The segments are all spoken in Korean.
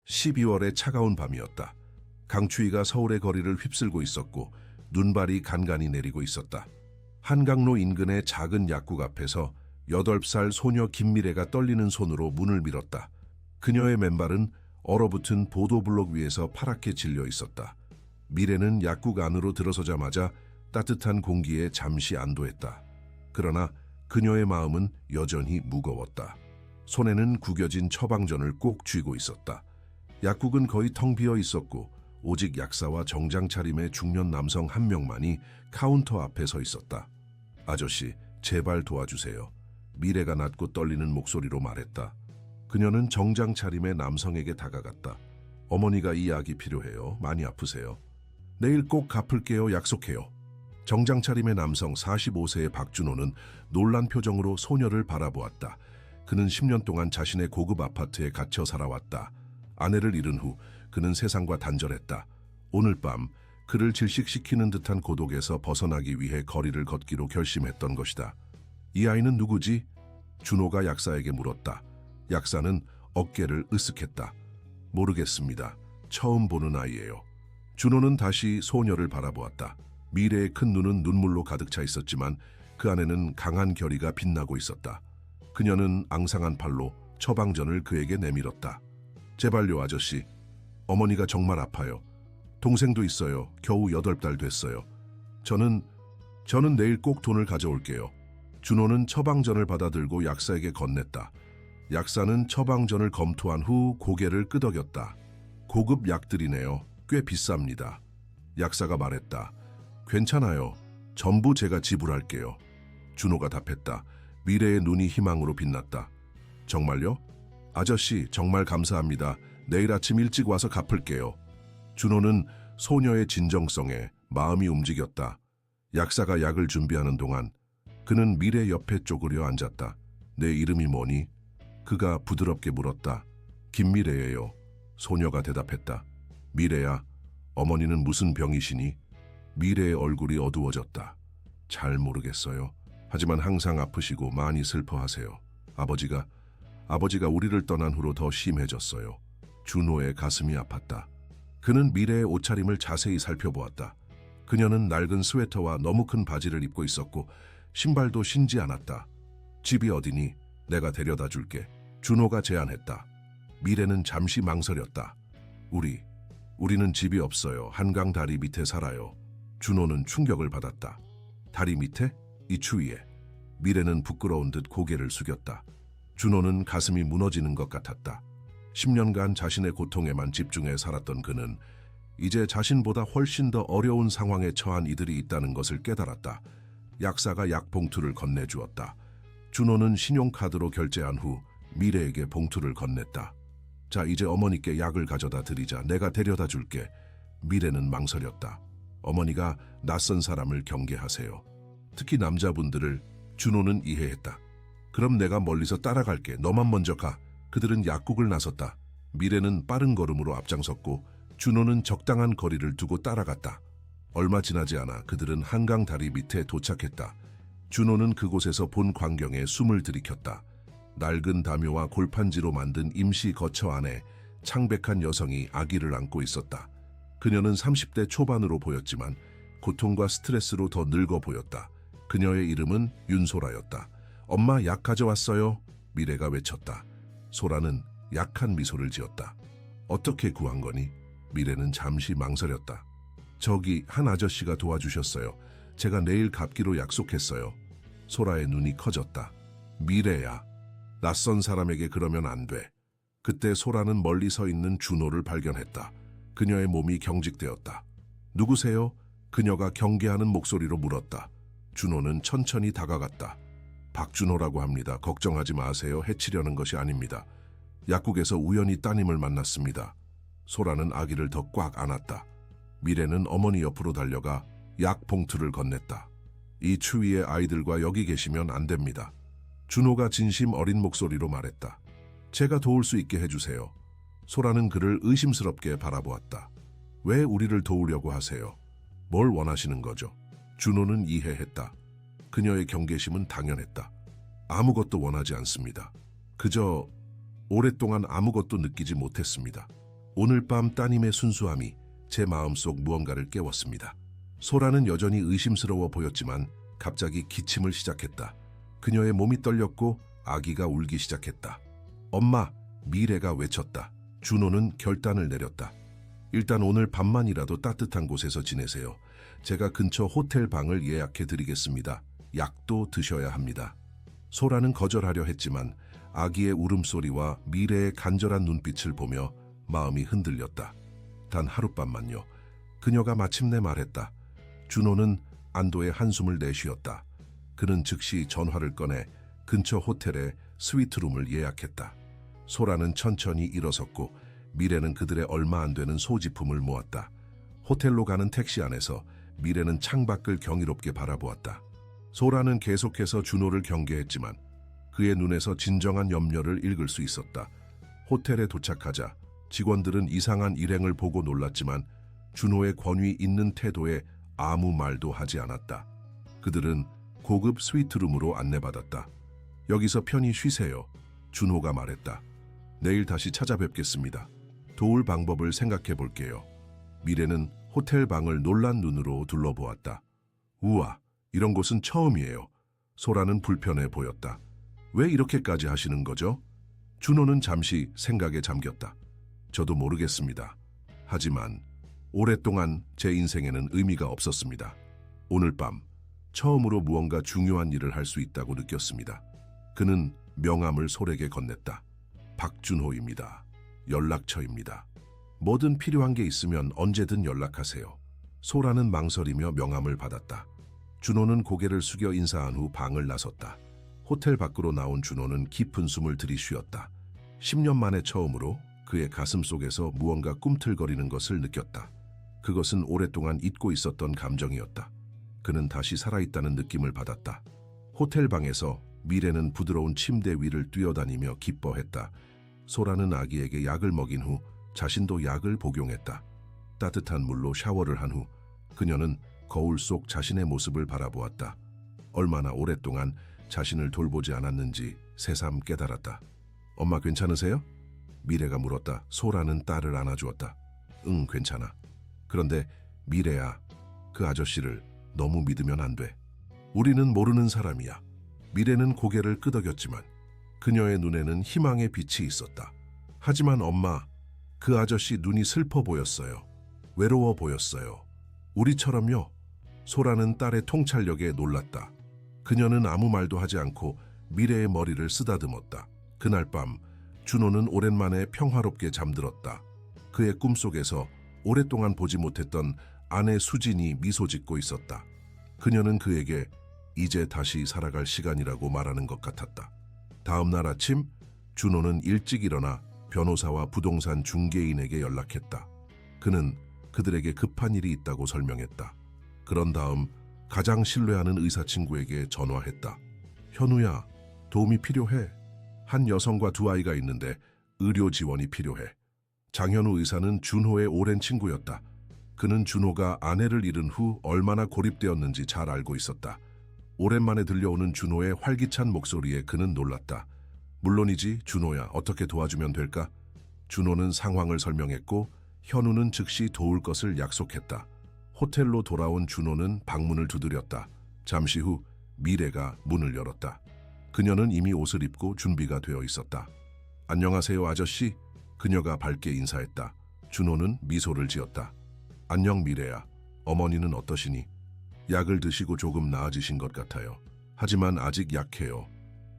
12월의 차가운 밤이었다. 강추위가 서울의 거리를 휩쓸고 있었고 눈발이 간간히 내리고 있었다. 한강로 인근의 작은 약국 앞에서 8살 소녀 김미래가 떨리는 손으로 문을 밀었다. 그녀의 맨발은 얼어붙은 보도블록 위에서 파랗게 질려 있었다. 미래는 약국 안으로 들어서자마자 따뜻한 공기에 잠시 안도했다. 그러나 그녀의 마음은 여전히 무거웠다. 손에는 구겨진 처방전을 꼭 쥐고 있었다. 약국은 거의 텅 비어 있었고 오직 약사와 정장 차림의 중년 남성 한 명만이 카운터 앞에 서 있었다. 아저씨, 제발 도와주세요. 미래가 낮고 떨리는 목소리로 말했다. 그녀는 정장 차림의 남성에게 다가갔다. 어머니가 이 약이 필요해요. 많이 아프세요. 내일 꼭 갚을게요. 약속해요. 정장 차림의 남성 45세의 박준호는 놀란 표정으로 소녀를 바라보았다. 그는 10년 동안 자신의 고급 아파트에 갇혀 살아왔다. 아내를 잃은 후 그는 세상과 단절했다. 오늘 밤 그를 질식시키는 듯한 고독에서 벗어나기 위해 거리를 걷기로 결심했던 것이다. 이 아이는 누구지? 준호가 약사에게 물었다. 약사는 어깨를 으쓱했다. 모르겠습니다. 처음 보는 아이예요. 준호는 다시 소녀를 바라보았다. 미래의 큰 눈은 눈물로 가득 차 있었지만 그 안에는 강한 결의가 빛나고 있었다. 그녀는 앙상한 팔로 처방전을 그에게 내밀었다. 제발요, 아저씨. 어머니가 정말 아파요. 동생도 있어요. 겨우 8달 됐어요. 저는 내일 꼭 돈을 가져올게요. 준호는 처방전을 받아들고 약사에게 건넸다. 약사는 처방전을 검토한 후 고개를 끄덕였다. 고급 약들이네요. 꽤 비쌉니다. 약사가 말했다. 괜찮아요. 전부 제가 지불할게요. 준호가 답했다. 미래의 눈이 희망으로 빛났다. 정말요? 아저씨, 정말 감사합니다. 내일 아침 일찍 와서 갚을게요. 준호는 소녀의 진정성에 마음이 움직였다. 약사가 약을 준비하는 동안 그는 미래 옆에 쪼그려 앉았다. 내 이름이 뭐니? 그가 부드럽게 물었다. 김미래예요. 소녀가 대답했다. 미래야, 어머니는 무슨 병이시니? 미래의 얼굴이 어두워졌다. 잘 모르겠어요. 하지만 항상 아프시고 많이 슬퍼하세요. 아버지가 우리를 떠난 후로 더 심해졌어요. 준호의 가슴이 아팠다. 그는 미래의 옷차림을 자세히 살펴보았다. 그녀는 낡은 스웨터와 너무 큰 바지를 입고 있었고 신발도 신지 않았다. 집이 어디니? 내가 데려다 줄게. 준호가 제안했다. 미래는 잠시 망설였다. 우리는 집이 없어요. 한강 다리 밑에 살아요. 준호는 충격을 받았다. 다리 밑에? 이 추위에. 미래는 부끄러운 듯 고개를 숙였다. 준호는 가슴이 무너지는 것 같았다. 10년간 자신의 고통에만 집중해 살았던 그는 이제 자신보다 훨씬 더 어려운 상황에 처한 이들이 있다는 것을 깨달았다. 약사가 약 봉투를 건네주었다. 준호는 신용카드로 결제한 후 미래에게 봉투를 건넸다. 자, 이제 어머니께 약을 가져다 드리자. 내가 데려다 줄게. 미래는 망설였다. 어머니가 낯선 사람을 경계하세요. 특히 남자분들을. 준호는 이해했다. 그럼 내가 멀리서 따라갈게. 너만 먼저 가. 그들은 약국을 나섰다. 미래는 빠른 걸음으로 앞장섰고 준호는 적당한 거리를 두고 따라갔다. 얼마 지나지 않아 그들은 한강 다리 밑에 도착했다. 준호는 그곳에서 본 광경에 숨을 들이켰다. 낡은 다묘와 골판지로 만든 임시 거처 안에 창백한 여성이 아기를 안고 있었다. 그녀는 30대 초반으로 보였지만 고통과 스트레스로 더 늙어 보였다. 그녀의 이름은 윤소라였다. 엄마, 약 가져왔어요. 미래가 외쳤다. 소라는 약한 미소를 지었다. 어떻게 구한 거니? 미래는 잠시 망설였다. 저기 한 아저씨가 도와주셨어요. 제가 내일 갚기로 약속했어요. 소라의 눈이 커졌다. 미래야, 낯선 사람에게 그러면 안 돼. 그때 소라는 멀리 서 있는 준호를 발견했다. 그녀의 몸이 경직되었다. 누구세요? 그녀가 경계하는 목소리로 물었다. 준호는 천천히 다가갔다. 박준호라고 합니다. 걱정하지 마세요. 해치려는 것이 아닙니다. 약국에서 우연히 따님을 만났습니다. 소라는 아기를 더 꽉 안았다. 미래는 어머니 옆으로 달려가 약 봉투를 건넸다. 이 추위에 아이들과 여기 계시면 안 됩니다. 준호가 진심 어린 목소리로 말했다. 제가 도울 수 있게 해주세요. 소라는 그를 의심스럽게 바라보았다. 왜 우리를 도우려고 하세요? 뭘 원하시는 거죠? 준호는 이해했다. 그녀의 경계심은 당연했다. 아무것도 원하지 않습니다. 그저 오랫동안 아무것도 느끼지 못했습니다. 오늘 밤 따님의 순수함이 제 마음속 무언가를 깨웠습니다. 소라는 여전히 의심스러워 보였지만 갑자기 기침을 시작했다. 그녀의 몸이 떨렸고 아기가 울기 시작했다. 엄마, 미래가 외쳤다. 준호는 결단을 내렸다. 일단 오늘 밤만이라도 따뜻한 곳에서 지내세요. 제가 근처 호텔 방을 예약해 드리겠습니다. 약도 드셔야 합니다. 소라는 거절하려 했지만 아기의 울음소리와 미래의 간절한 눈빛을 보며 마음이 흔들렸다. 단 하룻밤만요. 그녀가 마침내 말했다. 준호는 안도의 한숨을 내쉬었다. 그는 즉시 전화를 꺼내 근처 호텔에 스위트룸을 예약했다. 소라는 천천히 일어섰고 미래는 그들의 얼마 안 되는 소지품을 모았다. 호텔로 가는 택시 안에서 미래는 창밖을 경이롭게 바라보았다. 소라는 계속해서 준호를 경계했지만 그의 눈에서 진정한 염려를 읽을 수 있었다. 호텔에 도착하자 직원들은 이상한 일행을 보고 놀랐지만 준호의 권위 있는 태도에 아무 말도 하지 않았다. 그들은 고급 스위트룸으로 안내받았다. 여기서 편히 쉬세요. 준호가 말했다. 내일 다시 찾아뵙겠습니다. 도울 방법을 생각해 볼게요. 미래는 호텔 방을 놀란 눈으로 둘러보았다. 우와, 이런 곳은 처음이에요. 소라는 불편해 보였다. 왜 이렇게까지 하시는 거죠? 준호는 잠시 생각에 잠겼다. 저도 모르겠습니다. 하지만 오랫동안 제 인생에는 의미가 없었습니다. 오늘 밤 처음으로 무언가 중요한 일을 할 수 있다고 느꼈습니다. 그는 명함을 소에게 건넸다. 박준호입니다. 연락처입니다. 뭐든 필요한 게 있으면 언제든 연락하세요. 소라는 망설이며 명함을 받았다. 준호는 고개를 숙여 인사한 후 방을 나섰다. 호텔 밖으로 나온 준호는 깊은 숨을 들이쉬었다. 10년 만에 처음으로 그의 가슴 속에서 무언가 꿈틀거리는 것을 느꼈다. 그것은 오랫동안 잊고 있었던 감정이었다. 그는 다시 살아있다는 느낌을 받았다. 호텔 방에서 미래는 부드러운 침대 위를 뛰어다니며 기뻐했다. 소라는 아기에게 약을 먹인 후 자신도 약을 복용했다. 따뜻한 물로 샤워를 한 후 그녀는 거울 속 자신의 모습을 바라보았다. 얼마나 오랫동안 자신을 돌보지 않았는지 새삼 깨달았다. 엄마 괜찮으세요? 미래가 물었다. 소라는 딸을 안아주었다. 응, 괜찮아. 그런데 미래야, 그 아저씨를 너무 믿으면 안 돼. 우리는 모르는 사람이야. 미래는 고개를 끄덕였지만 그녀의 눈에는 희망의 빛이 있었다. 하지만 엄마, 그 아저씨 눈이 슬퍼 보였어요. 외로워 보였어요. 우리처럼요. 소라는 딸의 통찰력에 놀랐다. 그녀는 아무 말도 하지 않고 미래의 머리를 쓰다듬었다. 그날 밤 준호는 오랜만에 평화롭게 잠들었다. 그의 꿈속에서 오랫동안 보지 못했던 아내 수진이 미소 짓고 있었다. 그녀는 그에게 이제 다시 살아갈 시간이라고 말하는 것 같았다. 다음 날 아침 준호는 일찍 일어나 변호사와 부동산 중개인에게 연락했다. 그는 그들에게 급한 일이 있다고 설명했다. 그런 다음 가장 신뢰하는 의사 친구에게 전화했다. 현우야, 도움이 필요해. 한 여성과 두 아이가 있는데 의료 지원이 필요해. 장현우 의사는 준호의 오랜 친구였다. 그는 준호가 아내를 잃은 후 얼마나 고립되었는지 잘 알고 있었다. 오랜만에 들려오는 준호의 활기찬 목소리에 그는 놀랐다. 물론이지, 준호야, 어떻게 도와주면 될까? 준호는 상황을 설명했고 현우는 즉시 도울 것을 약속했다. 호텔로 돌아온 준호는 방문을 두드렸다. 잠시 후 미래가 문을 열었다. 그녀는 이미 옷을 입고 준비가 되어 있었다. 안녕하세요, 아저씨. 그녀가 밝게 인사했다. 준호는 미소를 지었다. 안녕, 미래야. 어머니는 어떠시니? 약을 드시고 조금 나아지신 것 같아요. 하지만 아직 약해요.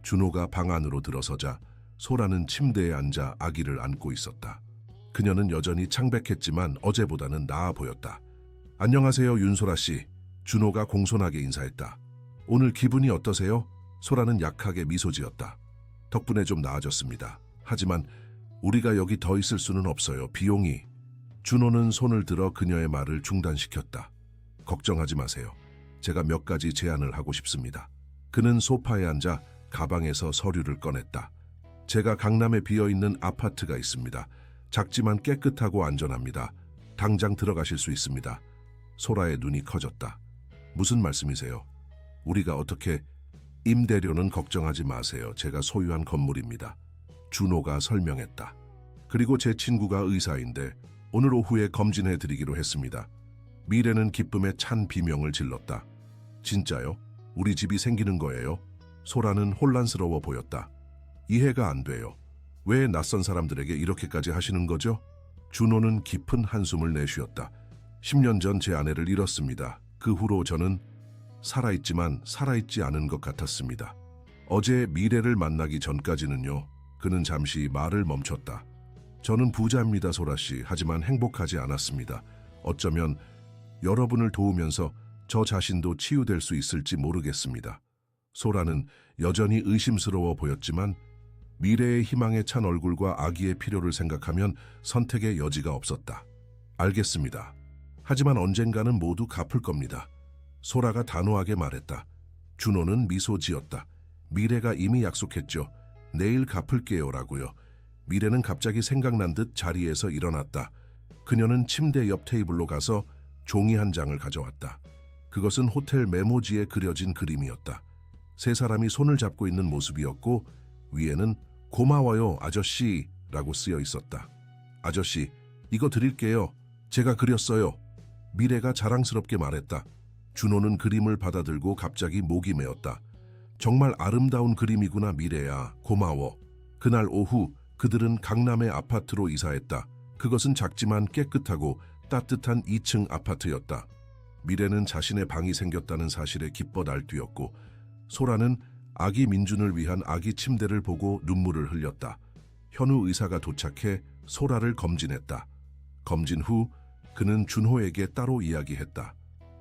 준호가 방 안으로 들어서자 소라는 침대에 앉아 아기를 안고 있었다. 그녀는 여전히 창백했지만 어제보다는 나아 보였다. 안녕하세요, 윤소라 씨. 준호가 공손하게 인사했다. 오늘 기분이 어떠세요? 소라는 약하게 미소 지었다. 덕분에 좀 나아졌습니다. 하지만 우리가 여기 더 있을 수는 없어요. 비용이. 준호는 손을 들어 그녀의 말을 중단시켰다. 걱정하지 마세요. 제가 몇 가지 제안을 하고 싶습니다. 그는 소파에 앉아 가방에서 서류를 꺼냈다. 제가 강남에 비어있는 아파트가 있습니다. 작지만 깨끗하고 안전합니다. 당장 들어가실 수 있습니다. 소라의 눈이 커졌다. 무슨 말씀이세요? 우리가 어떻게... 임대료는 걱정하지 마세요. 제가 소유한 건물입니다. 준호가 설명했다. 그리고 제 친구가 의사인데 오늘 오후에 검진해 드리기로 했습니다. 미래는 기쁨에 찬 비명을 질렀다. 진짜요? 우리 집이 생기는 거예요? 소라는 혼란스러워 보였다. 이해가 안 돼요. 왜 낯선 사람들에게 이렇게까지 하시는 거죠? 준호는 깊은 한숨을 내쉬었다. 10년 전 제 아내를 잃었습니다. 그 후로 저는 살아있지만 살아있지 않은 것 같았습니다. 어제 미래를 만나기 전까지는요. 그는 잠시 말을 멈췄다. 저는 부자입니다, 소라 씨. 하지만 행복하지 않았습니다. 어쩌면 여러분을 도우면서 저 자신도 치유될 수 있을지 모르겠습니다. 소라는 여전히 의심스러워 보였지만 미래의 희망에 찬 얼굴과 아기의 필요를 생각하면 선택의 여지가 없었다. 알겠습니다. 하지만 언젠가는 모두 갚을 겁니다. 소라가 단호하게 말했다. 준호는 미소 지었다. 미래가 이미 약속했죠. 내일 갚을게요라고요. 미래는 갑자기 생각난 듯 자리에서 일어났다. 그녀는 침대 옆 테이블로 가서 종이 한 장을 가져왔다. 그것은 호텔 메모지에 그려진 그림이었다. 세 사람이 손을 잡고 있는 모습이었고 위에는 고마워요 아저씨라고 쓰여 있었다. 아저씨, 이거 드릴게요. 제가 그렸어요. 미래가 자랑스럽게 말했다. 준호는 그림을 받아들고 갑자기 목이 메었다. 정말 아름다운 그림이구나 미래야. 고마워. 그날 오후 그들은 강남의 아파트로 이사했다. 그것은 작지만 깨끗하고 따뜻한 2층 아파트였다. 미래는 자신의 방이 생겼다는 사실에 기뻐 날뛰었고 소라는 아기 민준을 위한 아기 침대를 보고 눈물을 흘렸다. 현우 의사가 도착해 소라를 검진했다. 검진 후 그는 준호에게 따로 이야기했다.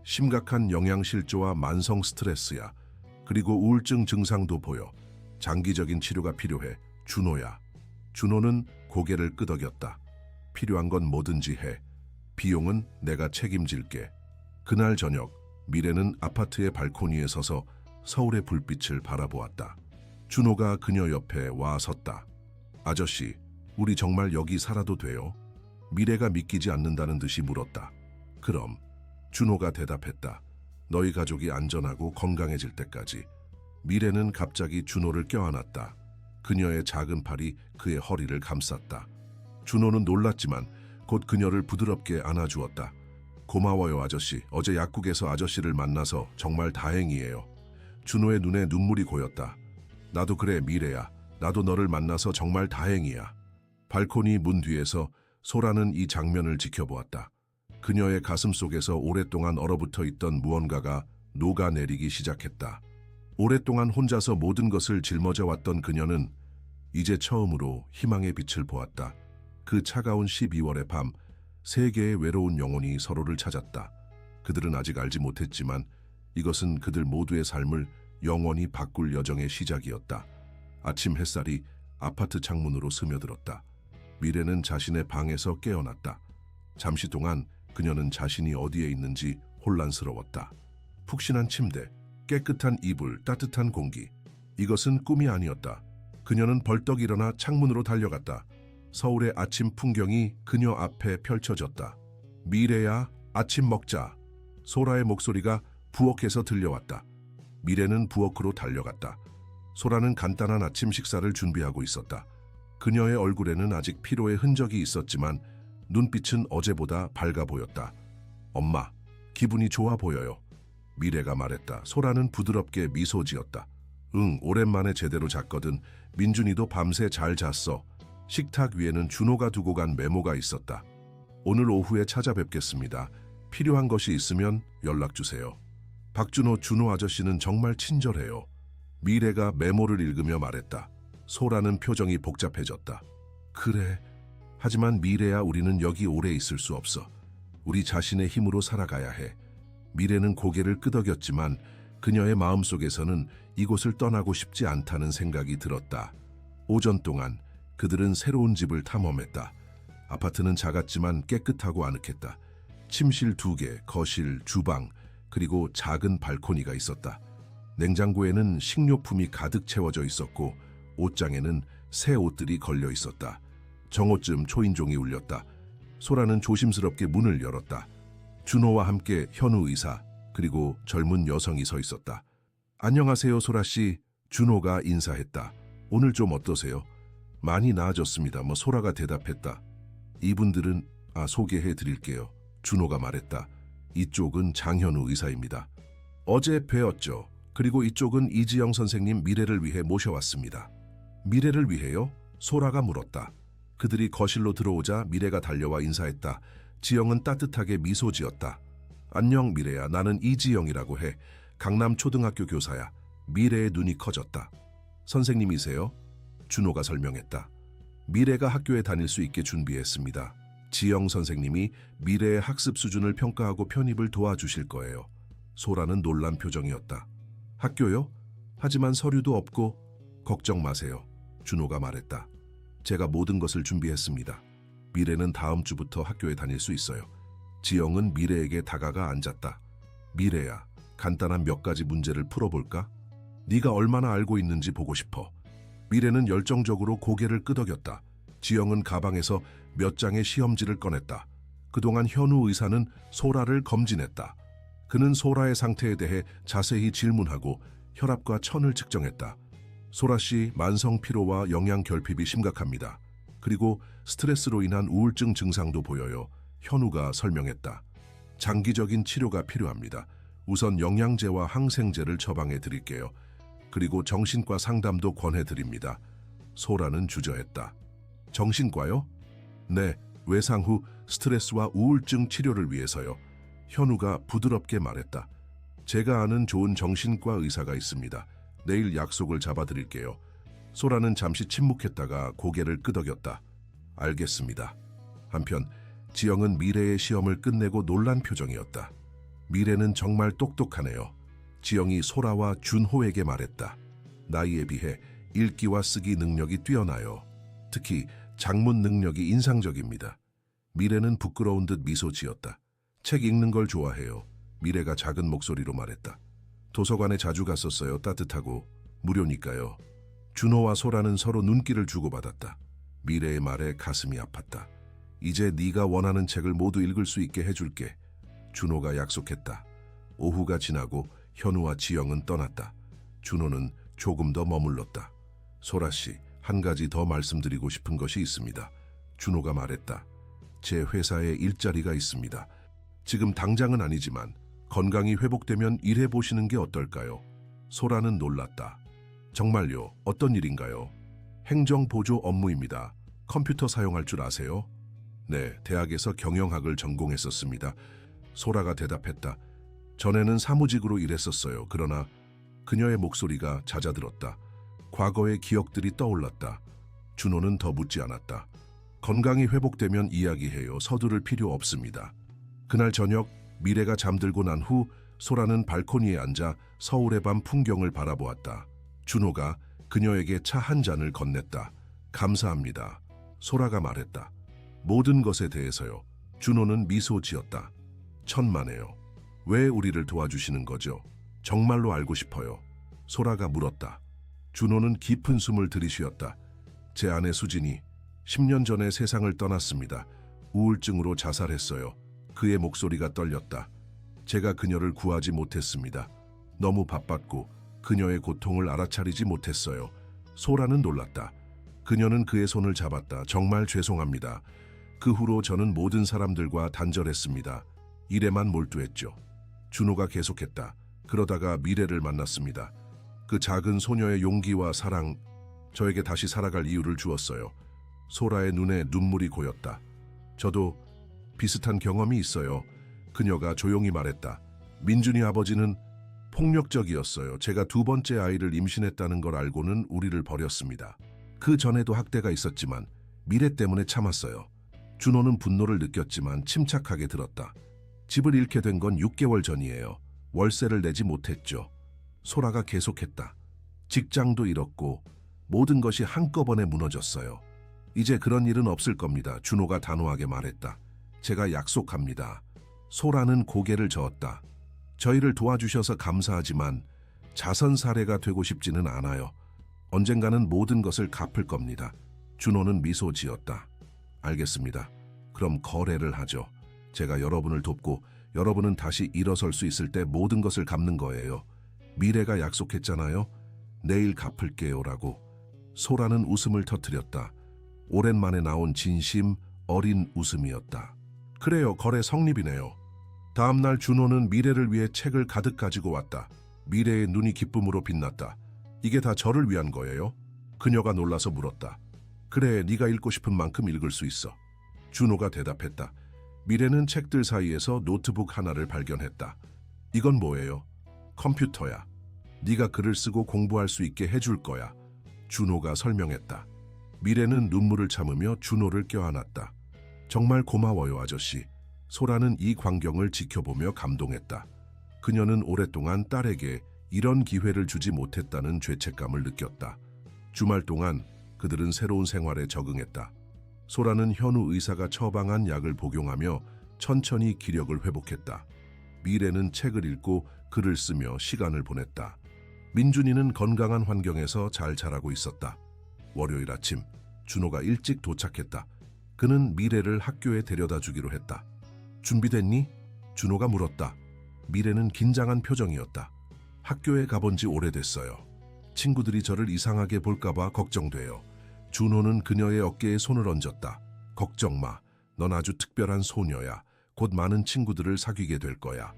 심각한 영양실조와 만성 스트레스야. 그리고 우울증 증상도 보여. 장기적인 치료가 필요해. 준호야. 준호는 고개를 끄덕였다. 필요한 건 뭐든지 해. 비용은 내가 책임질게. 그날 저녁 미래는 아파트의 발코니에 서서 서울의 불빛을 바라보았다. 준호가 그녀 옆에 와 섰다. 아저씨, 우리 정말 여기 살아도 돼요? 미래가 믿기지 않는다는 듯이 물었다. 그럼. 준호가 대답했다. 너희 가족이 안전하고 건강해질 때까지. 미래는 갑자기 준호를 껴안았다. 그녀의 작은 팔이 그의 허리를 감쌌다. 준호는 놀랐지만 곧 그녀를 부드럽게 안아주었다. 고마워요 아저씨. 어제 약국에서 아저씨를 만나서 정말 다행이에요. 준호의 눈에 눈물이 고였다. 나도 그래 미래야. 나도 너를 만나서 정말 다행이야. 발코니 문 뒤에서 소라는 이 장면을 지켜보았다. 그녀의 가슴 속에서 오랫동안 얼어붙어 있던 무언가가 녹아내리기 시작했다. 오랫동안 혼자서 모든 것을 짊어져 왔던 그녀는 이제 처음으로 희망의 빛을 보았다. 그 차가운 12월의 밤, 세 개의 외로운 영혼이 서로를 찾았다. 그들은 아직 알지 못했지만 이것은 그들 모두의 삶을 영원히 바꿀 여정의 시작이었다. 아침 햇살이 아파트 창문으로 스며들었다. 미래는 자신의 방에서 깨어났다. 잠시 동안 그녀는 자신이 어디에 있는지 혼란스러웠다. 푹신한 침대, 깨끗한 이불, 따뜻한 공기. 이것은 꿈이 아니었다. 그녀는 벌떡 일어나 창문으로 달려갔다. 서울의 아침 풍경이 그녀 앞에 펼쳐졌다. 미래야, 아침 먹자. 소라의 목소리가 부엌에서 들려왔다. 미래는 부엌으로 달려갔다. 소라는 간단한 아침 식사를 준비하고 있었다. 그녀의 얼굴에는 아직 피로의 흔적이 있었지만 눈빛은 어제보다 밝아 보였다. 엄마, 기분이 좋아 보여요. 미래가 말했다. 소라는 부드럽게 미소 지었다. 응, 오랜만에 제대로 잤거든. 민준이도 밤새 잘 잤어. 식탁 위에는 준호가 두고 간 메모가 있었다. 오늘 오후에 찾아뵙겠습니다. 필요한 것이 있으면 연락 주세요. 박준호, 준호 아저씨는 정말 친절해요. 미래가 메모를 읽으며 말했다. 소라는 표정이 복잡해졌다. 그래. 하지만 미래야, 우리는 여기 오래 있을 수 없어. 우리 자신의 힘으로 살아가야 해. 미래는 고개를 끄덕였지만 그녀의 마음속에서는 이곳을 떠나고 싶지 않다는 생각이 들었다. 오전 동안 그들은 새로운 집을 탐험했다. 아파트는 작았지만 깨끗하고 아늑했다. 침실 2개, 거실, 주방, 그리고 작은 발코니가 있었다. 냉장고에는 식료품이 가득 채워져 있었고 옷장에는 새 옷들이 걸려 있었다. 정오쯤 초인종이 울렸다. 소라는 조심스럽게 문을 열었다. 준호와 함께 현우 의사, 그리고 젊은 여성이 서 있었다. 안녕하세요, 소라 씨. 준호가 인사했다. 오늘 좀 어떠세요? 많이 나아졌습니다. 소라가 대답했다. 이분들은 소개해 드릴게요. 준호가 말했다. 이쪽은 장현우 의사입니다. 어제 뵈었죠. 그리고 이쪽은 이지영 선생님 미래를 위해 모셔왔습니다. 미래를 위해요? 소라가 물었다. 그들이 거실로 들어오자 미래가 달려와 인사했다. 지영은 따뜻하게 미소 지었다. 안녕 미래야, 나는 이지영이라고 해. 강남초등학교 교사야. 미래의 눈이 커졌다. 선생님이세요? 준호가 설명했다. 미래가 학교에 다닐 수 있게 준비했습니다. 지영 선생님이 미래의 학습 수준을 평가하고 편입을 도와주실 거예요. 소라는 놀란 표정이었다. 학교요? 하지만 서류도 없고. 걱정 마세요. 준호가 말했다. 제가 모든 것을 준비했습니다. 미래는 다음 주부터 학교에 다닐 수 있어요. 지영은 미래에게 다가가 앉았다. 미래야, 간단한 몇 가지 문제를 풀어볼까? 네가 얼마나 알고 있는지 보고 싶어. 미래는 열정적으로 고개를 끄덕였다. 지영은 가방에서 몇 장의 시험지를 꺼냈다. 그동안 현우 의사는 소라를 검진했다. 그는 소라의 상태에 대해 자세히 질문하고 혈압과 천을 측정했다. 소라 씨 만성 피로와 영양 결핍이 심각합니다. 그리고 스트레스로 인한 우울증 증상도 보여요. 현우가 설명했다. 장기적인 치료가 필요합니다. 우선 영양제와 항생제를 처방해 드릴게요. 그리고 정신과 상담도 권해 드립니다. 소라는 주저했다. 정신과요? 네, 외상 후 스트레스와 우울증 치료를 위해서요. 현우가 부드럽게 말했다. 제가 아는 좋은 정신과 의사가 있습니다. 내일 약속을 잡아드릴게요. 소라는 잠시 침묵했다가 고개를 끄덕였다. 알겠습니다. 한편 지영은 미래의 시험을 끝내고 놀란 표정이었다. 미래는 정말 똑똑하네요. 지영이 소라와 준호에게 말했다. 나이에 비해 읽기와 쓰기 능력이 뛰어나요. 특히 작문 능력이 인상적입니다. 미래는 부끄러운 듯 미소 지었다. 책 읽는 걸 좋아해요. 미래가 작은 목소리로 말했다. 도서관에 자주 갔었어요. 따뜻하고 무료니까요. 준호와 소라는 서로 눈길을 주고받았다. 미래의 말에 가슴이 아팠다. 이제 네가 원하는 책을 모두 읽을 수 있게 해줄게. 준호가 약속했다. 오후가 지나고 현우와 지영은 떠났다. 준호는 조금 더 머물렀다. 소라 씨, 한 가지 더 말씀드리고 싶은 것이 있습니다. 준호가 말했다. 제 회사에 일자리가 있습니다. 지금 당장은 아니지만 건강이 회복되면 일해보시는 게 어떨까요? 소라는 놀랐다. 정말요? 어떤 일인가요? 행정보조 업무입니다. 컴퓨터 사용할 줄 아세요? 네, 대학에서 경영학을 전공했었습니다. 소라가 대답했다. 전에는 사무직으로 일했었어요. 그러나 그녀의 목소리가 잦아들었다. 과거의 기억들이 떠올랐다. 준호는 더 묻지 않았다. 건강이 회복되면 이야기해요. 서두를 필요 없습니다. 그날 저녁 미래가 잠들고 난 후 소라는 발코니에 앉아 서울의 밤 풍경을 바라보았다. 준호가 그녀에게 차 한 잔을 건넸다. 감사합니다. 소라가 말했다. 모든 것에 대해서요. 준호는 미소 지었다. 천만에요. 왜 우리를 도와주시는 거죠? 정말로 알고 싶어요. 소라가 물었다. 준호는 깊은 숨을 들이쉬었다. 제 아내 수진이 10년 전에 세상을 떠났습니다. 우울증으로 자살했어요. 그의 목소리가 떨렸다. 제가 그녀를 구하지 못했습니다. 너무 바빴고 그녀의 고통을 알아차리지 못했어요. 소라는 놀랐다. 그녀는 그의 손을 잡았다. 정말 죄송합니다. 그 후로 저는 모든 사람들과 단절했습니다. 일에만 몰두했죠. 준호가 계속했다. 그러다가 미래를 만났습니다. 그 작은 소녀의 용기와 사랑, 저에게 다시 살아갈 이유를 주었어요. 소라의 눈에 눈물이 고였다. 저도 비슷한 경험이 있어요. 그녀가 조용히 말했다. 민준이 아버지는 폭력적이었어요. 제가 두 번째 아이를 임신했다는 걸 알고는 우리를 버렸습니다. 그 전에도 학대가 있었지만 미래 때문에 참았어요. 준호는 분노를 느꼈지만 침착하게 들었다. 집을 잃게 된 건 6개월 전이에요. 월세를 내지 못했죠. 소라가 계속했다. 직장도 잃었고 모든 것이 한꺼번에 무너졌어요. 이제 그런 일은 없을 겁니다. 준호가 단호하게 말했다. 제가 약속합니다. 소라는 고개를 저었다. 저희를 도와주셔서 감사하지만 자선 사례가 되고 싶지는 않아요. 언젠가는 모든 것을 갚을 겁니다. 준호는 미소 지었다. 알겠습니다. 그럼 거래를 하죠. 제가 여러분을 돕고 여러분은 다시 일어설 수 있을 때 모든 것을 갚는 거예요. 미래가 약속했잖아요. 내일 갚을게요라고. 소라는 웃음을 터뜨렸다. 오랜만에 나온 진심 어린 웃음이었다. 그래요, 거래 성립이네요. 다음 날 준호는 미래를 위해 책을 가득 가지고 왔다. 미래의 눈이 기쁨으로 빛났다. 이게 다 저를 위한 거예요? 그녀가 놀라서 물었다. 그래, 네가 읽고 싶은 만큼 읽을 수 있어. 준호가 대답했다. 미래는 책들 사이에서 노트북 하나를 발견했다. 이건 뭐예요? 컴퓨터야. 네가 글을 쓰고 공부할 수 있게 해줄 거야. 준호가 설명했다. 미래는 눈물을 참으며 준호를 껴안았다. 정말 고마워요, 아저씨. 소라는 이 광경을 지켜보며 감동했다. 그녀는 오랫동안 딸에게 이런 기회를 주지 못했다는 죄책감을 느꼈다. 주말 동안 그들은 새로운 생활에 적응했다. 소라는 현우 의사가 처방한 약을 복용하며 천천히 기력을 회복했다. 미래는 책을 읽고 글을 쓰며 시간을 보냈다. 민준이는 건강한 환경에서 잘 자라고 있었다. 월요일 아침, 준호가 일찍 도착했다. 그는 미래를 학교에 데려다 주기로 했다. 준비됐니? 준호가 물었다. 미래는 긴장한 표정이었다. 학교에 가본 지 오래됐어요. 친구들이 저를 이상하게 볼까봐 걱정돼요. 준호는 그녀의 어깨에 손을 얹었다. 걱정 마. 넌 아주 특별한 소녀야. 곧 많은 친구들을 사귀게 될 거야.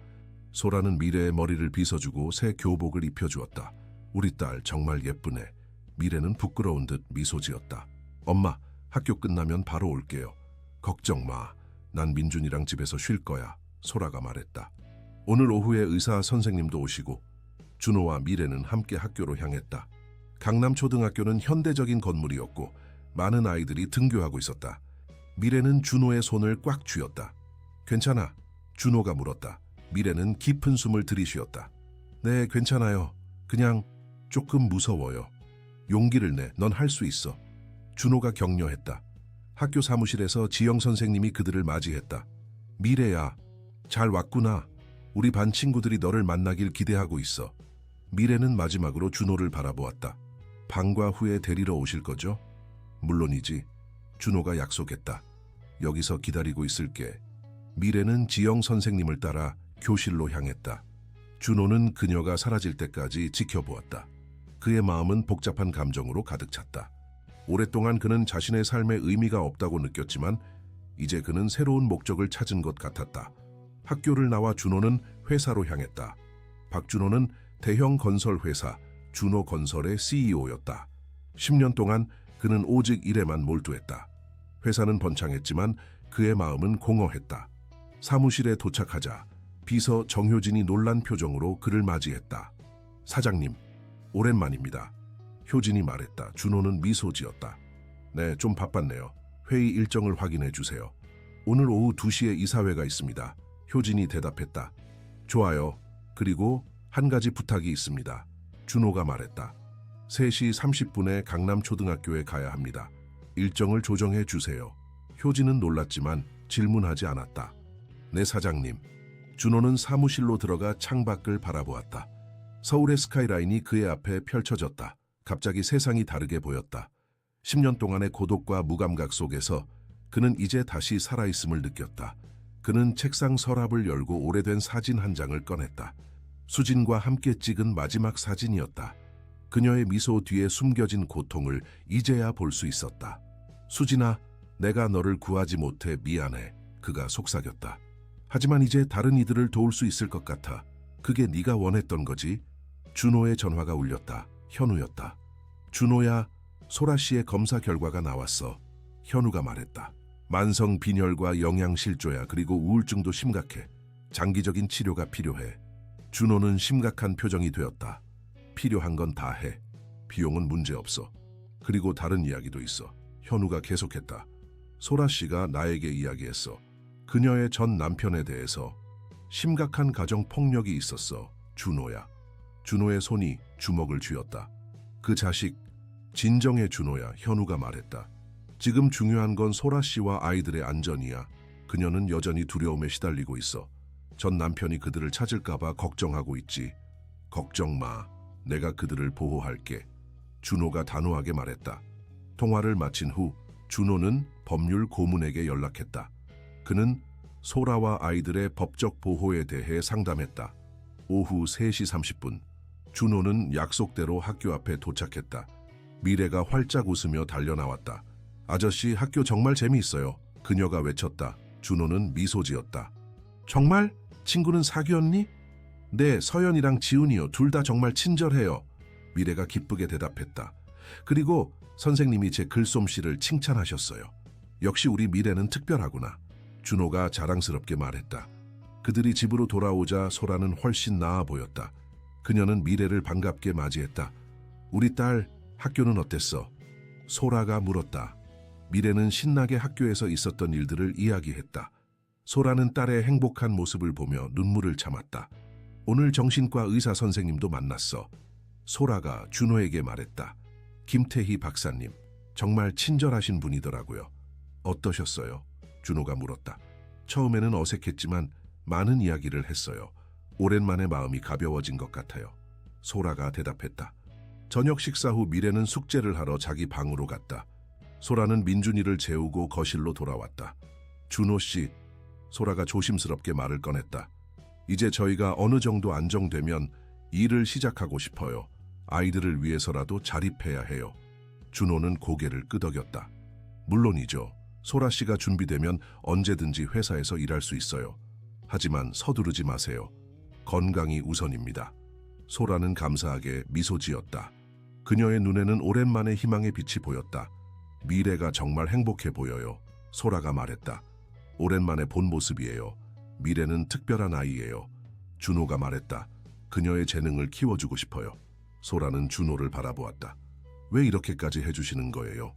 소라는 미래의 머리를 빗어주고 새 교복을 입혀주었다. 우리 딸 정말 예쁘네. 미래는 부끄러운 듯 미소 지었다. 엄마, 학교 끝나면 바로 올게요. 걱정 마. 난 민준이랑 집에서 쉴 거야. 소라가 말했다. 오늘 오후에 의사 선생님도 오시고 준호와 미래는 함께 학교로 향했다. 강남초등학교는 현대적인 건물이었고 많은 아이들이 등교하고 있었다. 미래는 준호의 손을 꽉 쥐었다. 괜찮아? 준호가 물었다. 미래는 깊은 숨을 들이쉬었다. 네, 괜찮아요. 그냥 조금 무서워요. 용기를 내. 넌 할 수 있어. 준호가 격려했다. 학교 사무실에서 지영 선생님이 그들을 맞이했다. 미래야, 잘 왔구나. 우리 반 친구들이 너를 만나길 기대하고 있어. 미래는 마지막으로 준호를 바라보았다. 방과 후에 데리러 오실 거죠? 물론이지. 준호가 약속했다. 여기서 기다리고 있을게. 미래는 지영 선생님을 따라 교실로 향했다. 준호는 그녀가 사라질 때까지 지켜보았다. 그의 마음은 복잡한 감정으로 가득 찼다. 오랫동안 그는 자신의 삶에 의미가 없다고 느꼈지만 이제 그는 새로운 목적을 찾은 것 같았다. 학교를 나와 준호는 회사로 향했다. 박준호는 대형 건설 회사 준호건설의 CEO였다. 10년 동안 그는 오직 일에만 몰두했다. 회사는 번창했지만 그의 마음은 공허했다. 사무실에 도착하자 비서 정효진이 놀란 표정으로 그를 맞이했다. 사장님, 오랜만입니다. 효진이 말했다. 준호는 미소 지었다. 네, 좀 바빴네요. 회의 일정을 확인해 주세요. 오늘 오후 2시에 이사회가 있습니다. 효진이 대답했다. 좋아요. 그리고 한 가지 부탁이 있습니다. 준호가 말했다. 3시 30분에 강남초등학교에 가야 합니다. 일정을 조정해 주세요. 효진은 놀랐지만 질문하지 않았다. 네, 사장님. 준호는 사무실로 들어가 창밖을 바라보았다. 서울의 스카이라인이 그의 앞에 펼쳐졌다. 갑자기 세상이 다르게 보였다. 10년 동안의 고독과 무감각 속에서 그는 이제 다시 살아있음을 느꼈다. 그는 책상 서랍을 열고 오래된 사진 한 장을 꺼냈다. 수진과 함께 찍은 마지막 사진이었다. 그녀의 미소 뒤에 숨겨진 고통을 이제야 볼 수 있었다. 수진아, 내가 너를 구하지 못해 미안해. 그가 속삭였다. 하지만 이제 다른 이들을 도울 수 있을 것 같아. 그게 네가 원했던 거지? 준호의 전화가 울렸다. 현우였다. 준호야, 소라 씨의 검사 결과가 나왔어. 현우가 말했다. 만성 빈혈과 영양실조야. 그리고 우울증도 심각해. 장기적인 치료가 필요해. 준호는 심각한 표정이 되었다. 필요한 건 다 해. 비용은 문제없어. 그리고 다른 이야기도 있어. 현우가 계속했다. 소라 씨가 나에게 이야기했어. 그녀의 전 남편에 대해서 심각한 가정 폭력이 있었어. 준호야. 준호의 손이 주먹을 쥐었다. 그 자식, 진정해 준호야. 현우가 말했다. 지금 중요한 건 소라 씨와 아이들의 안전이야. 그녀는 여전히 두려움에 시달리고 있어. 전 남편이 그들을 찾을까봐 걱정하고 있지. 걱정 마. 내가 그들을 보호할게. 준호가 단호하게 말했다. 통화를 마친 후 준호는 법률 고문에게 연락했다. 그는 소라와 아이들의 법적 보호에 대해 상담했다. 오후 3시 30분, 준호는 약속대로 학교 앞에 도착했다. 미래가 활짝 웃으며 달려나왔다. 아저씨, 학교 정말 재미있어요. 그녀가 외쳤다. 준호는 미소 지었다. 정말? 친구는 사귀었니? 네, 서연이랑 지훈이요. 둘 다 정말 친절해요. 미래가 기쁘게 대답했다. 그리고 선생님이 제 글솜씨를 칭찬하셨어요. 역시 우리 미래는 특별하구나. 준호가 자랑스럽게 말했다. 그들이 집으로 돌아오자 소라는 훨씬 나아 보였다. 그녀는 미래를 반갑게 맞이했다. 우리 딸 학교는 어땠어? 소라가 물었다. 미래는 신나게 학교에서 있었던 일들을 이야기했다. 소라는 딸의 행복한 모습을 보며 눈물을 참았다. 오늘 정신과 의사 선생님도 만났어. 소라가 준호에게 말했다. 김태희 박사님, 정말 친절하신 분이더라고요. 어떠셨어요? 준호가 물었다. 처음에는 어색했지만 많은 이야기를 했어요. 오랜만에 마음이 가벼워진 것 같아요. 소라가 대답했다. 저녁 식사 후 미래는 숙제를 하러 자기 방으로 갔다. 소라는 민준이를 재우고 거실로 돌아왔다. 준호 씨, 소라가 조심스럽게 말을 꺼냈다. 이제 저희가 어느 정도 안정되면 일을 시작하고 싶어요. 아이들을 위해서라도 자립해야 해요. 준호는 고개를 끄덕였다. 물론이죠. 소라 씨가 준비되면 언제든지 회사에서 일할 수 있어요. 하지만 서두르지 마세요. 건강이 우선입니다. 소라는 감사하게 미소 지었다. 그녀의 눈에는 오랜만에 희망의 빛이 보였다. 미래가 정말 행복해 보여요. 소라가 말했다. 오랜만에 본 모습이에요. 미래는 특별한 아이예요. 준호가 말했다. 그녀의 재능을 키워주고 싶어요. 소라는 준호를 바라보았다. 왜 이렇게까지 해주시는 거예요?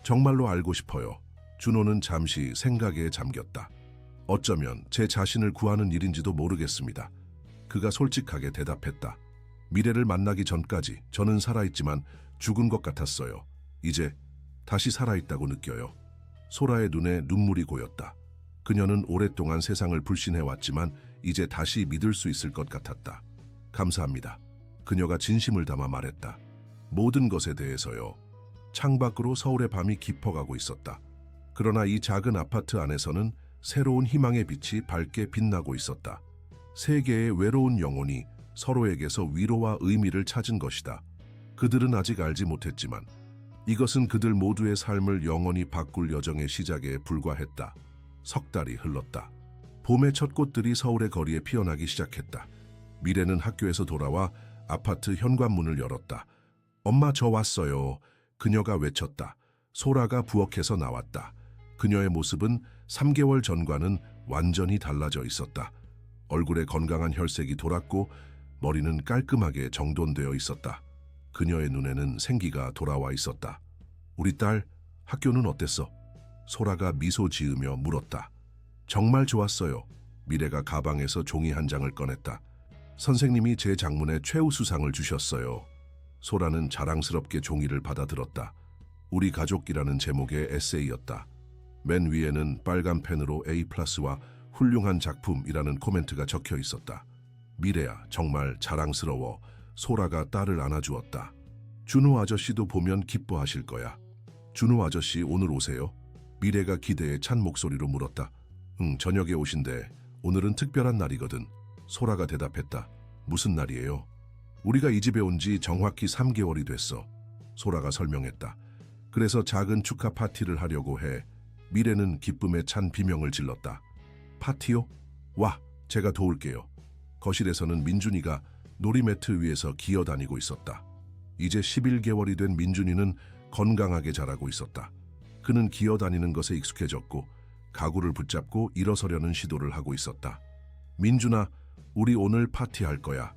정말로 알고 싶어요. 준호는 잠시 생각에 잠겼다. 어쩌면 제 자신을 구하는 일인지도 모르겠습니다. 그가 솔직하게 대답했다. 미래를 만나기 전까지 저는 살아있지만 죽은 것 같았어요. 이제 다시 살아있다고 느껴요. 소라의 눈에 눈물이 고였다. 그녀는 오랫동안 세상을 불신해왔지만 이제 다시 믿을 수 있을 것 같았다. 감사합니다. 그녀가 진심을 담아 말했다. 모든 것에 대해서요. 창밖으로 서울의 밤이 깊어가고 있었다. 그러나 이 작은 아파트 안에서는 새로운 희망의 빛이 밝게 빛나고 있었다. 세 개의 외로운 영혼이 서로에게서 위로와 의미를 찾은 것이다. 그들은 아직 알지 못했지만 이것은 그들 모두의 삶을 영원히 바꿀 여정의 시작에 불과했다. 석 달이 흘렀다. 봄의 첫 꽃들이 서울의 거리에 피어나기 시작했다. 미래는 학교에서 돌아와 아파트 현관문을 열었다. 엄마, 저 왔어요. 그녀가 외쳤다. 소라가 부엌에서 나왔다. 그녀의 모습은 3개월 전과는 완전히 달라져 있었다. 얼굴에 건강한 혈색이 돌았고 머리는 깔끔하게 정돈되어 있었다. 그녀의 눈에는 생기가 돌아와 있었다. 우리 딸, 학교는 어땠어? 소라가 미소 지으며 물었다. 정말 좋았어요. 미래가 가방에서 종이 한 장을 꺼냈다. 선생님이 제 장문에 최우수상을 주셨어요. 소라는 자랑스럽게 종이를 받아들었다. 우리 가족이라는 제목의 에세이였다. 맨 위에는 빨간 펜으로 A+와 훌륭한 작품이라는 코멘트가 적혀 있었다. 미래야, 정말 자랑스러워. 소라가 딸을 안아주었다. 준호 아저씨도 보면 기뻐하실 거야. 준호 아저씨, 오늘 오세요? 미래가 기대에 찬 목소리로 물었다. 응, 저녁에 오신대. 오늘은 특별한 날이거든. 소라가 대답했다. 무슨 날이에요? 우리가 이 집에 온 지 정확히 3개월이 됐어. 소라가 설명했다. 그래서 작은 축하 파티를 하려고 해. 미래는 기쁨에 찬 비명을 질렀다. 파티요? 와, 제가 도울게요. 거실에서는 민준이가 놀이매트 위에서 기어다니고 있었다. 이제 11개월이 된 민준이는 건강하게 자라고 있었다. 그는 기어다니는 것에 익숙해졌고 가구를 붙잡고 일어서려는 시도를 하고 있었다. 민준아, 우리 오늘 파티할 거야.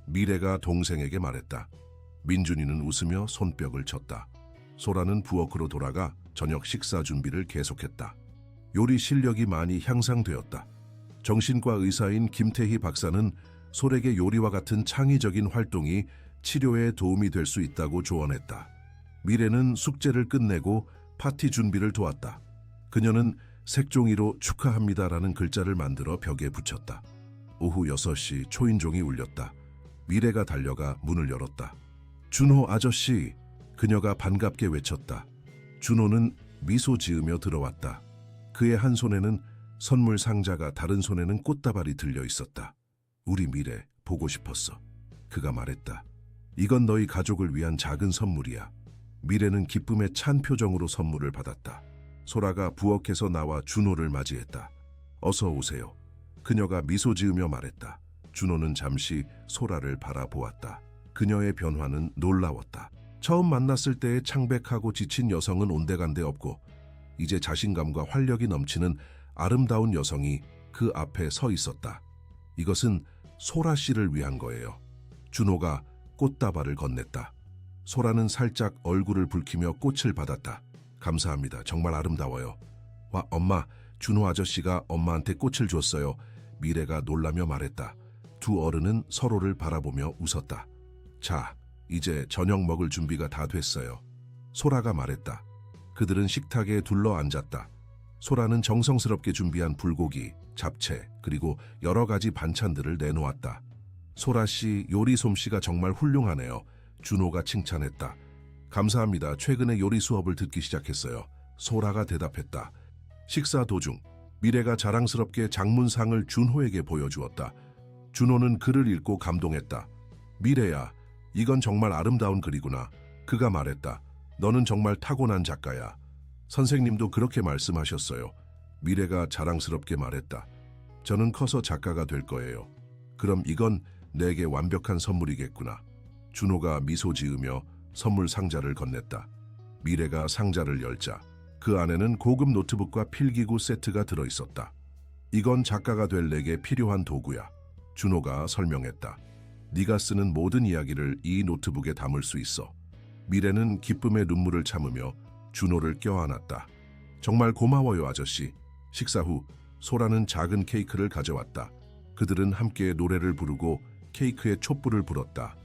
미래가 동생에게 말했다. 민준이는 웃으며 손뼉을 쳤다. 소라는 부엌으로 돌아가 저녁 식사 준비를 계속했다. 요리 실력이 많이 향상되었다. 정신과 의사인 김태희 박사는 소에게 요리와 같은 창의적인 활동이 치료에 도움이 될 수 있다고 조언했다. 미래는 숙제를 끝내고 파티 준비를 도왔다. 그녀는 색종이로 축하합니다라는 글자를 만들어 벽에 붙였다. 오후 6시 초인종이 울렸다. 미래가 달려가 문을 열었다. 준호 아저씨, 그녀가 반갑게 외쳤다. 준호는 미소 지으며 들어왔다. 그의 한 손에는 선물 상자가 다른 손에는 꽃다발이 들려 있었다. 우리 미래 보고 싶었어. 그가 말했다. 이건 너희 가족을 위한 작은 선물이야. 미래는 기쁨에 찬 표정으로 선물을 받았다. 소라가 부엌에서 나와 준호를 맞이했다. 어서 오세요. 그녀가 미소 지으며 말했다. 준호는 잠시 소라를 바라보았다. 그녀의 변화는 놀라웠다. 처음 만났을 때의 창백하고 지친 여성은 온데간데 없고 이제 자신감과 활력이 넘치는 아름다운 여성이 그 앞에 서 있었다. 이것은 소라 씨를 위한 거예요. 준호가 꽃다발을 건넸다. 소라는 살짝 얼굴을 붉히며 꽃을 받았다. 감사합니다. 정말 아름다워요. 와, 엄마, 준호 아저씨가 엄마한테 꽃을 줬어요. 미래가 놀라며 말했다. 두 어른은 서로를 바라보며 웃었다. 자, 이제 저녁 먹을 준비가 다 됐어요. 소라가 말했다. 그들은 식탁에 둘러 앉았다. 소라는 정성스럽게 준비한 불고기, 잡채, 그리고 여러 가지 반찬들을 내놓았다. 소라 씨 요리 솜씨가 정말 훌륭하네요. 준호가 칭찬했다. 감사합니다. 최근에 요리 수업을 듣기 시작했어요. 소라가 대답했다. 식사 도중 미래가 자랑스럽게 장문상을 준호에게 보여주었다. 준호는 글을 읽고 감동했다. 미래야, 이건 정말 아름다운 글이구나. 그가 말했다. 너는 정말 타고난 작가야. 선생님도 그렇게 말씀하셨어요. 미래가 자랑스럽게 말했다. 저는 커서 작가가 될 거예요. 그럼 이건 내게 완벽한 선물이겠구나. 준호가 미소 지으며 선물 상자를 건넸다. 미래가 상자를 열자 그 안에는 고급 노트북과 필기구 세트가 들어있었다. 이건 작가가 될 내게 필요한 도구야. 준호가 설명했다. 네가 쓰는 모든 이야기를 이 노트북에 담을 수 있어. 미래는 기쁨의 눈물을 참으며 준호를 껴안았다. 정말 고마워요, 아저씨. 식사 후 소라는 작은 케이크를 가져왔다. 그들은 함께 노래를 부르고 케이크에 촛불을 불었다.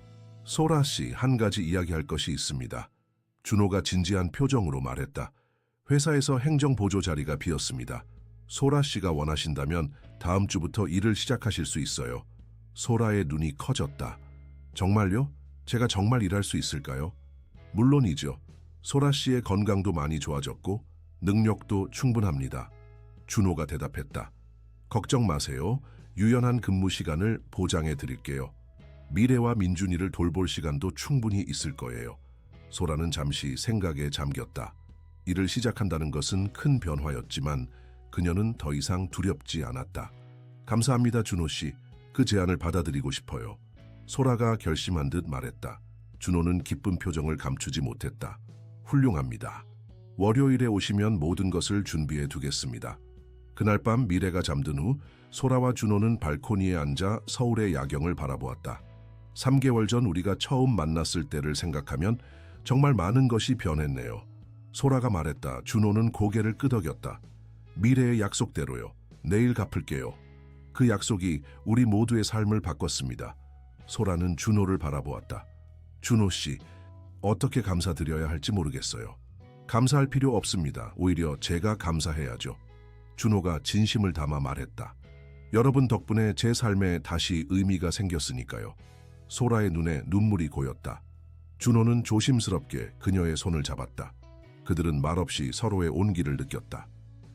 소라 씨, 한 가지 이야기할 것이 있습니다. 준호가 진지한 표정으로 말했다. 회사에서 행정 보조 자리가 비었습니다. 소라 씨가 원하신다면 다음 주부터 일을 시작하실 수 있어요. 소라의 눈이 커졌다. 정말요? 제가 정말 일할 수 있을까요? 물론이죠. 소라 씨의 건강도 많이 좋아졌고 능력도 충분합니다. 준호가 대답했다. 걱정 마세요. 유연한 근무 시간을 보장해 드릴게요. 미래와 민준이를 돌볼 시간도 충분히 있을 거예요. 소라는 잠시 생각에 잠겼다. 일을 시작한다는 것은 큰 변화였지만 그녀는 더 이상 두렵지 않았다. 감사합니다, 준호 씨. 그 제안을 받아들이고 싶어요. 소라가 결심한 듯 말했다. 준호는 기쁜 표정을 감추지 못했다. 훌륭합니다. 월요일에 오시면 모든 것을 준비해 두겠습니다. 그날 밤 미래가 잠든 후 소라와 준호는 발코니에 앉아 서울의 야경을 바라보았다. 3개월 전 우리가 처음 만났을 때를 생각하면 정말 많은 것이 변했네요. 소라가 말했다. 준호는 고개를 끄덕였다. 미래의 약속대로요. 내일 갚을게요. 그 약속이 우리 모두의 삶을 바꿨습니다. 소라는 준호를 바라보았다. 준호 씨, 어떻게 감사드려야 할지 모르겠어요. 감사할 필요 없습니다. 오히려 제가 감사해야죠. 준호가 진심을 담아 말했다. 여러분 덕분에 제 삶에 다시 의미가 생겼으니까요. 소라의 눈에 눈물이 고였다. 준호는 조심스럽게 그녀의 손을 잡았다. 그들은 말없이 서로의 온기를 느꼈다.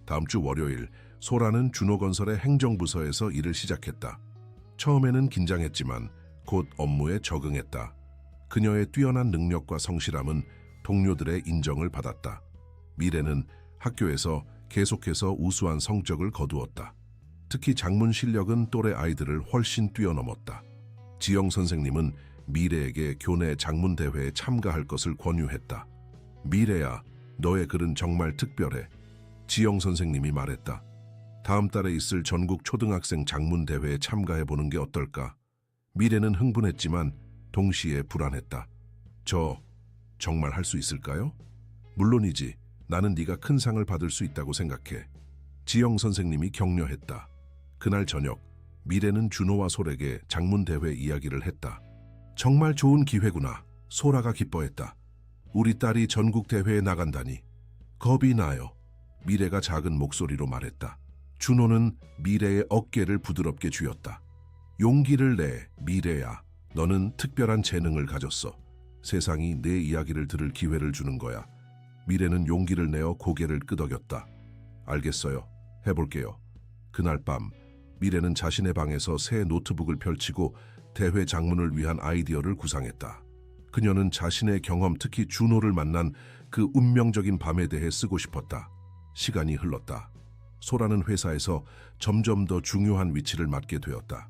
다음 주 월요일, 소라는 준호건설의 행정부서에서 일을 시작했다. 처음에는 긴장했지만 곧 업무에 적응했다. 그녀의 뛰어난 능력과 성실함은 동료들의 인정을 받았다. 미래는 학교에서 계속해서 우수한 성적을 거두었다. 특히 작문 실력은 또래 아이들을 훨씬 뛰어넘었다. 지영 선생님은 미래에게 교내 작문 대회에 참가할 것을 권유했다. 미래야, 너의 글은 정말 특별해. 지영 선생님이 말했다. 다음 달에 있을 전국 초등학생 작문 대회에 참가해보는 게 어떨까? 미래는 흥분했지만 동시에 불안했다. 저 정말 할 수 있을까요? 물론이지. 나는 네가 큰 상을 받을 수 있다고 생각해. 지영 선생님이 격려했다. 그날 저녁, 미래는 준호와 솔에게 작문대회 이야기를 했다. 정말 좋은 기회구나. 소라가 기뻐했다. 우리 딸이 전국대회에 나간다니. 겁이 나요. 미래가 작은 목소리로 말했다. 준호는 미래의 어깨를 부드럽게 쥐었다. 용기를 내, 미래야. 너는 특별한 재능을 가졌어. 세상이 내 이야기를 들을 기회를 주는 거야. 미래는 용기를 내어 고개를 끄덕였다. 알겠어요. 해볼게요. 그날 밤, 미래는 자신의 방에서 새 노트북을 펼치고 대회 장문을 위한 아이디어를 구상했다. 그녀는 자신의 경험, 특히 준호를 만난 그 운명적인 밤에 대해 쓰고 싶었다. 시간이 흘렀다. 소라는 회사에서 점점 더 중요한 위치를 맡게 되었다.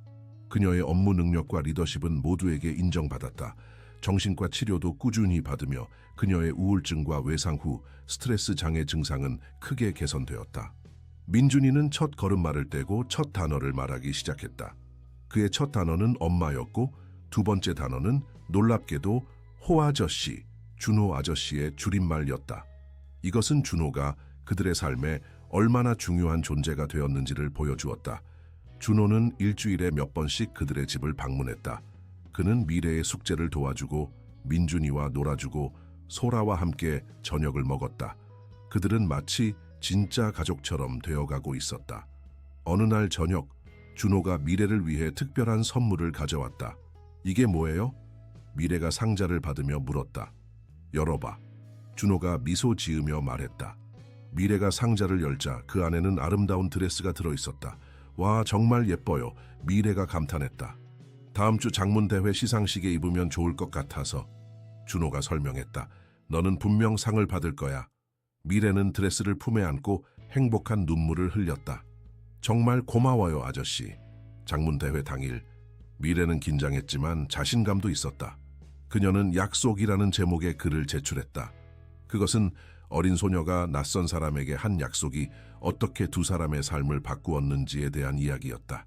그녀의 업무 능력과 리더십은 모두에게 인정받았다. 정신과 치료도 꾸준히 받으며 그녀의 우울증과 외상 후 스트레스 장애 증상은 크게 개선되었다. 민준이는 첫 걸음마를 떼고 첫 단어를 말하기 시작했다. 그의 첫 단어는 엄마였고 두 번째 단어는 놀랍게도 호아저씨, 준호 아저씨의 줄임말이었다. 이것은 준호가 그들의 삶에 얼마나 중요한 존재가 되었는지를 보여주었다. 준호는 일주일에 몇 번씩 그들의 집을 방문했다. 그는 미래의 숙제를 도와주고 민준이와 놀아주고 소라와 함께 저녁을 먹었다. 그들은 마치 진짜 가족처럼 되어가고 있었다. 어느 날 저녁, 준호가 미래를 위해 특별한 선물을 가져왔다. 이게 뭐예요? 미래가 상자를 받으며 물었다. 열어봐. 준호가 미소 지으며 말했다. 미래가 상자를 열자 그 안에는 아름다운 드레스가 들어있었다. 와, 정말 예뻐요. 미래가 감탄했다. 다음 주 장문대회 시상식에 입으면 좋을 것 같아서. 준호가 설명했다. 너는 분명 상을 받을 거야. 미래는 드레스를 품에 안고 행복한 눈물을 흘렸다. 정말 고마워요, 아저씨. 장문대회 당일, 미래는 긴장했지만 자신감도 있었다. 그녀는 약속이라는 제목의 글을 제출했다. 그것은 어린 소녀가 낯선 사람에게 한 약속이 어떻게 두 사람의 삶을 바꾸었는지에 대한 이야기였다.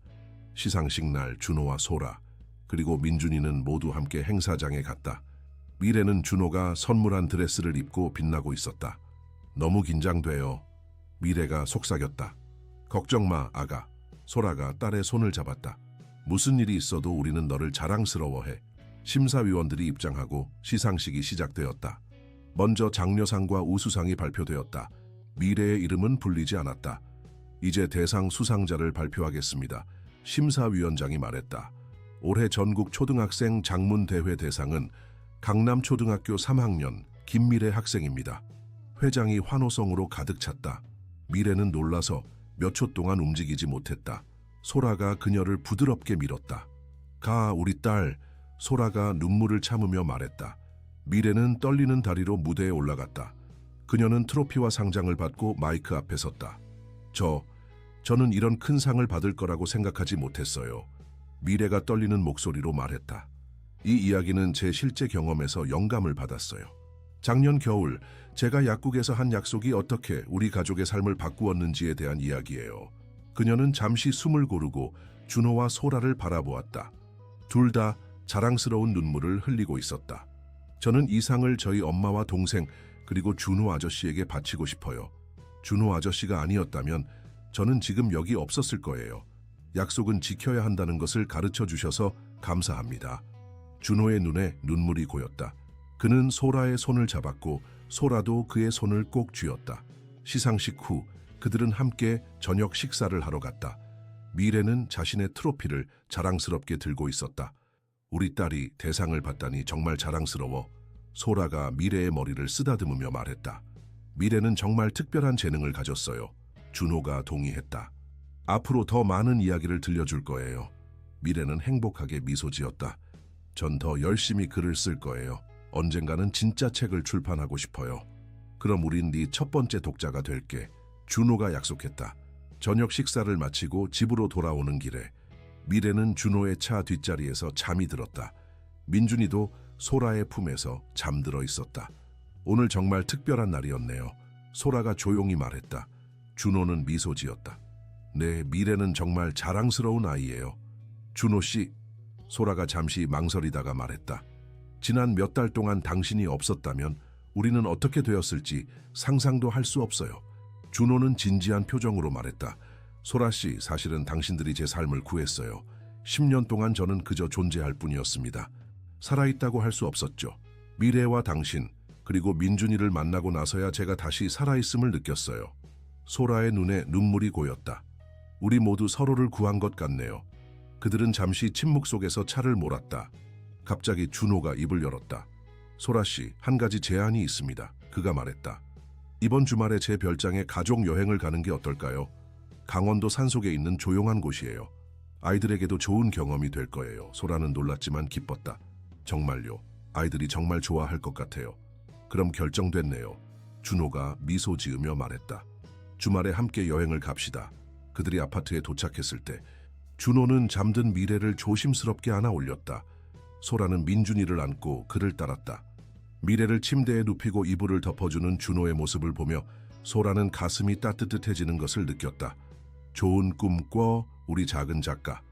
시상식 날 준호와 소라, 그리고 민준이는 모두 함께 행사장에 갔다. 미래는 준호가 선물한 드레스를 입고 빛나고 있었다. 너무 긴장돼요. 미래가 속삭였다. 걱정 마, 아가. 소라가 딸의 손을 잡았다. 무슨 일이 있어도 우리는 너를 자랑스러워해. 심사위원들이 입장하고 시상식이 시작되었다. 먼저 장려상과 우수상이 발표되었다. 미래의 이름은 불리지 않았다. 이제 대상 수상자를 발표하겠습니다. 심사위원장이 말했다. 올해 전국 초등학생 장문대회 대상은 강남초등학교 3학년 김미래 학생입니다. 회장이 환호성으로 가득 찼다. 미래는 놀라서 몇 초 동안 움직이지 못했다. 소라가 그녀를 부드럽게 밀었다. 가, 우리 딸. 소라가 눈물을 참으며 말했다. 미래는 떨리는 다리로 무대에 올라갔다. 그녀는 트로피와 상장을 받고 마이크 앞에 섰다. 저는 이런 큰 상을 받을 거라고 생각하지 못했어요. 미래가 떨리는 목소리로 말했다. 이 이야기는 제 실제 경험에서 영감을 받았어요. 작년 겨울 제가 약국에서 한 약속이 어떻게 우리 가족의 삶을 바꾸었는지에 대한 이야기예요. 그녀는 잠시 숨을 고르고 준호와 소라를 바라보았다. 둘 다 자랑스러운 눈물을 흘리고 있었다. 저는 이 상을 저희 엄마와 동생 그리고 준호 아저씨에게 바치고 싶어요. 준호 아저씨가 아니었다면 저는 지금 여기 없었을 거예요. 약속은 지켜야 한다는 것을 가르쳐 주셔서 감사합니다. 준호의 눈에 눈물이 고였다. 그는 소라의 손을 잡았고 소라도 그의 손을 꼭 쥐었다. 시상식 후 그들은 함께 저녁 식사를 하러 갔다. 미래는 자신의 트로피를 자랑스럽게 들고 있었다. 우리 딸이 대상을 받다니 정말 자랑스러워. 소라가 미래의 머리를 쓰다듬으며 말했다. 미래는 정말 특별한 재능을 가졌어요. 준호가 동의했다. 앞으로 더 많은 이야기를 들려줄 거예요. 미래는 행복하게 미소 지었다. 전 더 열심히 글을 쓸 거예요. 언젠가는 진짜 책을 출판하고 싶어요. 그럼 우린 네 첫 번째 독자가 될게. 준호가 약속했다. 저녁 식사를 마치고 집으로 돌아오는 길에 미래는 준호의 차 뒷자리에서 잠이 들었다. 민준이도 소라의 품에서 잠들어 있었다. 오늘 정말 특별한 날이었네요. 소라가 조용히 말했다. 준호는 미소 지었다. 네, 미래는 정말 자랑스러운 아이예요. 준호 씨, 소라가 잠시 망설이다가 말했다. 지난 몇 달 동안 당신이 없었다면 우리는 어떻게 되었을지 상상도 할 수 없어요. 준호는 진지한 표정으로 말했다. 소라 씨, 사실은 당신들이 제 삶을 구했어요. 10년 동안 저는 그저 존재할 뿐이었습니다. 살아있다고 할 수 없었죠. 미래와 당신, 그리고 민준이를 만나고 나서야 제가 다시 살아있음을 느꼈어요. 소라의 눈에 눈물이 고였다. 우리 모두 서로를 구한 것 같네요. 그들은 잠시 침묵 속에서 차를 몰았다. 갑자기 준호가 입을 열었다. 소라 씨, 한 가지 제안이 있습니다. 그가 말했다. 이번 주말에 제 별장에 가족 여행을 가는 게 어떨까요? 강원도 산속에 있는 조용한 곳이에요. 아이들에게도 좋은 경험이 될 거예요. 소라는 놀랐지만 기뻤다. 정말요? 아이들이 정말 좋아할 것 같아요. 그럼 결정됐네요. 준호가 미소 지으며 말했다. 주말에 함께 여행을 갑시다. 그들이 아파트에 도착했을 때 준호는 잠든 미래를 조심스럽게 안아 올렸다. 소라는 민준이를 안고 그를 따랐다. 미래를 침대에 눕히고 이불을 덮어주는 준호의 모습을 보며 소라는 가슴이 따뜻해지는 것을 느꼈다. 좋은 꿈 꿔, 우리 작은 작가.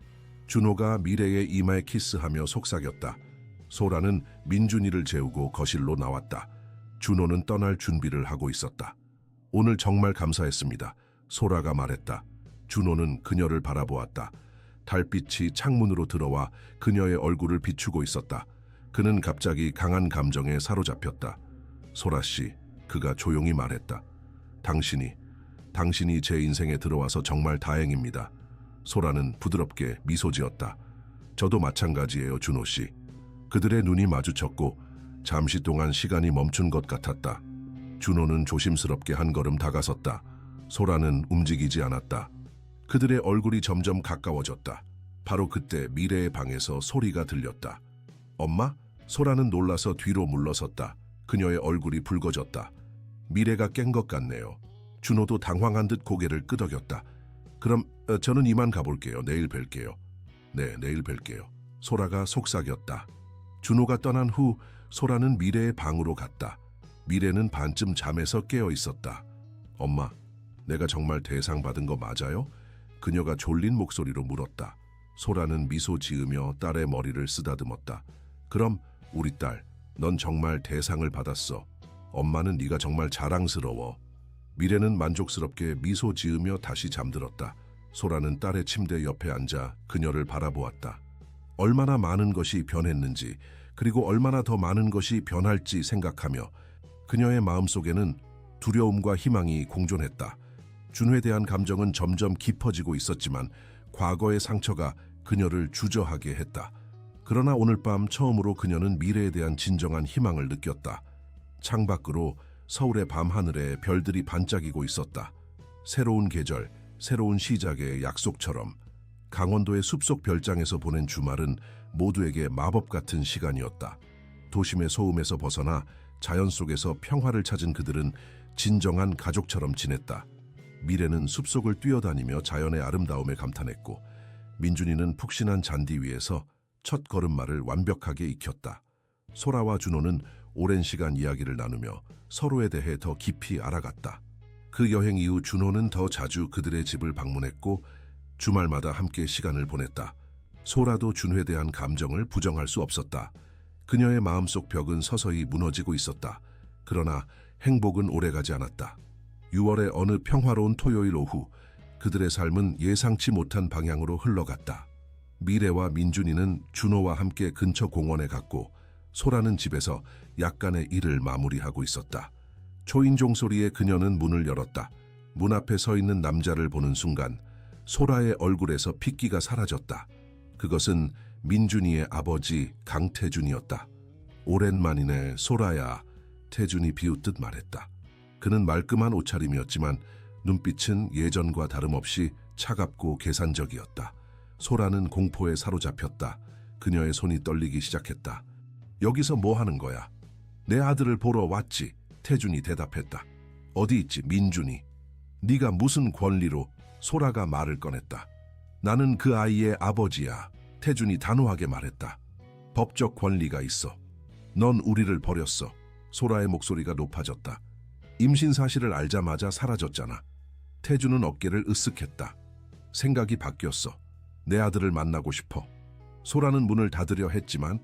준호가 미래의 이마에 키스하며 속삭였다. 소라는 민준이를 재우고 거실로 나왔다. 준호는 떠날 준비를 하고 있었다. 오늘 정말 감사했습니다. 소라가 말했다. 준호는 그녀를 바라보았다. 달빛이 창문으로 들어와 그녀의 얼굴을 비추고 있었다. 그는 갑자기 강한 감정에 사로잡혔다. 소라 씨, 그가 조용히 말했다. 당신이 제 인생에 들어와서 정말 다행입니다. 소라는 부드럽게 미소 지었다. 저도 마찬가지예요, 준호 씨. 그들의 눈이 마주쳤고 잠시 동안 시간이 멈춘 것 같았다. 준호는 조심스럽게 한 걸음 다가섰다. 소라는 움직이지 않았다. 그들의 얼굴이 점점 가까워졌다. 바로 그때 미래의 방에서 소리가 들렸다. 엄마? 소라는 놀라서 뒤로 물러섰다. 그녀의 얼굴이 붉어졌다. 미래가 깬 것 같네요. 준호도 당황한 듯 고개를 끄덕였다. 그럼 저는 이만 가볼게요. 내일 뵐게요. 네, 내일 뵐게요. 소라가 속삭였다. 준호가 떠난 후 소라는 미래의 방으로 갔다. 미래는 반쯤 잠에서 깨어 있었다. 엄마, 내가 정말 대상 받은 거 맞아요? 그녀가 졸린 목소리로 물었다. 소라는 미소 지으며 딸의 머리를 쓰다듬었다. 그럼 우리 딸, 넌 정말 대상을 받았어. 엄마는 네가 정말 자랑스러워. 미래는 만족스럽게 미소 지으며 다시 잠들었다. 소라는 딸의 침대 옆에 앉아 그녀를 바라보았다. 얼마나 많은 것이 변했는지, 그리고 얼마나 더 많은 것이 변할지 생각하며 그녀의 마음속에는 두려움과 희망이 공존했다. 준호에 대한 감정은 점점 깊어지고 있었지만 과거의 상처가 그녀를 주저하게 했다. 그러나 오늘 밤 처음으로 그녀는 미래에 대한 진정한 희망을 느꼈다. 창밖으로 서울의 밤하늘에 별들이 반짝이고 있었다. 새로운 계절, 새로운 시작의 약속처럼 강원도의 숲속 별장에서 보낸 주말은 모두에게 마법 같은 시간이었다. 도심의 소음에서 벗어나 자연 속에서 평화를 찾은 그들은 진정한 가족처럼 지냈다. 미래는 숲속을 뛰어다니며 자연의 아름다움에 감탄했고 민준이는 푹신한 잔디 위에서 첫 걸음마를 완벽하게 익혔다. 소라와 준호는 오랜 시간 이야기를 나누며 서로에 대해 더 깊이 알아갔다. 그 여행 이후 준호는 더 자주 그들의 집을 방문했고 주말마다 함께 시간을 보냈다. 소라도 준호에 대한 감정을 부정할 수 없었다. 그녀의 마음속 벽은 서서히 무너지고 있었다. 그러나 행복은 오래가지 않았다. 6월의 어느 평화로운 토요일 오후, 그들의 삶은 예상치 못한 방향으로 흘러갔다. 미래와 민준이는 준호와 함께 근처 공원에 갔고 소라는 집에서 약간의 일을 마무리하고 있었다. 초인종 소리에 그녀는 문을 열었다. 문 앞에 서 있는 남자를 보는 순간 소라의 얼굴에서 핏기가 사라졌다. 그것은 민준이의 아버지 강태준이었다. 오랜만이네, 소라야. 태준이 비웃듯 말했다. 그는 말끔한 옷차림이었지만 눈빛은 예전과 다름없이 차갑고 계산적이었다. 소라는 공포에 사로잡혔다. 그녀의 손이 떨리기 시작했다. 여기서 뭐 하는 거야? 내 아들을 보러 왔지. 태준이 대답했다. 어디 있지, 민준이? 네가 무슨 권리로? 소라가 말을 꺼냈다. 나는 그 아이의 아버지야. 태준이 단호하게 말했다. 법적 권리가 있어. 넌 우리를 버렸어. 소라의 목소리가 높아졌다. 임신 사실을 알자마자 사라졌잖아. 태준은 어깨를 으쓱했다. 생각이 바뀌었어. 내 아들을 만나고 싶어. 소라는 문을 닫으려 했지만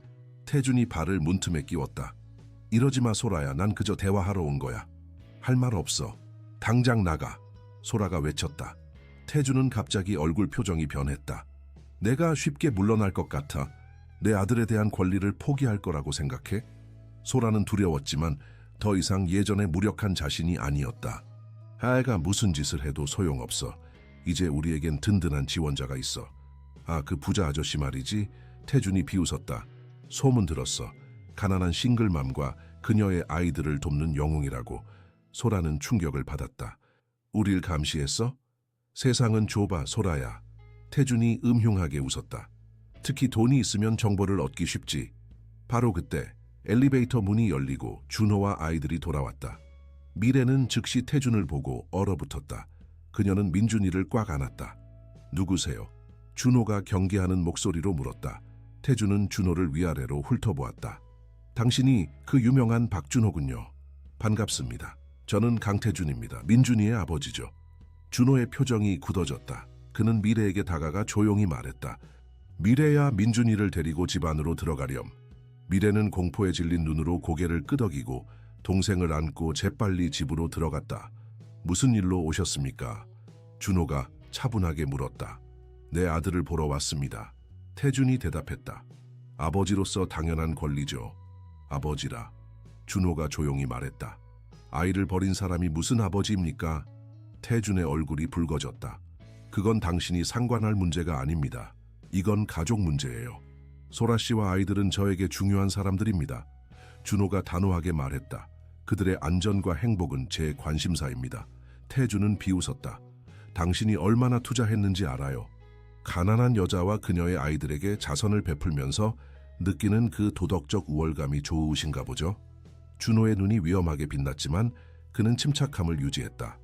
태준이 발을 문틈에 끼웠다. 이러지 마, 소라야. 난 그저 대화하러 온 거야. 할 말 없어. 당장 나가. 소라가 외쳤다. 태준은 갑자기 얼굴 표정이 변했다. 내가 쉽게 물러날 것 같아. 내 아들에 대한 권리를 포기할 거라고 생각해? 소라는 두려웠지만 더 이상 예전의 무력한 자신이 아니었다. 아이가 무슨 짓을 해도 소용없어. 이제 우리에겐 든든한 지원자가 있어. 아, 그 부자 아저씨 말이지. 태준이 비웃었다. 소문 들었어. 가난한 싱글맘과 그녀의 아이들을 돕는 영웅이라고. 소라는 충격을 받았다. 우릴 감시했어? 세상은 좁아, 소라야. 태준이 음흉하게 웃었다. 특히 돈이 있으면 정보를 얻기 쉽지. 바로 그때 엘리베이터 문이 열리고 준호와 아이들이 돌아왔다. 미래는 즉시 태준을 보고 얼어붙었다. 그녀는 민준이를 꽉 안았다. 누구세요? 준호가 경계하는 목소리로 물었다. 태준은 준호를 위아래로 훑어보았다. 당신이 그 유명한 박준호군요. 반갑습니다. 저는 강태준입니다. 민준이의 아버지죠. 준호의 표정이 굳어졌다. 그는 미래에게 다가가 조용히 말했다. 미래야 민준이를 데리고 집 안으로 들어가렴. 미래는 공포에 질린 눈으로 고개를 끄덕이고 동생을 안고 재빨리 집으로 들어갔다. 무슨 일로 오셨습니까? 준호가 차분하게 물었다. 내 아들을 보러 왔습니다. 태준이 대답했다. 아버지로서 당연한 권리죠. 아버지라. 준호가 조용히 말했다. 아이를 버린 사람이 무슨 아버지입니까? 태준의 얼굴이 붉어졌다. 그건 당신이 상관할 문제가 아닙니다. 이건 가족 문제예요. 소라 씨와 아이들은 저에게 중요한 사람들입니다. 준호가 단호하게 말했다. 그들의 안전과 행복은 제 관심사입니다. 태준은 비웃었다. 당신이 얼마나 투자했는지 알아요. 가난한 여자와 그녀의 아이들에게 자선을 베풀면서 느끼는 그 도덕적 우월감이 좋으신가 보죠? 준호의 눈이 위험하게 빛났지만 그는 침착함을 유지했다.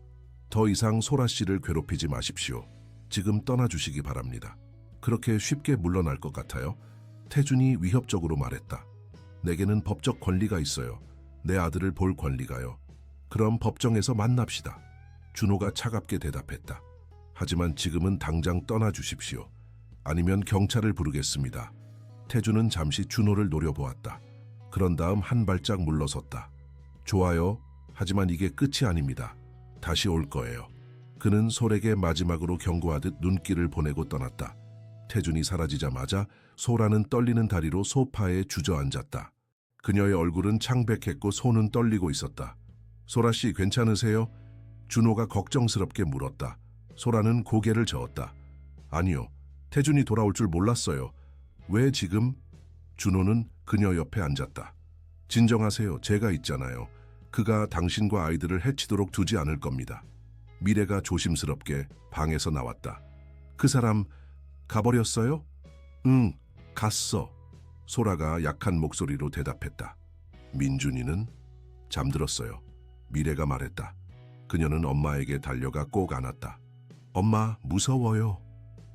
더 이상 소라 씨를 괴롭히지 마십시오. 지금 떠나주시기 바랍니다. 그렇게 쉽게 물러날 것 같아요? 태준이 위협적으로 말했다. 내게는 법적 권리가 있어요. 내 아들을 볼 권리가요. 그럼 법정에서 만납시다. 준호가 차갑게 대답했다. 하지만 지금은 당장 떠나주십시오. 아니면 경찰을 부르겠습니다. 태준은 잠시 준호를 노려보았다. 그런 다음 한 발짝 물러섰다. 좋아요. 하지만 이게 끝이 아닙니다. 다시 올 거예요. 그는 솔에게 마지막으로 경고하듯 눈길을 보내고 떠났다. 태준이 사라지자마자 소라는 떨리는 다리로 소파에 주저앉았다. 그녀의 얼굴은 창백했고 손은 떨리고 있었다. 소라 씨 괜찮으세요? 준호가 걱정스럽게 물었다. 소라는 고개를 저었다. 아니요. 태준이 돌아올 줄 몰랐어요. 왜 지금? 준호는 그녀 옆에 앉았다. 진정하세요. 제가 있잖아요. 그가 당신과 아이들을 해치도록 두지 않을 겁니다. 미래가 조심스럽게 방에서 나왔다. 그 사람 가버렸어요? 응, 갔어. 소라가 약한 목소리로 대답했다. 민준이는 잠들었어요. 미래가 말했다. 그녀는 엄마에게 달려가 꼭 안았다. 엄마, 무서워요.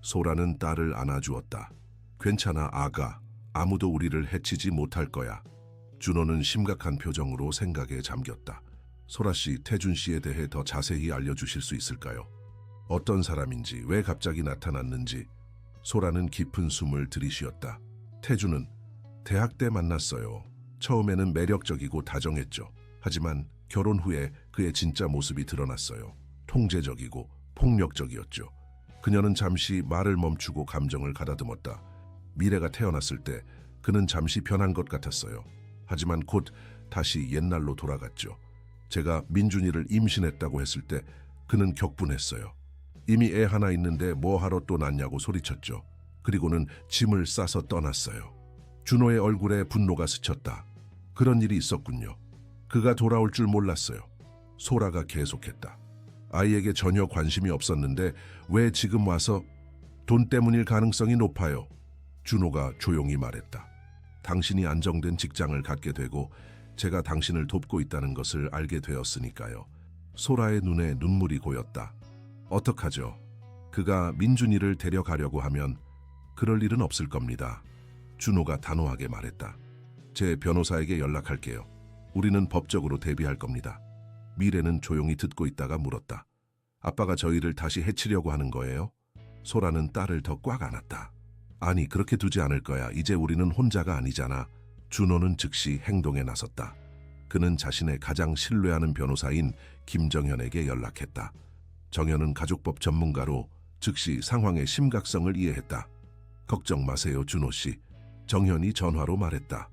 소라는 딸을 안아주었다. 괜찮아, 아가. 아무도 우리를 해치지 못할 거야. 준호는 심각한 표정으로 생각에 잠겼다. 소라 씨, 태준 씨에 대해 더 자세히 알려주실 수 있을까요? 어떤 사람인지, 왜 갑자기 나타났는지. 소라는 깊은 숨을 들이쉬었다. 태준은 대학 때 만났어요. 처음에는 매력적이고 다정했죠. 하지만 결혼 후에 그의 진짜 모습이 드러났어요. 통제적이고 폭력적이었죠. 그녀는 잠시 말을 멈추고 감정을 가다듬었다. 미래가 태어났을 때 그는 잠시 변한 것 같았어요. 하지만 곧 다시 옛날로 돌아갔죠. 제가 민준이를 임신했다고 했을 때 그는 격분했어요. 이미 애 하나 있는데 뭐하러 또 낳냐고 소리쳤죠. 그리고는 짐을 싸서 떠났어요. 준호의 얼굴에 분노가 스쳤다. 그런 일이 있었군요. 그가 돌아올 줄 몰랐어요. 소라가 계속했다. 아이에게 전혀 관심이 없었는데 왜 지금 와서? 돈 때문일 가능성이 높아요. 준호가 조용히 말했다. 당신이 안정된 직장을 갖게 되고 제가 당신을 돕고 있다는 것을 알게 되었으니까요. 소라의 눈에 눈물이 고였다. 어떡하죠? 그가 민준이를 데려가려고 하면 그럴 일은 없을 겁니다. 준호가 단호하게 말했다. 제 변호사에게 연락할게요. 우리는 법적으로 대비할 겁니다. 미래는 조용히 듣고 있다가 물었다. 아빠가 저희를 다시 해치려고 하는 거예요? 소라는 딸을 더 꽉 안았다. 아니, 그렇게 두지 않을 거야. 이제 우리는 혼자가 아니잖아. 준호는 즉시 행동에 나섰다. 그는 자신의 가장 신뢰하는 변호사인 김정현에게 연락했다. 정현은 가족법 전문가로 즉시 상황의 심각성을 이해했다. 걱정 마세요, 준호 씨. 정현이 전화로 말했다.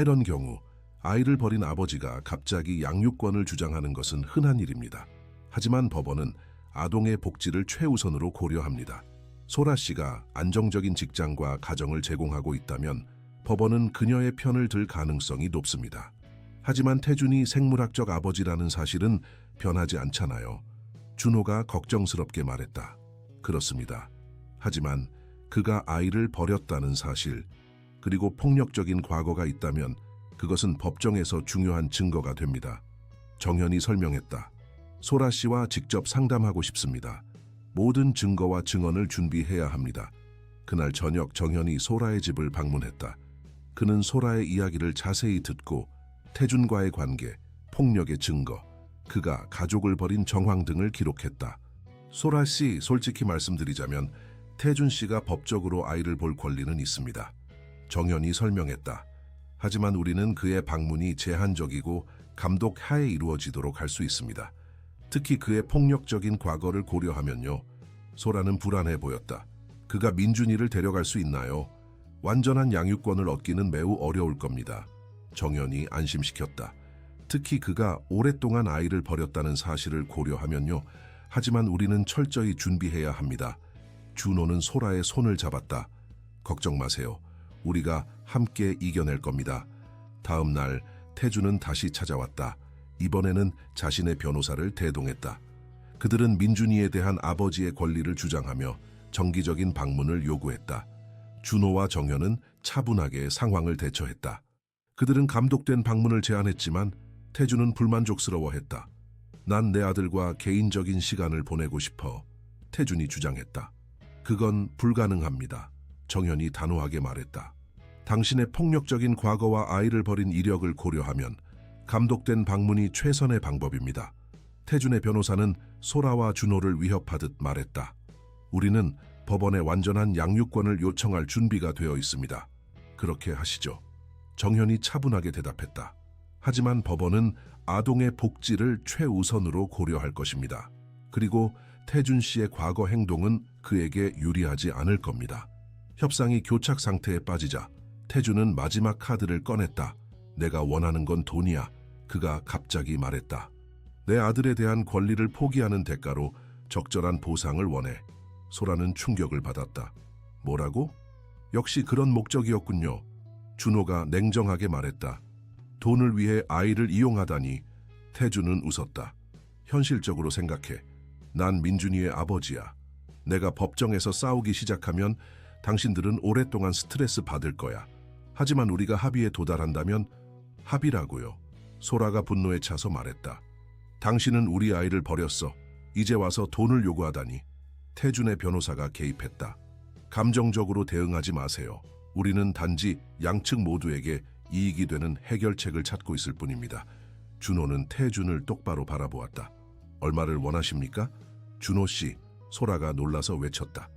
이런 경우 아이를 버린 아버지가 갑자기 양육권을 주장하는 것은 흔한 일입니다. 하지만 법원은 아동의 복지를 최우선으로 고려합니다. 소라 씨가 안정적인 직장과 가정을 제공하고 있다면 법원은 그녀의 편을 들 가능성이 높습니다. 하지만 태준이 생물학적 아버지라는 사실은 변하지 않잖아요. 준호가 걱정스럽게 말했다. 그렇습니다. 하지만 그가 아이를 버렸다는 사실, 그리고 폭력적인 과거가 있다면 그것은 법정에서 중요한 증거가 됩니다. 정현이 설명했다. 소라 씨와 직접 상담하고 싶습니다. 모든 증거와 증언을 준비해야 합니다. 그날 저녁 정현이 소라의 집을 방문했다. 그는 소라의 이야기를 자세히 듣고 태준과의 관계, 폭력의 증거, 그가 가족을 버린 정황 등을 기록했다. 소라 씨, 솔직히 말씀드리자면 태준 씨가 법적으로 아이를 볼 권리는 있습니다. 정현이 설명했다. 하지만 우리는 그의 방문이 제한적이고 감독 하에 이루어지도록 할 수 있습니다. 특히 그의 폭력적인 과거를 고려하면요. 소라는 불안해 보였다. 그가 민준이를 데려갈 수 있나요? 완전한 양육권을 얻기는 매우 어려울 겁니다. 정현이 안심시켰다. 특히 그가 오랫동안 아이를 버렸다는 사실을 고려하면요. 하지만 우리는 철저히 준비해야 합니다. 준호는 소라의 손을 잡았다. 걱정 마세요. 우리가 함께 이겨낼 겁니다. 다음 날 태준은 다시 찾아왔다. 이번에는 자신의 변호사를 대동했다. 그들은 민준이에 대한 아버지의 권리를 주장하며 정기적인 방문을 요구했다. 준호와 정현은 차분하게 상황을 대처했다. 그들은 감독된 방문을 제안했지만 태준은 불만족스러워했다. 난 내 아들과 개인적인 시간을 보내고 싶어. 태준이 주장했다. 그건 불가능합니다. 정현이 단호하게 말했다. 당신의 폭력적인 과거와 아이를 버린 이력을 고려하면 감독된 방문이 최선의 방법입니다. 태준의 변호사는 소라와 준호를 위협하듯 말했다. 우리는 법원에 완전한 양육권을 요청할 준비가 되어 있습니다. 그렇게 하시죠. 정현이 차분하게 대답했다. 하지만 법원은 아동의 복지를 최우선으로 고려할 것입니다. 그리고 태준 씨의 과거 행동은 그에게 유리하지 않을 겁니다. 협상이 교착 상태에 빠지자 태준은 마지막 카드를 꺼냈다. 내가 원하는 건 돈이야. 그가 갑자기 말했다. 내 아들에 대한 권리를 포기하는 대가로 적절한 보상을 원해. 소라는 충격을 받았다. 뭐라고? 역시 그런 목적이었군요. 준호가 냉정하게 말했다. 돈을 위해 아이를 이용하다니. 태준은 웃었다. 현실적으로 생각해. 난 민준이의 아버지야. 내가 법정에서 싸우기 시작하면 당신들은 오랫동안 스트레스 받을 거야. 하지만 우리가 합의에 도달한다면 합의라고요. 소라가 분노에 차서 말했다. 당신은 우리 아이를 버렸어. 이제 와서 돈을 요구하다니. 태준의 변호사가 개입했다. 감정적으로 대응하지 마세요. 우리는 단지 양측 모두에게 이익이 되는 해결책을 찾고 있을 뿐입니다. 준호는 태준을 똑바로 바라보았다. 얼마를 원하십니까? 준호 씨, 소라가 놀라서 외쳤다.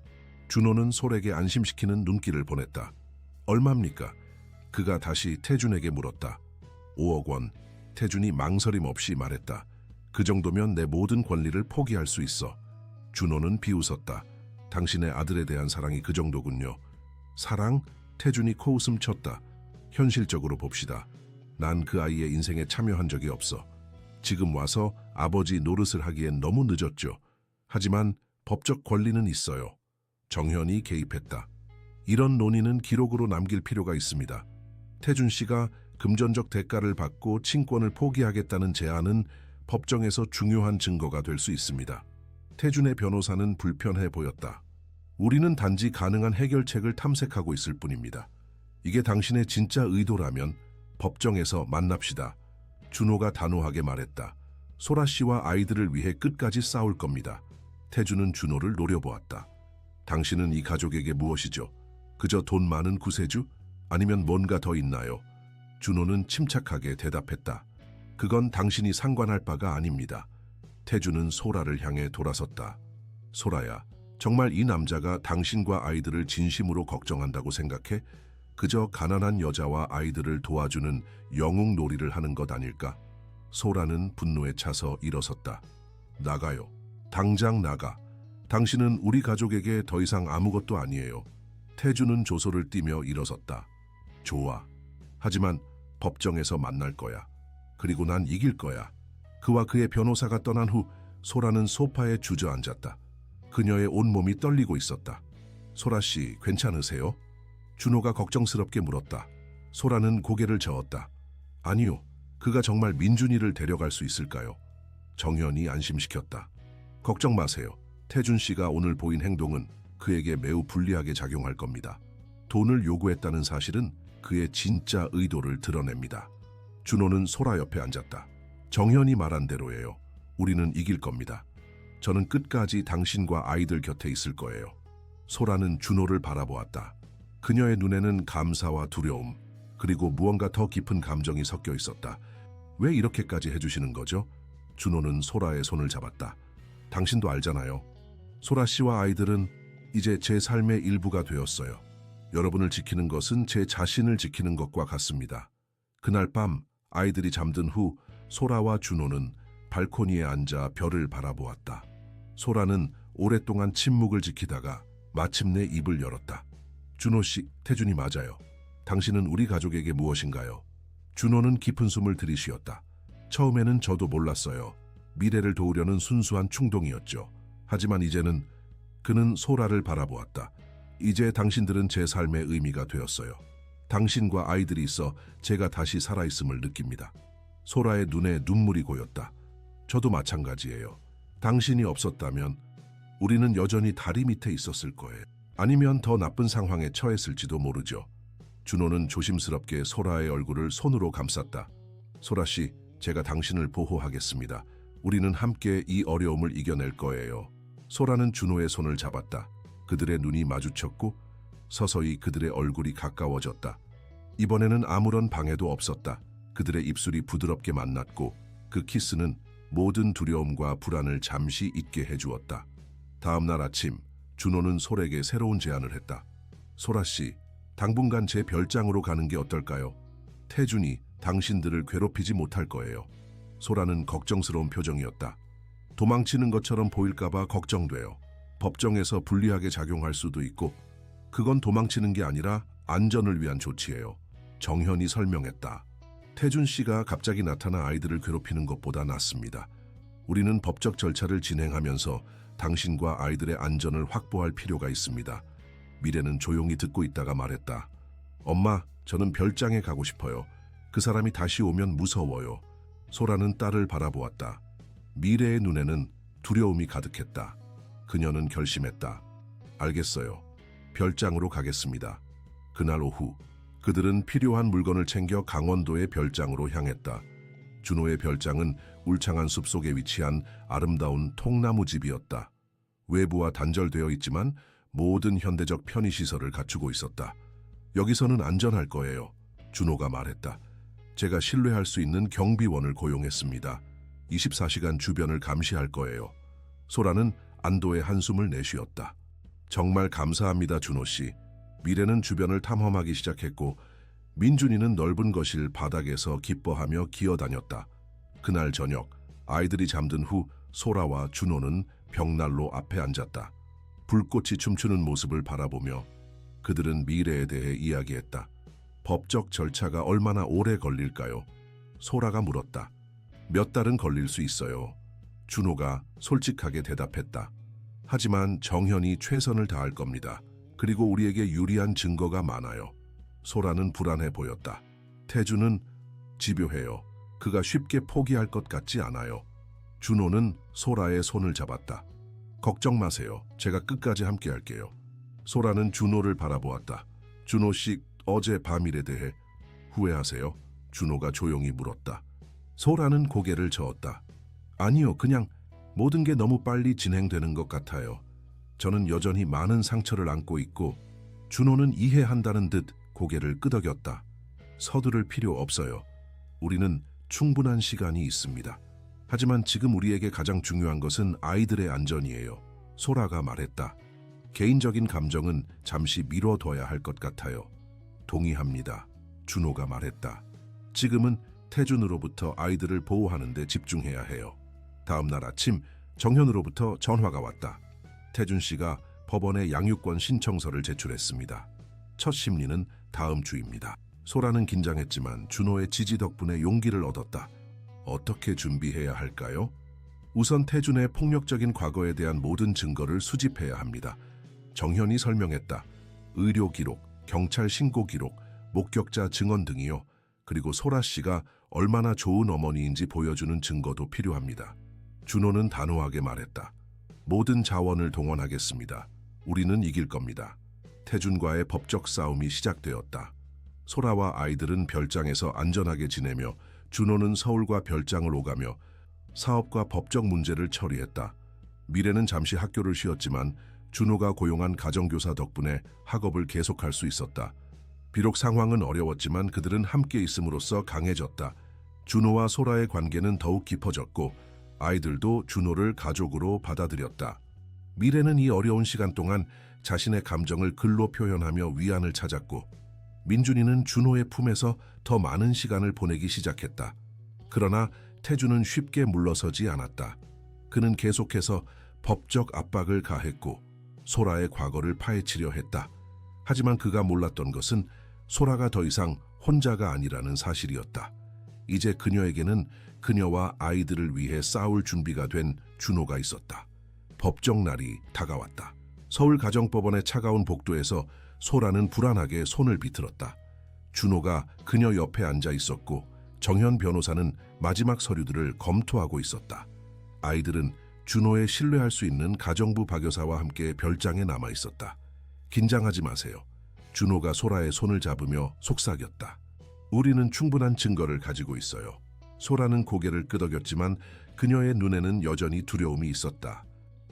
준호는 소에게 안심시키는 눈길을 보냈다. 얼마입니까? 그가 다시 태준에게 물었다. 5억 원. 태준이 망설임 없이 말했다. 그 정도면 내 모든 권리를 포기할 수 있어. 준호는 비웃었다. 당신의 아들에 대한 사랑이 그 정도군요. 사랑? 태준이 코웃음 쳤다. 현실적으로 봅시다. 난 그 아이의 인생에 참여한 적이 없어. 지금 와서 아버지 노릇을 하기엔 너무 늦었죠. 하지만 법적 권리는 있어요. 정현이 개입했다. 이런 논의는 기록으로 남길 필요가 있습니다. 태준 씨가 금전적 대가를 받고 친권을 포기하겠다는 제안은 법정에서 중요한 증거가 될 수 있습니다. 태준의 변호사는 불편해 보였다. 우리는 단지 가능한 해결책을 탐색하고 있을 뿐입니다. 이게 당신의 진짜 의도라면 법정에서 만납시다. 준호가 단호하게 말했다. 소라 씨와 아이들을 위해 끝까지 싸울 겁니다. 태준은 준호를 노려보았다. 당신은 이 가족에게 무엇이죠? 그저 돈 많은 구세주? 아니면 뭔가 더 있나요? 준호는 침착하게 대답했다. 그건 당신이 상관할 바가 아닙니다. 태준은 소라를 향해 돌아섰다. 소라야, 정말 이 남자가 당신과 아이들을 진심으로 걱정한다고 생각해? 그저 가난한 여자와 아이들을 도와주는 영웅놀이를 하는 것 아닐까? 소라는 분노에 차서 일어섰다. 나가요. 당장 나가. 당신은 우리 가족에게 더 이상 아무것도 아니에요. 태준은 조소를 띠며 일어섰다. 좋아. 하지만 법정에서 만날 거야. 그리고 난 이길 거야. 그와 그의 변호사가 떠난 후 소라는 소파에 주저앉았다. 그녀의 온몸이 떨리고 있었다. 소라 씨, 괜찮으세요? 준호가 걱정스럽게 물었다. 소라는 고개를 저었다. 아니요. 그가 정말 민준이를 데려갈 수 있을까요? 정현이 안심시켰다. 걱정 마세요. 태준 씨가 오늘 보인 행동은 그에게 매우 불리하게 작용할 겁니다. 돈을 요구했다는 사실은 그의 진짜 의도를 드러냅니다. 준호는 소라 옆에 앉았다. 정현이 말한 대로예요. 우리는 이길 겁니다. 저는 끝까지 당신과 아이들 곁에 있을 거예요. 소라는 준호를 바라보았다. 그녀의 눈에는 감사와 두려움, 그리고 무언가 더 깊은 감정이 섞여 있었다. 왜 이렇게까지 해주시는 거죠? 준호는 소라의 손을 잡았다. 당신도 알잖아요. 소라 씨와 아이들은 이제 제 삶의 일부가 되었어요. 여러분을 지키는 것은 제 자신을 지키는 것과 같습니다. 그날 밤 아이들이 잠든 후 소라와 준호는 발코니에 앉아 별을 바라보았다. 소라는 오랫동안 침묵을 지키다가 마침내 입을 열었다. 준호 씨, 태준이 맞아요. 당신은 우리 가족에게 무엇인가요? 준호는 깊은 숨을 들이쉬었다. 처음에는 저도 몰랐어요. 미래를 도우려는 순수한 충동이었죠. 하지만 이제는 그는 소라를 바라보았다. 이제 당신들은 제 삶의 의미가 되었어요. 당신과 아이들이 있어 제가 다시 살아있음을 느낍니다. 소라의 눈에 눈물이 고였다. 저도 마찬가지예요. 당신이 없었다면 우리는 여전히 다리 밑에 있었을 거예요. 아니면 더 나쁜 상황에 처했을지도 모르죠. 준호는 조심스럽게 소라의 얼굴을 손으로 감쌌다. 소라 씨, 제가 당신을 보호하겠습니다. 우리는 함께 이 어려움을 이겨낼 거예요. 소라는 준호의 손을 잡았다. 그들의 눈이 마주쳤고 서서히 그들의 얼굴이 가까워졌다. 이번에는 아무런 방해도 없었다. 그들의 입술이 부드럽게 만났고 그 키스는 모든 두려움과 불안을 잠시 잊게 해주었다. 다음 날 아침, 준호는 솔에게 새로운 제안을 했다. 소라 씨, 당분간 제 별장으로 가는 게 어떨까요? 태준이 당신들을 괴롭히지 못할 거예요. 소라는 걱정스러운 표정이었다. 도망치는 것처럼 보일까봐 걱정돼요. 법정에서 불리하게 작용할 수도 있고 그건 도망치는 게 아니라 안전을 위한 조치예요. 정현이 설명했다. 태준 씨가 갑자기 나타나 아이들을 괴롭히는 것보다 낫습니다. 우리는 법적 절차를 진행하면서 당신과 아이들의 안전을 확보할 필요가 있습니다. 미래는 조용히 듣고 있다가 말했다. 엄마, 저는 별장에 가고 싶어요. 그 사람이 다시 오면 무서워요. 소라는 딸을 바라보았다. 미래의 눈에는 두려움이 가득했다. 그녀는 결심했다. 알겠어요. 별장으로 가겠습니다. 그날 오후, 그들은 필요한 물건을 챙겨 강원도의 별장으로 향했다. 준호의 별장은 울창한 숲속에 위치한 아름다운 통나무 집이었다. 외부와 단절되어 있지만 모든 현대적 편의시설을 갖추고 있었다. 여기서는 안전할 거예요. 준호가 말했다. 제가 신뢰할 수 있는 경비원을 고용했습니다. 24시간 주변을 감시할 거예요. 소라는 안도의 한숨을 내쉬었다. 정말 감사합니다, 준호 씨. 미래는 주변을 탐험하기 시작했고 민준이는 넓은 거실 바닥에서 기뻐하며 기어다녔다. 그날 저녁, 아이들이 잠든 후 소라와 준호는 벽난로 앞에 앉았다. 불꽃이 춤추는 모습을 바라보며 그들은 미래에 대해 이야기했다. 법적 절차가 얼마나 오래 걸릴까요? 소라가 물었다. 몇 달은 걸릴 수 있어요. 준호가 솔직하게 대답했다. 하지만 정현이 최선을 다할 겁니다. 그리고 우리에게 유리한 증거가 많아요. 소라는 불안해 보였다. 태준은 집요해요. 그가 쉽게 포기할 것 같지 않아요. 준호는 소라의 손을 잡았다. 걱정 마세요. 제가 끝까지 함께 할게요. 소라는 준호를 바라보았다. 준호 씨, 어제 밤일에 대해 후회하세요? 준호가 조용히 물었다. 소라는 고개를 저었다. 아니요, 그냥 모든 게 너무 빨리 진행되는 것 같아요. 저는 여전히 많은 상처를 안고 있고 준호는 이해한다는 듯 고개를 끄덕였다. 서두를 필요 없어요. 우리는 충분한 시간이 있습니다. 하지만 지금 우리에게 가장 중요한 것은 아이들의 안전이에요. 소라가 말했다. 개인적인 감정은 잠시 미뤄둬야 할 것 같아요. 동의합니다. 준호가 말했다. 지금은 태준으로부터 아이들을 보호하는 데 집중해야 해요. 다음 날 아침 정현으로부터 전화가 왔다. 태준 씨가 법원에 양육권 신청서를 제출했습니다. 첫 심리는 다음 주입니다. 소라는 긴장했지만 준호의 지지 덕분에 용기를 얻었다. 어떻게 준비해야 할까요? 우선 태준의 폭력적인 과거에 대한 모든 증거를 수집해야 합니다. 정현이 설명했다. 의료 기록, 경찰 신고 기록, 목격자 증언 등이요. 그리고 소라 씨가 얼마나 좋은 어머니인지 보여주는 증거도 필요합니다. 준호는 단호하게 말했다. 모든 자원을 동원하겠습니다. 우리는 이길 겁니다. 태준과의 법적 싸움이 시작되었다. 소라와 아이들은 별장에서 안전하게 지내며 준호는 서울과 별장을 오가며 사업과 법적 문제를 처리했다. 미래는 잠시 학교를 쉬었지만 준호가 고용한 가정교사 덕분에 학업을 계속할 수 있었다. 비록 상황은 어려웠지만 그들은 함께 있음으로써 강해졌다. 준호와 소라의 관계는 더욱 깊어졌고 아이들도 준호를 가족으로 받아들였다. 미래는 이 어려운 시간 동안 자신의 감정을 글로 표현하며 위안을 찾았고 민준이는 준호의 품에서 더 많은 시간을 보내기 시작했다. 그러나 태준은 쉽게 물러서지 않았다. 그는 계속해서 법적 압박을 가했고 소라의 과거를 파헤치려 했다. 하지만 그가 몰랐던 것은 소라가 더 이상 혼자가 아니라는 사실이었다. 이제 그녀에게는 그녀와 아이들을 위해 싸울 준비가 된 준호가 있었다. 법정 날이 다가왔다. 서울 가정법원의 차가운 복도에서 소라는 불안하게 손을 비틀었다. 준호가 그녀 옆에 앉아 있었고 정현 변호사는 마지막 서류들을 검토하고 있었다. 아이들은 준호의 신뢰할 수 있는 가정부 박여사와 함께 별장에 남아 있었다. 긴장하지 마세요. 준호가 소라의 손을 잡으며 속삭였다. 우리는 충분한 증거를 가지고 있어요. 소라는 고개를 끄덕였지만 그녀의 눈에는 여전히 두려움이 있었다.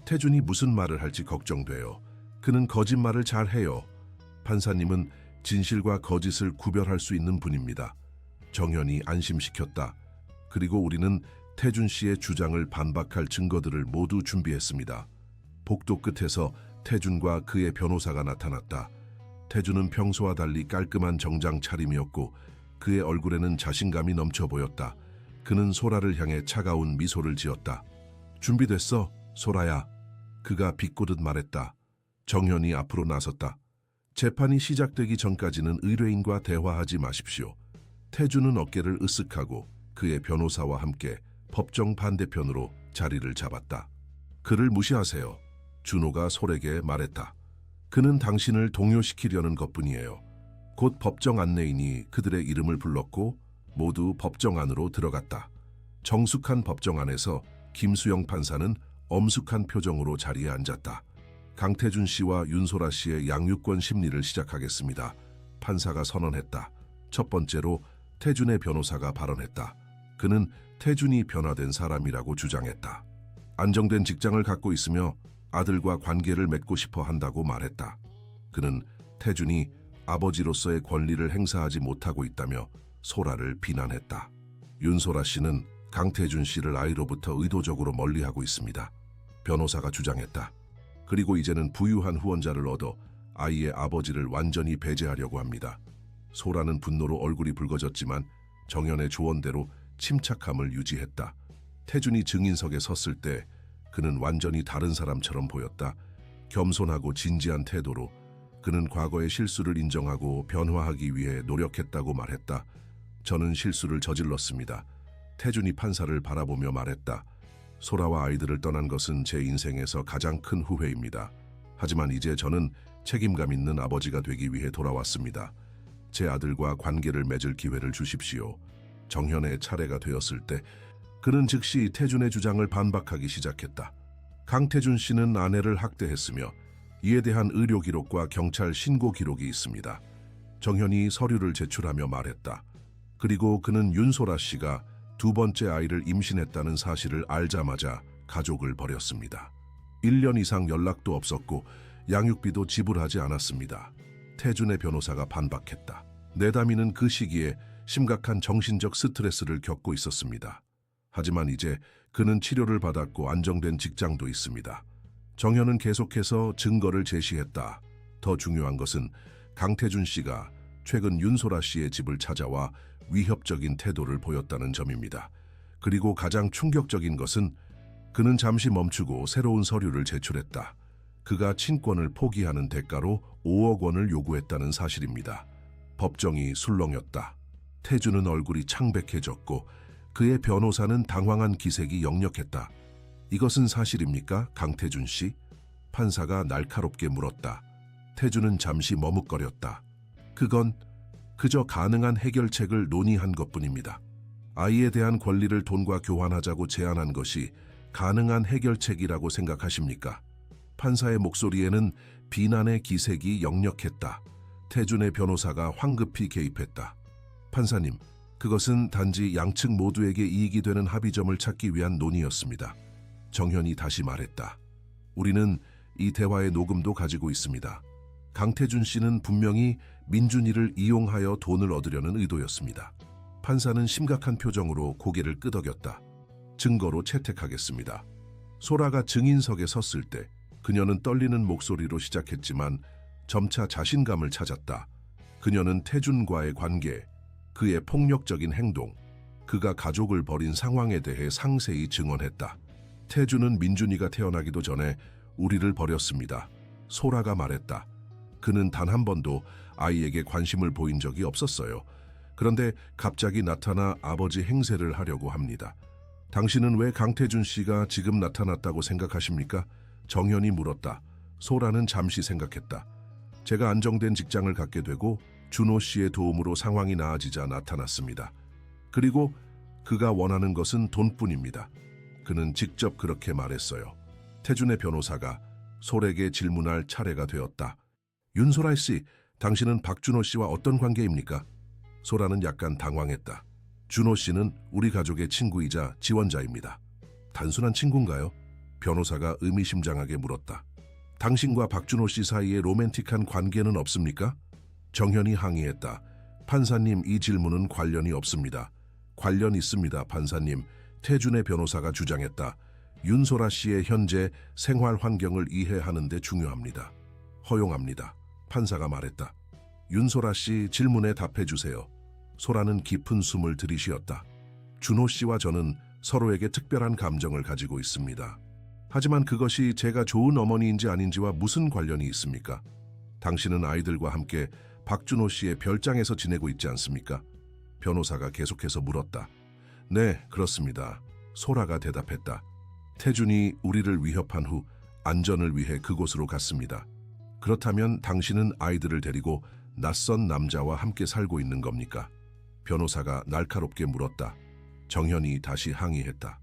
태준이 무슨 말을 할지 걱정돼요. 그는 거짓말을 잘해요. 판사님은 진실과 거짓을 구별할 수 있는 분입니다. 정현이 안심시켰다. 그리고 우리는 태준 씨의 주장을 반박할 증거들을 모두 준비했습니다. 복도 끝에서 태준과 그의 변호사가 나타났다. 태준은 평소와 달리 깔끔한 정장 차림이었고 그의 얼굴에는 자신감이 넘쳐 보였다. 그는 소라를 향해 차가운 미소를 지었다. 준비됐어, 소라야. 그가 비꼬듯 말했다. 정현이 앞으로 나섰다. 재판이 시작되기 전까지는 의뢰인과 대화하지 마십시오. 태준은 어깨를 으쓱하고 그의 변호사와 함께 법정 반대편으로 자리를 잡았다. 그를 무시하세요. 준호가 솔에게 말했다. 그는 당신을 동요시키려는 것뿐이에요. 곧 법정 안내인이 그들의 이름을 불렀고 모두 법정 안으로 들어갔다. 정숙한 법정 안에서 김수영 판사는 엄숙한 표정으로 자리에 앉았다. 강태준 씨와 윤소라 씨의 양육권 심리를 시작하겠습니다. 판사가 선언했다. 첫 번째로 태준의 변호사가 발언했다. 그는 태준이 변화된 사람이라고 주장했다. 안정된 직장을 갖고 있으며 아들과 관계를 맺고 싶어 한다고 말했다. 그는 태준이 아버지로서의 권리를 행사하지 못하고 있다며 소라를 비난했다. 윤소라 씨는 강태준 씨를 아이로부터 의도적으로 멀리하고 있습니다. 변호사가 주장했다. 그리고 이제는 부유한 후원자를 얻어 아이의 아버지를 완전히 배제하려고 합니다. 소라는 분노로 얼굴이 붉어졌지만 정현의 조언대로 침착함을 유지했다. 태준이 증인석에 섰을 때 그는 완전히 다른 사람처럼 보였다. 겸손하고 진지한 태도로 그는 과거의 실수를 인정하고 변화하기 위해 노력했다고 말했다. 저는 실수를 저질렀습니다. 태준이 판사를 바라보며 말했다. 소라와 아이들을 떠난 것은 제 인생에서 가장 큰 후회입니다. 하지만 이제 저는 책임감 있는 아버지가 되기 위해 돌아왔습니다. 제 아들과 관계를 맺을 기회를 주십시오. 정현의 차례가 되었을 때 그는 즉시 태준의 주장을 반박하기 시작했다. 강태준 씨는 아내를 학대했으며 이에 대한 의료 기록과 경찰 신고 기록이 있습니다. 정현이 서류를 제출하며 말했다. 그리고 그는 윤소라 씨가 두 번째 아이를 임신했다는 사실을 알자마자 가족을 버렸습니다. 1년 이상 연락도 없었고 양육비도 지불하지 않았습니다. 태준의 변호사가 반박했다. 내담이는 그 시기에 심각한 정신적 스트레스를 겪고 있었습니다. 하지만 이제 그는 치료를 받았고 안정된 직장도 있습니다. 정현은 계속해서 증거를 제시했다. 더 중요한 것은 강태준 씨가 최근 윤소라 씨의 집을 찾아와 위협적인 태도를 보였다는 점입니다. 그리고 가장 충격적인 것은 그는 잠시 멈추고 새로운 서류를 제출했다. 그가 친권을 포기하는 대가로 5억 원을 요구했다는 사실입니다. 법정이 술렁였다. 태준은 얼굴이 창백해졌고 그의 변호사는 당황한 기색이 역력했다. 이것은 사실입니까, 강태준 씨? 판사가 날카롭게 물었다. 태준은 잠시 머뭇거렸다. 그건 그저 가능한 해결책을 논의한 것뿐입니다. 아이에 대한 권리를 돈과 교환하자고 제안한 것이 가능한 해결책이라고 생각하십니까? 판사의 목소리에는 비난의 기색이 역력했다. 태준의 변호사가 황급히 개입했다. 판사님, 그것은 단지 양측 모두에게 이익이 되는 합의점을 찾기 위한 논의였습니다. 정현이 다시 말했다. 우리는 이 대화의 녹음도 가지고 있습니다. 강태준 씨는 분명히 민준이를 이용하여 돈을 얻으려는 의도였습니다. 판사는 심각한 표정으로 고개를 끄덕였다. 증거로 채택하겠습니다. 소라가 증인석에 섰을 때 그녀는 떨리는 목소리로 시작했지만 점차 자신감을 찾았다. 그녀는 태준과의 관계, 그의 폭력적인 행동, 그가 가족을 버린 상황에 대해 상세히 증언했다. 태준은 민준이가 태어나기도 전에 우리를 버렸습니다. 소라가 말했다. 그는 단 한 번도 아이에게 관심을 보인 적이 없었어요. 그런데 갑자기 나타나 아버지 행세를 하려고 합니다. 당신은 왜 강태준 씨가 지금 나타났다고 생각하십니까? 정현이 물었다. 소라는 잠시 생각했다. 제가 안정된 직장을 갖게 되고 준호 씨의 도움으로 상황이 나아지자 나타났습니다. 그리고 그가 원하는 것은 돈뿐입니다. 그는 직접 그렇게 말했어요. 태준의 변호사가 소라에게 질문할 차례가 되었다. 윤소라 씨, 당신은 박준호 씨와 어떤 관계입니까? 소라는 약간 당황했다. 준호 씨는 우리 가족의 친구이자 지원자입니다. 단순한 친구인가요? 변호사가 의미심장하게 물었다. 당신과 박준호 씨 사이에 로맨틱한 관계는 없습니까? 정현이 항의했다. 판사님, 이 질문은 관련이 없습니다. 관련 있습니다, 판사님. 태준의 변호사가 주장했다. 윤소라 씨의 현재 생활 환경을 이해하는 데 중요합니다. 허용합니다. 판사가 말했다. 윤소라 씨 질문에 답해 주세요. 소라는 깊은 숨을 들이쉬었다. 준호 씨와 저는 서로에게 특별한 감정을 가지고 있습니다. 하지만 그것이 제가 좋은 어머니인지 아닌지와 무슨 관련이 있습니까? 당신은 아이들과 함께 박준호 씨의 별장에서 지내고 있지 않습니까? 변호사가 계속해서 물었다. 네, 그렇습니다. 소라가 대답했다. 태준이 우리를 위협한 후 안전을 위해 그곳으로 갔습니다. 그렇다면 당신은 아이들을 데리고 낯선 남자와 함께 살고 있는 겁니까? 변호사가 날카롭게 물었다. 정현이 다시 항의했다.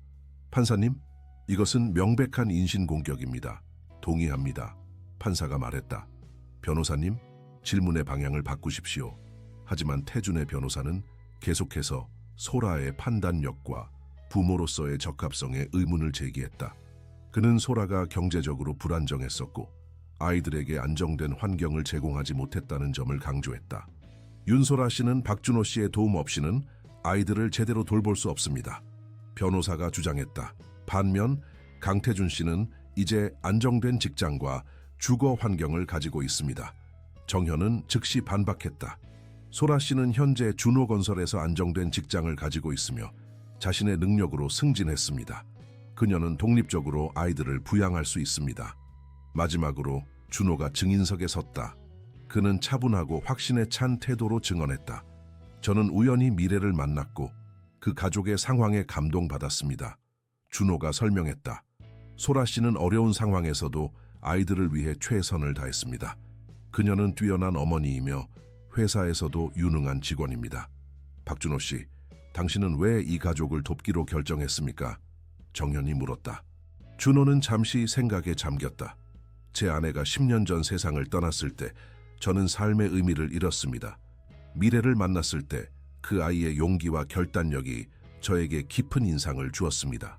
판사님, 이것은 명백한 인신공격입니다. 동의합니다. 판사가 말했다. 변호사님, 질문의 방향을 바꾸십시오. 하지만 태준의 변호사는 계속해서 소라의 판단력과 부모로서의 적합성에 의문을 제기했다. 그는 소라가 경제적으로 불안정했었고 아이들에게 안정된 환경을 제공하지 못했다는 점을 강조했다. 윤소라 씨는 박준호 씨의 도움 없이는 아이들을 제대로 돌볼 수 없습니다. 변호사가 주장했다. 반면 강태준 씨는 이제 안정된 직장과 주거 환경을 가지고 있습니다. 정현은 즉시 반박했다. 소라 씨는 현재 준호건설에서 안정된 직장을 가지고 있으며 자신의 능력으로 승진했습니다. 그녀는 독립적으로 아이들을 부양할 수 있습니다. 마지막으로 준호가 증인석에 섰다. 그는 차분하고 확신에 찬 태도로 증언했다. 저는 우연히 미래를 만났고 그 가족의 상황에 감동받았습니다. 준호가 설명했다. 소라 씨는 어려운 상황에서도 아이들을 위해 최선을 다했습니다. 그녀는 뛰어난 어머니이며 회사에서도 유능한 직원입니다. 박준호 씨, 당신은 왜 이 가족을 돕기로 결정했습니까? 정현이 물었다. 준호는 잠시 생각에 잠겼다. 제 아내가 10년 전 세상을 떠났을 때 저는 삶의 의미를 잃었습니다. 미래를 만났을 때 그 아이의 용기와 결단력이 저에게 깊은 인상을 주었습니다.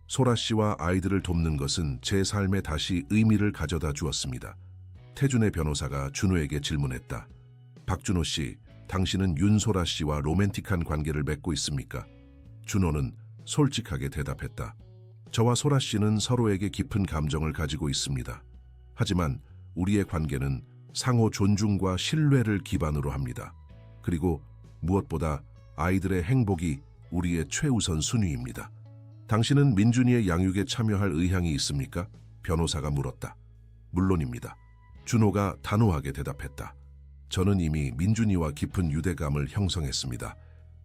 소라 씨와 아이들을 돕는 것은 제 삶에 다시 의미를 가져다 주었습니다. 태준의 변호사가 준호에게 질문했다. 박준호 씨, 당신은 윤소라 씨와 로맨틱한 관계를 맺고 있습니까? 준호는 솔직하게 대답했다. 저와 소라 씨는 서로에게 깊은 감정을 가지고 있습니다. 하지만 우리의 관계는 상호 존중과 신뢰를 기반으로 합니다. 그리고 무엇보다 아이들의 행복이 우리의 최우선 순위입니다. 당신은 민준이의 양육에 참여할 의향이 있습니까? 변호사가 물었다. 물론입니다. 준호가 단호하게 대답했다. 저는 이미 민준이와 깊은 유대감을 형성했습니다.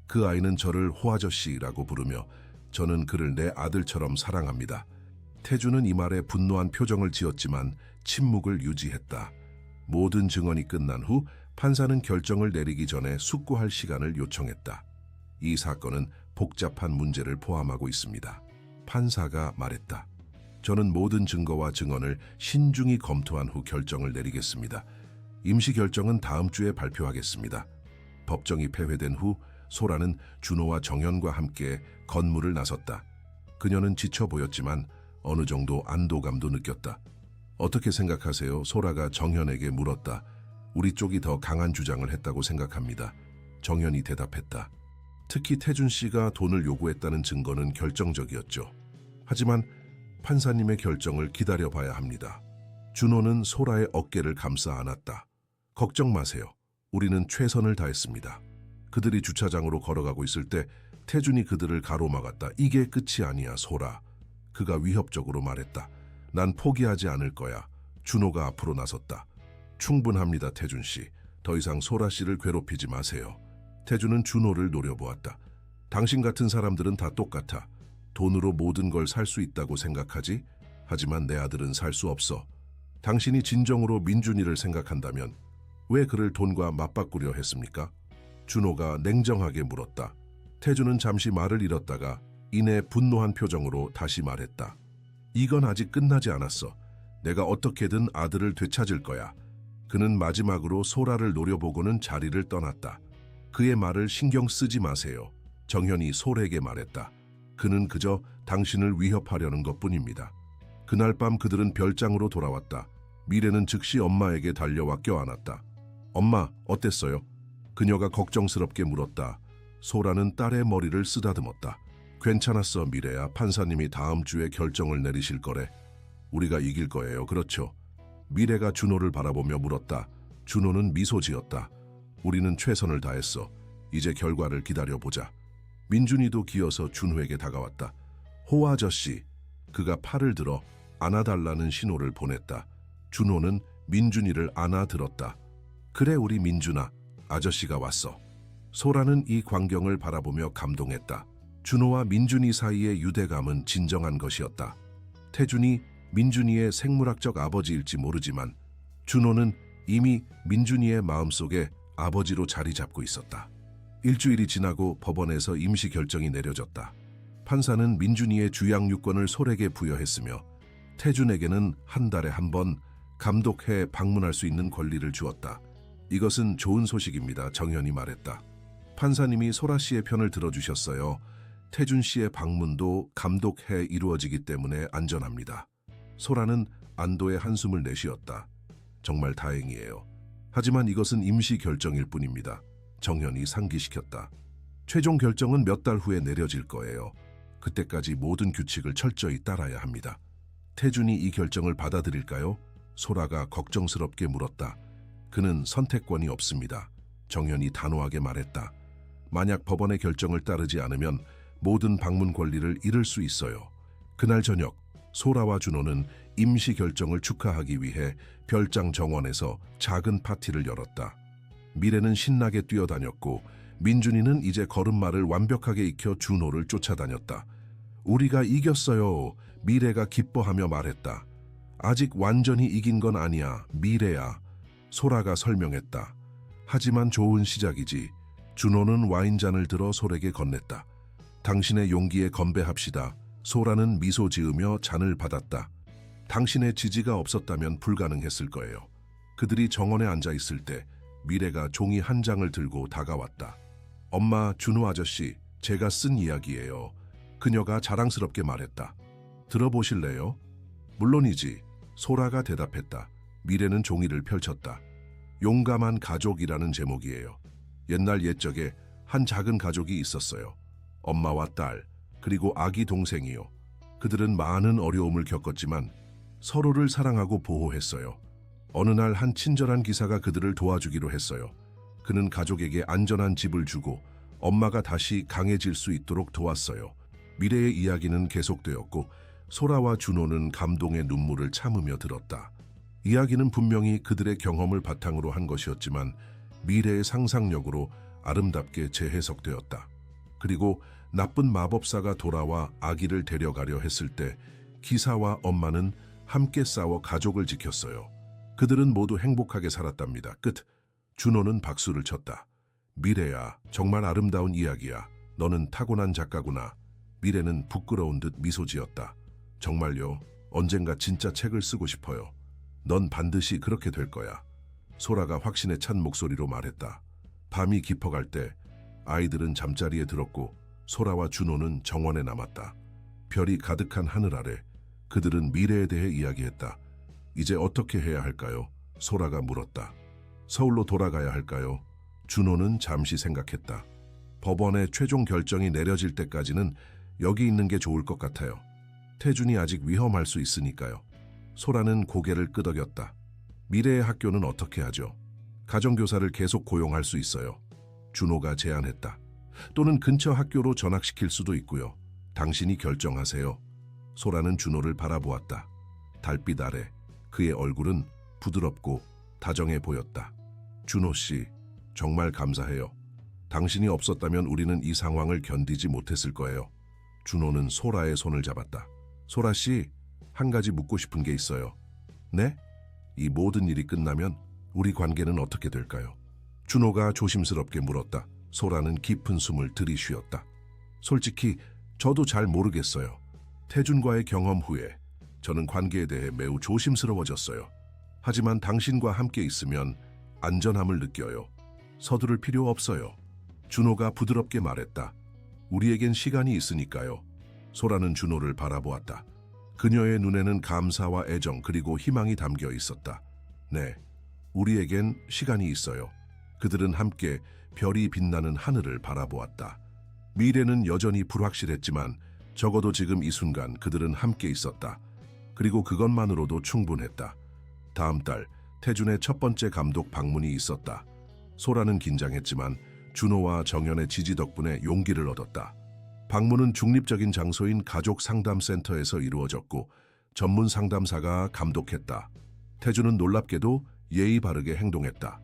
그 아이는 저를 호아저씨라고 부르며 저는 그를 내 아들처럼 사랑합니다. 태준은 이 말에 분노한 표정을 지었지만 침묵을 유지했다. 모든 증언이 끝난 후 판사는 결정을 내리기 전에 숙고할 시간을 요청했다. 이 사건은 복잡한 문제를 포함하고 있습니다. 판사가 말했다. 저는 모든 증거와 증언을 신중히 검토한 후 결정을 내리겠습니다. 임시 결정은 다음 주에 발표하겠습니다. 법정이 폐회된 후 소라는 준호와 정연과 함께 건물을 나섰다. 그녀는 지쳐 보였지만 어느 정도 안도감도 느꼈다. 어떻게 생각하세요? 소라가 정연에게 물었다. 우리 쪽이 더 강한 주장을 했다고 생각합니다. 정연이 대답했다. 특히 태준 씨가 돈을 요구했다는 증거는 결정적이었죠. 하지만 판사님의 결정을 기다려봐야 합니다. 준호는 소라의 어깨를 감싸 안았다. 걱정 마세요. 우리는 최선을 다했습니다. 그들이 주차장으로 걸어가고 있을 때 태준이 그들을 가로막았다. 이게 끝이 아니야, 소라. 그가 위협적으로 말했다. 난 포기하지 않을 거야. 준호가 앞으로 나섰다. 충분합니다, 태준 씨. 더 이상 소라 씨를 괴롭히지 마세요. 태준은 준호를 노려보았다. 당신 같은 사람들은 다 똑같아. 돈으로 모든 걸 살 수 있다고 생각하지? 하지만 내 아들은 살 수 없어. 당신이 진정으로 민준이를 생각한다면 왜 그를 돈과 맞바꾸려 했습니까? 준호가 냉정하게 물었다. 태준은 잠시 말을 잃었다가 이내 분노한 표정으로 다시 말했다. 이건 아직 끝나지 않았어. 내가 어떻게든 아들을 되찾을 거야. 그는 마지막으로 소라를 노려보고는 자리를 떠났다. 그의 말을 신경 쓰지 마세요. 정현이 소라에게 말했다. 그는 그저 당신을 위협하려는 것뿐입니다. 그날 밤 그들은 별장으로 돌아왔다. 미래는 즉시 엄마에게 달려와 껴안았다. 엄마, 어땠어요? 그녀가 걱정스럽게 물었다. 소라는 딸의 머리를 쓰다듬었다. 괜찮았어, 미래야. 판사님이 다음 주에 결정을 내리실 거래. 우리가 이길 거예요, 그렇죠? 미래가 준호를 바라보며 물었다. 준호는 미소 지었다. 우리는 최선을 다했어. 이제 결과를 기다려보자. 민준이도 기어서 준호에게 다가왔다. 호 아저씨. 그가 팔을 들어 안아달라는 신호를 보냈다. 준호는 민준이를 안아들었다. 그래, 우리 민준아. 아저씨가 왔어. 소라는 이 광경을 바라보며 감동했다. 준호와 민준이 사이의 유대감은 진정한 것이었다. 태준이 민준이의 생물학적 아버지일지 모르지만 준호는 이미 민준이의 마음속에 아버지로 자리 잡고 있었다. 일주일이 지나고 법원에서 임시 결정이 내려졌다. 판사는 민준이의 주양육권을 소라에게 부여했으며 태준에게는 한 달에 한 번 감독회에 방문할 수 있는 권리를 주었다. 이것은 좋은 소식입니다, 정현이 말했다. 판사님이 소라 씨의 편을 들어주셨어요. 태준 씨의 방문도 감독회에 이루어지기 때문에 안전합니다. 소라는 안도의 한숨을 내쉬었다. 정말 다행이에요. 하지만 이것은 임시 결정일 뿐입니다. 정현이 상기시켰다. 최종 결정은 몇 달 후에 내려질 거예요. 그때까지 모든 규칙을 철저히 따라야 합니다. 태준이 이 결정을 받아들일까요? 소라가 걱정스럽게 물었다. 그는 선택권이 없습니다. 정현이 단호하게 말했다. 만약 법원의 결정을 따르지 않으면 모든 방문 권리를 잃을 수 있어요. 그날 저녁 소라와 준호는 임시 결정을 축하하기 위해 별장 정원에서 작은 파티를 열었다. 미래는 신나게 뛰어다녔고 민준이는 이제 걸음마를 완벽하게 익혀 준호를 쫓아다녔다. 우리가 이겼어요. 미래가 기뻐하며 말했다. 아직 완전히 이긴 건 아니야, 미래야. 소라가 설명했다. 하지만 좋은 시작이지. 준호는 와인잔을 들어 소라에게 건넸다. 당신의 용기에 건배합시다. 소라는 미소 지으며 잔을 받았다. 당신의 지지가 없었다면 불가능했을 거예요. 그들이 정원에 앉아 있을 때 미래가 종이 한 장을 들고 다가왔다. 엄마, 준호 아저씨, 제가 쓴 이야기예요. 그녀가 자랑스럽게 말했다. 들어보실래요? 물론이지. 소라가 대답했다. 미래는 종이를 펼쳤다. 용감한 가족이라는 제목이에요. 옛날 옛적에 한 작은 가족이 있었어요. 엄마와 딸, 그리고 아기 동생이요. 그들은 많은 어려움을 겪었지만 서로를 사랑하고 보호했어요. 어느 날 한 친절한 기사가 그들을 도와주기로 했어요. 그는 가족에게 안전한 집을 주고 엄마가 다시 강해질 수 있도록 도왔어요. 미래의 이야기는 계속되었고 소라와 준호는 감동의 눈물을 참으며 들었다. 이야기는 분명히 그들의 경험을 바탕으로 한 것이었지만 미래의 상상력으로 아름답게 재해석되었다. 그리고 나쁜 마법사가 돌아와 아기를 데려가려 했을 때 기사와 엄마는 함께 싸워 가족을 지켰어요. 그들은 모두 행복하게 살았답니다. 끝. 준호는 박수를 쳤다. 미래야, 정말 아름다운 이야기야. 너는 타고난 작가구나. 미래는 부끄러운 듯 미소 지었다. 정말요? 언젠가 진짜 책을 쓰고 싶어요. 넌 반드시 그렇게 될 거야. 소라가 확신에 찬 목소리로 말했다. 밤이 깊어갈 때 아이들은 잠자리에 들었고 소라와 준호는 정원에 남았다. 별이 가득한 하늘 아래 그들은 미래에 대해 이야기했다. 이제 어떻게 해야 할까요? 소라가 물었다. 서울로 돌아가야 할까요? 준호는 잠시 생각했다. 법원의 최종 결정이 내려질 때까지는 여기 있는 게 좋을 것 같아요. 태준이 아직 위험할 수 있으니까요. 소라는 고개를 끄덕였다. 미래의 학교는 어떻게 하죠? 가정교사를 계속 고용할 수 있어요. 준호가 제안했다. 또는 근처 학교로 전학시킬 수도 있고요. 당신이 결정하세요. 소라는 준호를 바라보았다. 달빛 아래 그의 얼굴은 부드럽고 다정해 보였다. 준호 씨, 정말 감사해요. 당신이 없었다면 우리는 이 상황을 견디지 못했을 거예요. 준호는 소라의 손을 잡았다. 소라 씨, 한 가지 묻고 싶은 게 있어요. 네? 이 모든 일이 끝나면 우리 관계는 어떻게 될까요? 준호가 조심스럽게 물었다. 소라는 깊은 숨을 들이쉬었다. 솔직히 저도 잘 모르겠어요. 태준과의 경험 후에 저는 관계에 대해 매우 조심스러워졌어요. 하지만 당신과 함께 있으면 안전함을 느껴요. 서두를 필요 없어요. 준호가 부드럽게 말했다. 우리에겐 시간이 있으니까요. 소라는 준호를 바라보았다. 그녀의 눈에는 감사와 애정 그리고 희망이 담겨 있었다. 네, 우리에겐 시간이 있어요. 그들은 함께 별이 빛나는 하늘을 바라보았다. 미래는 여전히 불확실했지만 적어도 지금 이 순간 그들은 함께 있었다. 그리고 그것만으로도 충분했다. 다음 달 태준의 첫 번째 감독 방문이 있었다. 소라는 긴장했지만 준호와 정연의 지지 덕분에 용기를 얻었다. 방문은 중립적인 장소인 가족 상담센터에서 이루어졌고 전문 상담사가 감독했다. 태준은 놀랍게도 예의 바르게 행동했다.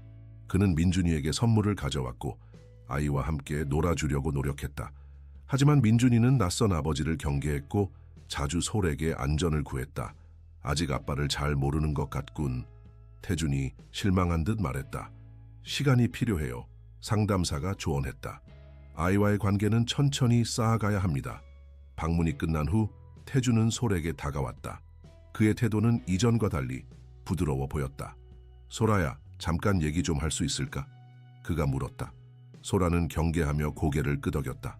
그는 민준이에게 선물을 가져왔고 아이와 함께 놀아주려고 노력했다. 하지만 민준이는 낯선 아버지를 경계했고 자주 솔에게 안전을 구했다. 아직 아빠를 잘 모르는 것 같군. 태준이 실망한 듯 말했다. 시간이 필요해요. 상담사가 조언했다. 아이와의 관계는 천천히 쌓아가야 합니다. 방문이 끝난 후 태준은 솔에게 다가왔다. 그의 태도는 이전과 달리 부드러워 보였다. 소라야, 잠깐 얘기 좀 할 수 있을까? 그가 물었다. 소라는 경계하며 고개를 끄덕였다.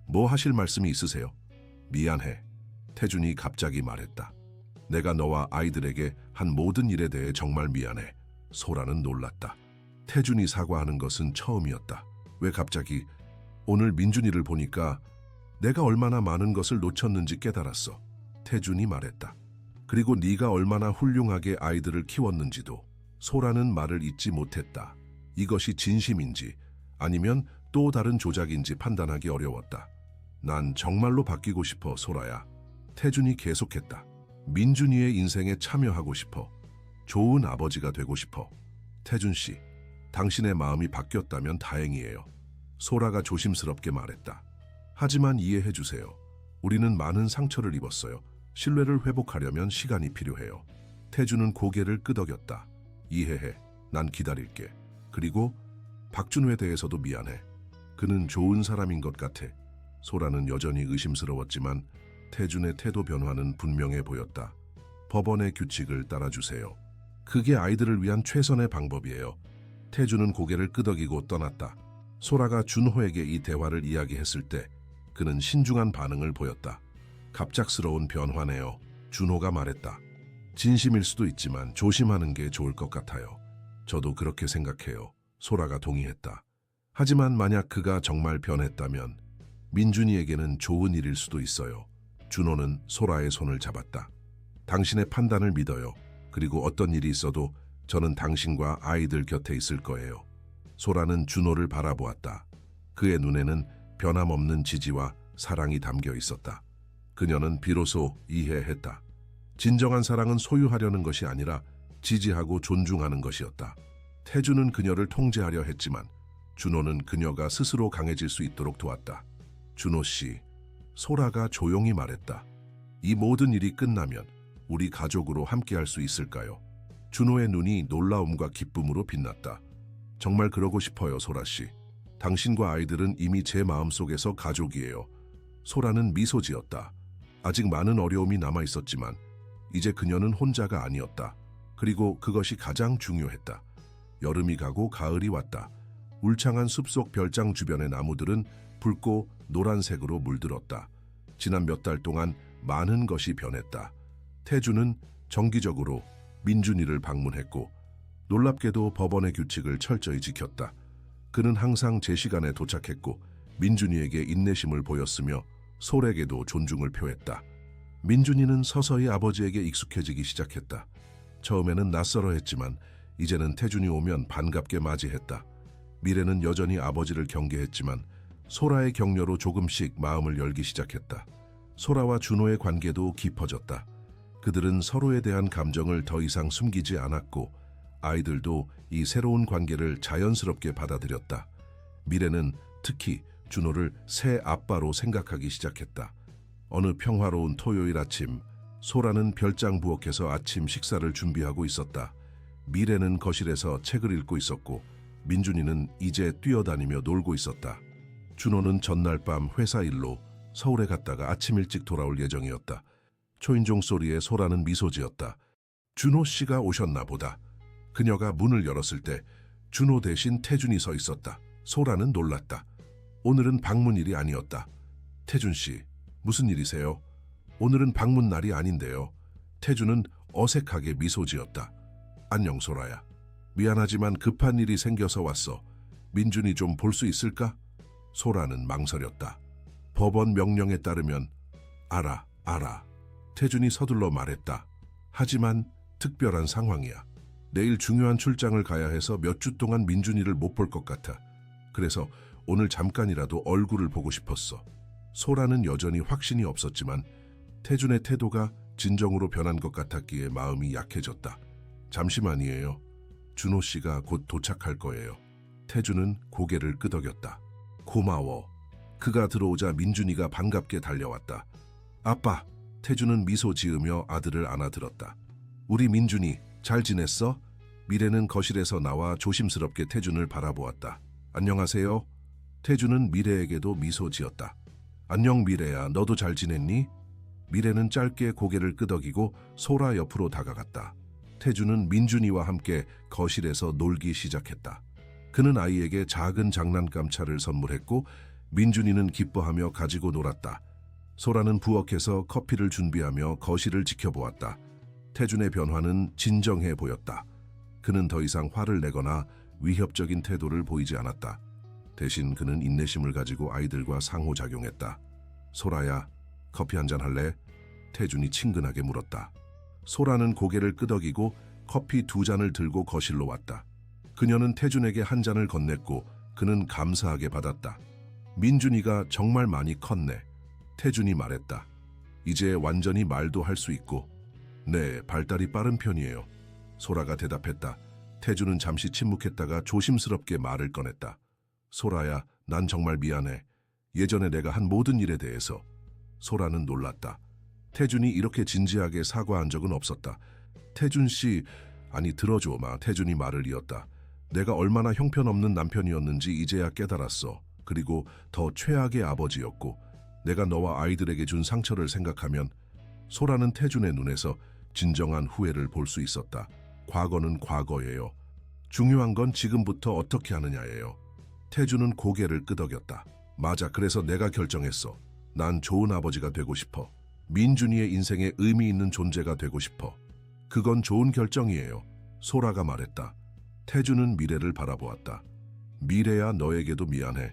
뭐 하실 말씀이 있으세요? 미안해. 태준이 갑자기 말했다. 내가 너와 아이들에게 한 모든 일에 대해 정말 미안해. 소라는 놀랐다. 태준이 사과하는 것은 처음이었다. 왜 갑자기? 오늘 민준이를 보니까 내가 얼마나 많은 것을 놓쳤는지 깨달았어. 태준이 말했다. 그리고 네가 얼마나 훌륭하게 아이들을 키웠는지도. 소라는 말을 잇지 못했다. 이것이 진심인지 아니면 또 다른 조작인지 판단하기 어려웠다. 난 정말로 바뀌고 싶어, 소라야. 태준이 계속했다. 민준이의 인생에 참여하고 싶어. 좋은 아버지가 되고 싶어. 태준 씨, 당신의 마음이 바뀌었다면 다행이에요. 소라가 조심스럽게 말했다. 하지만 이해해 주세요. 우리는 많은 상처를 입었어요. 신뢰를 회복하려면 시간이 필요해요. 태준은 고개를 끄덕였다. 이해해. 난 기다릴게. 그리고 박준호에 대해서도 미안해. 그는 좋은 사람인 것 같아. 소라는 여전히 의심스러웠지만 태준의 태도 변화는 분명해 보였다. 법원의 규칙을 따라주세요. 그게 아이들을 위한 최선의 방법이에요. 태준은 고개를 끄덕이고 떠났다. 소라가 준호에게 이 대화를 이야기했을 때 그는 신중한 반응을 보였다. 갑작스러운 변화네요. 준호가 말했다. 진심일 수도 있지만 조심하는 게 좋을 것 같아요. 저도 그렇게 생각해요. 소라가 동의했다. 하지만 만약 그가 정말 변했다면 민준이에게는 좋은 일일 수도 있어요. 준호는 소라의 손을 잡았다. 당신의 판단을 믿어요. 그리고 어떤 일이 있어도 저는 당신과 아이들 곁에 있을 거예요. 소라는 준호를 바라보았다. 그의 눈에는 변함없는 지지와 사랑이 담겨 있었다. 그녀는 비로소 이해했다. 진정한 사랑은 소유하려는 것이 아니라 지지하고 존중하는 것이었다. 태준은 그녀를 통제하려 했지만 준호는 그녀가 스스로 강해질 수 있도록 도왔다. 준호 씨, 소라가 조용히 말했다. 이 모든 일이 끝나면 우리 가족으로 함께할 수 있을까요? 준호의 눈이 놀라움과 기쁨으로 빛났다. 정말 그러고 싶어요, 소라 씨. 당신과 아이들은 이미 제 마음속에서 가족이에요. 소라는 미소 지었다. 아직 많은 어려움이 남아 있었지만 이제 그녀는 혼자가 아니었다. 그리고 그것이 가장 중요했다. 여름이 가고 가을이 왔다. 울창한 숲속 별장 주변의 나무들은 붉고 노란색으로 물들었다. 지난 몇 달 동안 많은 것이 변했다. 태주는 정기적으로 민준이를 방문했고 놀랍게도 법원의 규칙을 철저히 지켰다. 그는 항상 제 시간에 도착했고 민준이에게 인내심을 보였으며 솔에게도 존중을 표했다. 민준이는 서서히 아버지에게 익숙해지기 시작했다. 처음에는 낯설어 했지만 이제는 태준이 오면 반갑게 맞이했다. 미래는 여전히 아버지를 경계했지만 소라의 격려로 조금씩 마음을 열기 시작했다. 소라와 준호의 관계도 깊어졌다. 그들은 서로에 대한 감정을 더 이상 숨기지 않았고 아이들도 이 새로운 관계를 자연스럽게 받아들였다. 미래는 특히 준호를 새 아빠로 생각하기 시작했다. 어느 평화로운 토요일 아침, 소라는 별장 부엌에서 아침 식사를 준비하고 있었다. 미래는 거실에서 책을 읽고 있었고 민준이는 이제 뛰어다니며 놀고 있었다. 준호는 전날 밤 회사 일로 서울에 갔다가 아침 일찍 돌아올 예정이었다. 초인종 소리에 소라는 미소 지었다. 준호 씨가 오셨나 보다. 그녀가 문을 열었을 때 준호 대신 태준이 서 있었다. 소라는 놀랐다. 오늘은 방문일이 아니었다. 태준 씨, 무슨 일이세요? 오늘은 방문 날이 아닌데요. 태준은 어색하게 미소 지었다. 안녕 소라야. 미안하지만 급한 일이 생겨서 왔어. 민준이 좀 볼 수 있을까? 소라는 망설였다. 법원 명령에 따르면 알아. 태준이 서둘러 말했다. 하지만 특별한 상황이야. 내일 중요한 출장을 가야 해서 몇 주 동안 민준이를 못 볼 것 같아. 그래서 오늘 잠깐이라도 얼굴을 보고 싶었어. 소라는 여전히 확신이 없었지만 태준의 태도가 진정으로 변한 것 같았기에 마음이 약해졌다. 잠시만이에요. 준호 씨가 곧 도착할 거예요. 태준은 고개를 끄덕였다. 고마워. 그가 들어오자 민준이가 반갑게 달려왔다. 아빠, 태준은 미소 지으며 아들을 안아들었다. 우리 민준이 잘 지냈어? 미래는 거실에서 나와 조심스럽게 태준을 바라보았다. 안녕하세요. 태준은 미래에게도 미소 지었다. 안녕 미래야, 너도 잘 지냈니? 미래는 짧게 고개를 끄덕이고 소라 옆으로 다가갔다. 태준은 민준이와 함께 거실에서 놀기 시작했다. 그는 아이에게 작은 장난감차를 선물했고 민준이는 기뻐하며 가지고 놀았다. 소라는 부엌에서 커피를 준비하며 거실을 지켜보았다. 태준의 변화는 진정해 보였다. 그는 더 이상 화를 내거나 위협적인 태도를 보이지 않았다. 대신 그는 인내심을 가지고 아이들과 상호작용했다. 소라야, 커피 한잔 할래? 태준이 친근하게 물었다. 소라는 고개를 끄덕이고 커피 2잔을 들고 거실로 왔다. 그녀는 태준에게 한 잔을 건넸고 그는 감사하게 받았다. 민준이가 정말 많이 컸네. 태준이 말했다. 이제 완전히 말도 할 수 있고. 네, 발달이 빠른 편이에요. 소라가 대답했다. 태준은 잠시 침묵했다가 조심스럽게 말을 꺼냈다. 소라야, 난 정말 미안해. 예전에 내가 한 모든 일에 대해서. 소라는 놀랐다. 태준이 이렇게 진지하게 사과한 적은 없었다. 태준 씨, 아니 들어줘 마. 태준이 말을 이었다. 내가 얼마나 형편없는 남편이었는지 이제야 깨달았어. 그리고 더 최악의 아버지였고 내가 너와 아이들에게 준 상처를 생각하면. 소라는 태준의 눈에서 진정한 후회를 볼 수 있었다. 과거는 과거예요. 중요한 건 지금부터 어떻게 하느냐예요. 태준은 고개를 끄덕였다. 맞아, 그래서 내가 결정했어. 난 좋은 아버지가 되고 싶어. 민준이의 인생에 의미 있는 존재가 되고 싶어. 그건 좋은 결정이에요. 소라가 말했다. 태준은 미래를 바라보았다. 미래야, 너에게도 미안해.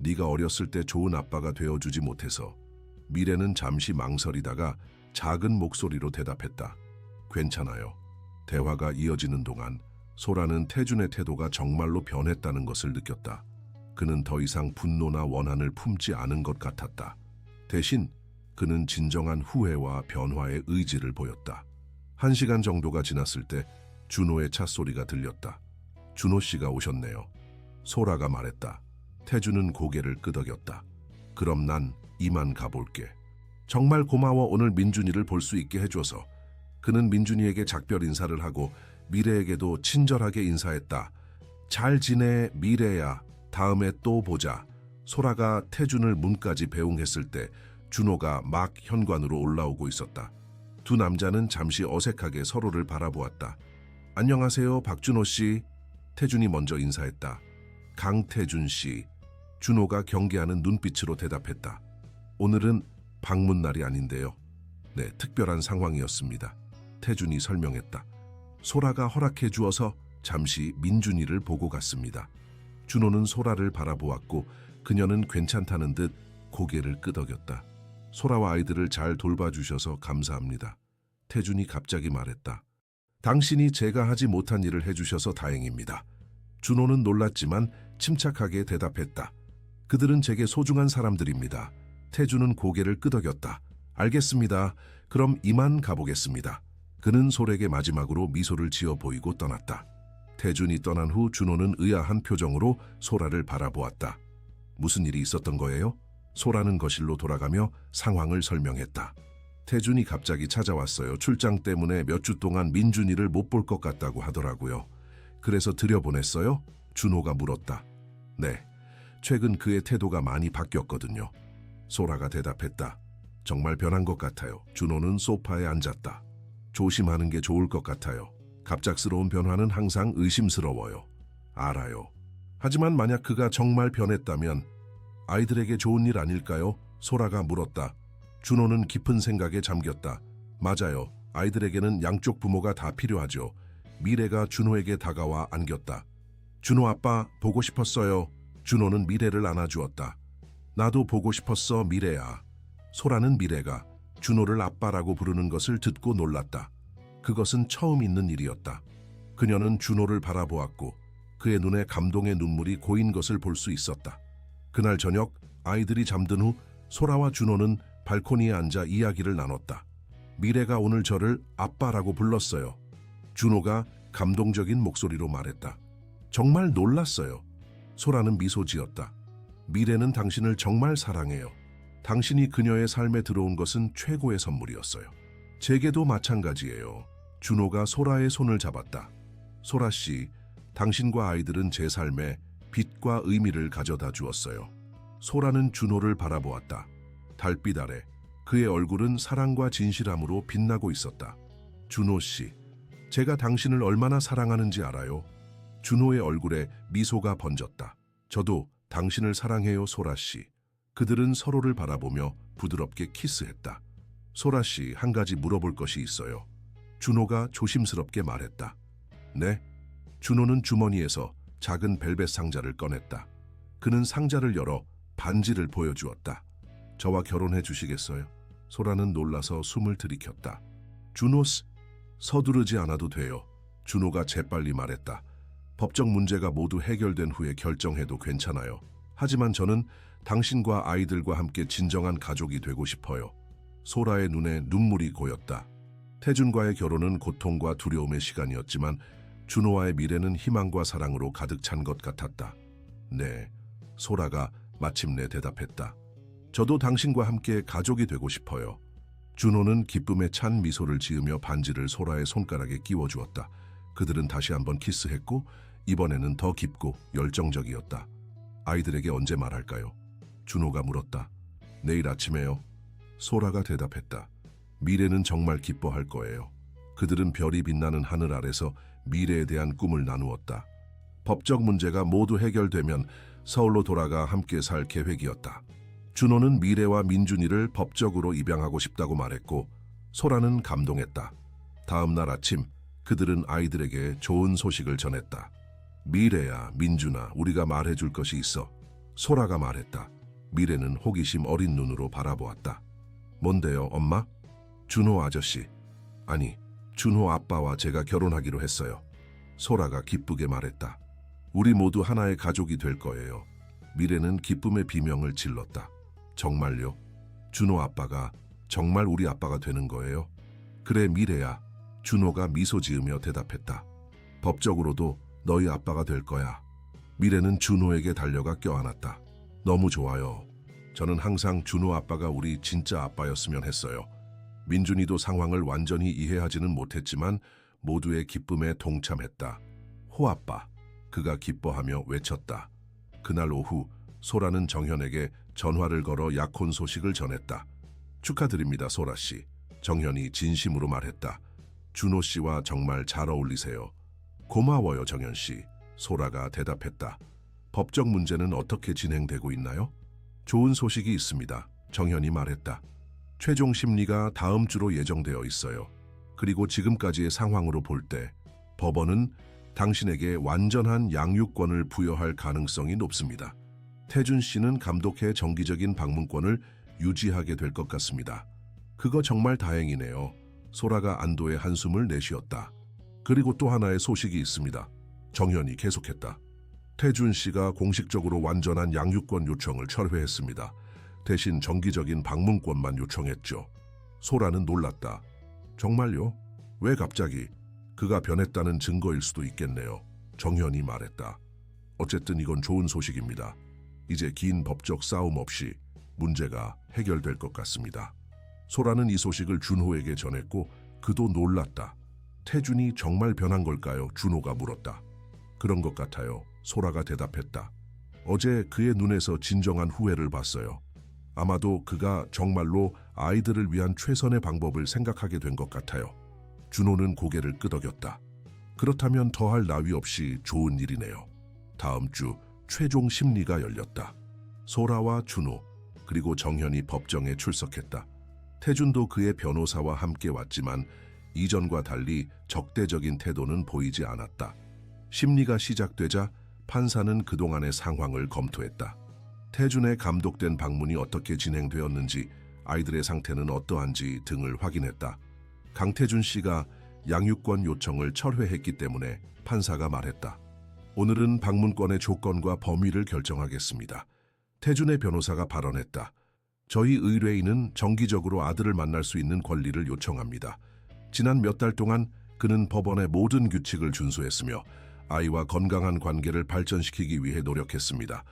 네가 어렸을 때 좋은 아빠가 되어주지 못해서. 미래는 잠시 망설이다가 작은 목소리로 대답했다. 괜찮아요. 대화가 이어지는 동안 소라는 태준의 태도가 정말로 변했다는 것을 느꼈다. 그는 더 이상 분노나 원한을 품지 않은 것 같았다. 대신 그는 진정한 후회와 변화의 의지를 보였다. 1시간 정도가 지났을 때 준호의 차 소리가 들렸다. 준호 씨가 오셨네요. 소라가 말했다. 태준은 고개를 끄덕였다. 그럼 난 이만 가볼게. 정말 고마워. 오늘 민준이를 볼 수 있게 해줘서. 그는 민준이에게 작별 인사를 하고 미래에게도 친절하게 인사했다. 잘 지내 미래야. 다음에 또 보자. 소라가 태준을 문까지 배웅했을 때 준호가 막 현관으로 올라오고 있었다. 두 남자는 잠시 어색하게 서로를 바라보았다. 안녕하세요, 박준호 씨. 태준이 먼저 인사했다. 강태준 씨. 준호가 경계하는 눈빛으로 대답했다. 오늘은 방문 날이 아닌데요. 네, 특별한 상황이었습니다. 태준이 설명했다. 소라가 허락해 주어서 잠시 민준이를 보고 갔습니다. 준호는 소라를 바라보았고 그녀는 괜찮다는 듯 고개를 끄덕였다. 소라와 아이들을 잘 돌봐주셔서 감사합니다. 태준이 갑자기 말했다. 당신이 제가 하지 못한 일을 해주셔서 다행입니다. 준호는 놀랐지만 침착하게 대답했다. 그들은 제게 소중한 사람들입니다. 태준은 고개를 끄덕였다. 알겠습니다. 그럼 이만 가보겠습니다. 그는 솔에게 마지막으로 미소를 지어 보이고 떠났다. 태준이 떠난 후 준호는 의아한 표정으로 소라를 바라보았다. 무슨 일이 있었던 거예요? 소라는 거실로 돌아가며 상황을 설명했다. 태준이 갑자기 찾아왔어요. 출장 때문에 몇 주 동안 민준이를 못 볼 것 같다고 하더라고요. 그래서 들여보냈어요? 준호가 물었다. 네, 최근 그의 태도가 많이 바뀌었거든요. 소라가 대답했다. 정말 변한 것 같아요. 준호는 소파에 앉았다. 조심하는 게 좋을 것 같아요. 갑작스러운 변화는 항상 의심스러워요. 알아요. 하지만 만약 그가 정말 변했다면 아이들에게 좋은 일 아닐까요? 소라가 물었다. 준호는 깊은 생각에 잠겼다. 맞아요. 아이들에게는 양쪽 부모가 다 필요하죠. 미래가 준호에게 다가와 안겼다. 준호 아빠 보고 싶었어요. 준호는 미래를 안아주었다. 나도 보고 싶었어, 미래야. 소라는 미래가 준호를 아빠라고 부르는 것을 듣고 놀랐다. 그것은 처음 있는 일이었다. 그녀는 준호를 바라보았고 그의 눈에 감동의 눈물이 고인 것을 볼 수 있었다. 그날 저녁 아이들이 잠든 후 소라와 준호는 발코니에 앉아 이야기를 나눴다. 미래가 오늘 저를 아빠라고 불렀어요. 준호가 감동적인 목소리로 말했다. 정말 놀랐어요. 소라는 미소 지었다. 미래는 당신을 정말 사랑해요. 당신이 그녀의 삶에 들어온 것은 최고의 선물이었어요. 제게도 마찬가지예요. 준호가 소라의 손을 잡았다. 소라 씨, 당신과 아이들은 제 삶에 빛과 의미를 가져다 주었어요. 소라는 준호를 바라보았다. 달빛 아래 그의 얼굴은 사랑과 진실함으로 빛나고 있었다. 준호 씨, 제가 당신을 얼마나 사랑하는지 알아요? 준호의 얼굴에 미소가 번졌다. 저도 당신을 사랑해요, 소라 씨. 그들은 서로를 바라보며 부드럽게 키스했다. 소라 씨, 한 가지 물어볼 것이 있어요. 준호가 조심스럽게 말했다. 네? 준호는 주머니에서 작은 벨벳 상자를 꺼냈다. 그는 상자를 열어 반지를 보여주었다. 저와 결혼해 주시겠어요? 소라는 놀라서 숨을 들이켰다. 준호 씨, 서두르지 않아도 돼요. 준호가 재빨리 말했다. 법적 문제가 모두 해결된 후에 결정해도 괜찮아요. 하지만 저는 당신과 아이들과 함께 진정한 가족이 되고 싶어요. 소라의 눈에 눈물이 고였다. 태준과의 결혼은 고통과 두려움의 시간이었지만 준호와의 미래는 희망과 사랑으로 가득 찬 것 같았다. 네, 소라가 마침내 대답했다. 저도 당신과 함께 가족이 되고 싶어요. 준호는 기쁨에 찬 미소를 지으며 반지를 소라의 손가락에 끼워주었다. 그들은 다시 한번 키스했고 이번에는 더 깊고 열정적이었다. 아이들에게 언제 말할까요? 준호가 물었다. 내일 아침에요. 소라가 대답했다. 미래는 정말 기뻐할 거예요. 그들은 별이 빛나는 하늘 아래서 미래에 대한 꿈을 나누었다. 법적 문제가 모두 해결되면 서울로 돌아가 함께 살 계획이었다. 준호는 미래와 민준이를 법적으로 입양하고 싶다고 말했고 소라는 감동했다. 다음 날 아침 그들은 아이들에게 좋은 소식을 전했다. 미래야, 민준아, 우리가 말해줄 것이 있어. 소라가 말했다. 미래는 호기심 어린 눈으로 바라보았다. 뭔데요, 엄마? 준호 아저씨. 아니, 준호 아빠와 제가 결혼하기로 했어요. 소라가 기쁘게 말했다. 우리 모두 하나의 가족이 될 거예요. 미래는 기쁨의 비명을 질렀다. 정말요? 준호 아빠가 정말 우리 아빠가 되는 거예요? 그래, 미래야. 준호가 미소 지으며 대답했다. 법적으로도 너희 아빠가 될 거야. 미래는 준호에게 달려가 껴안았다. 너무 좋아요. 저는 항상 준호 아빠가 우리 진짜 아빠였으면 했어요. 민준이도 상황을 완전히 이해하지는 못했지만 모두의 기쁨에 동참했다. 호아빠, 그가 기뻐하며 외쳤다. 그날 오후 소라는 정현에게 전화를 걸어 약혼 소식을 전했다. 축하드립니다, 소라 씨. 정현이 진심으로 말했다. 준호 씨와 정말 잘 어울리세요. 고마워요, 정현 씨. 소라가 대답했다. 법적 문제는 어떻게 진행되고 있나요? 좋은 소식이 있습니다. 정현이 말했다. 최종 심리가 다음 주로 예정되어 있어요. 그리고 지금까지의 상황으로 볼 때 법원은 당신에게 완전한 양육권을 부여할 가능성이 높습니다. 태준 씨는 감독회 정기적인 방문권을 유지하게 될 것 같습니다. 그거 정말 다행이네요. 소라가 안도의 한숨을 내쉬었다. 그리고 또 하나의 소식이 있습니다. 정현이 계속했다. 태준 씨가 공식적으로 완전한 양육권 요청을 철회했습니다. 대신 정기적인 방문권만 요청했죠. 소라는 놀랐다. 정말요? 왜 갑자기? 그가 변했다는 증거일 수도 있겠네요. 정현이 말했다. 어쨌든 이건 좋은 소식입니다. 이제 긴 법적 싸움 없이 문제가 해결될 것 같습니다. 소라는 이 소식을 준호에게 전했고 그도 놀랐다. 태준이 정말 변한 걸까요? 준호가 물었다. 그런 것 같아요. 소라가 대답했다. 어제 그의 눈에서 진정한 후회를 봤어요. 아마도 그가 정말로 아이들을 위한 최선의 방법을 생각하게 된 것 같아요. 준호는 고개를 끄덕였다. 그렇다면 더할 나위 없이 좋은 일이네요. 다음 주 최종 심리가 열렸다. 소라와 준호 그리고 정현이 법정에 출석했다. 태준도 그의 변호사와 함께 왔지만 이전과 달리 적대적인 태도는 보이지 않았다. 심리가 시작되자 판사는 그동안의 상황을 검토했다. 태준의 감독된 방문이 어떻게 진행되었는지, 아이들의 상태는 어떠한지 등을 확인했다. 강태준 씨가 양육권 요청을 철회했기 때문에 판사가 말했다. 오늘은 방문권의 조건과 범위를 결정하겠습니다. 태준의 변호사가 발언했다. 저희 의뢰인은 정기적으로 아들을 만날 수 있는 권리를 요청합니다. 지난 몇 달 동안 그는 법원의 모든 규칙을 준수했으며 아이와 건강한 관계를 발전시키기 위해 노력했습니다.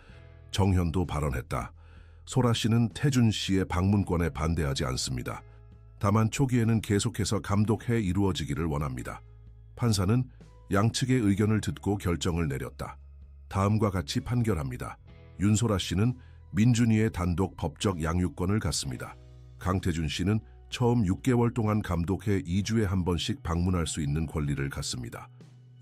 정현도 발언했다. 소라 씨는 태준 씨의 방문권에 반대하지 않습니다. 다만 초기에는 계속해서 감독해 이루어지기를 원합니다. 판사는 양측의 의견을 듣고 결정을 내렸다. 다음과 같이 판결합니다. 윤소라 씨는 민준이의 단독 법적 양육권을 갖습니다. 강태준 씨는 처음 6개월 동안 감독해 2주에 한 번씩 방문할 수 있는 권리를 갖습니다.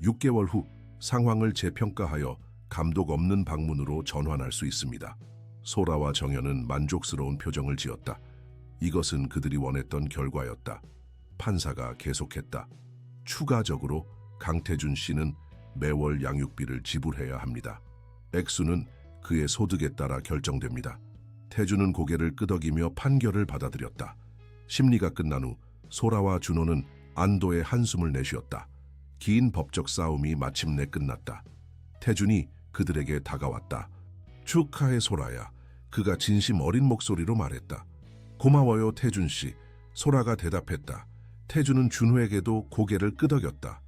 6개월 후 상황을 재평가하여 감독 없는 방문으로 전환할 수 있습니다. 소라와 정현은 만족스러운 표정을 지었다. 이것은 그들이 원했던 결과였다. 판사가 계속했다. 추가적으로 강태준 씨는 매월 양육비를 지불해야 합니다. 액수는 그의 소득에 따라 결정됩니다. 태준은 고개를 끄덕이며 판결을 받아들였다. 심리가 끝난 후 소라와 준호는 안도의 한숨을 내쉬었다. 긴 법적 싸움이 마침내 끝났다. 태준이 그들에게 다가왔다. 축하해 소라야. 그가 진심 어린 목소리로 말했다. 고마워요 태준 씨. 소라가 대답했다. 태준은 준호에게도 고개를 끄덕였다.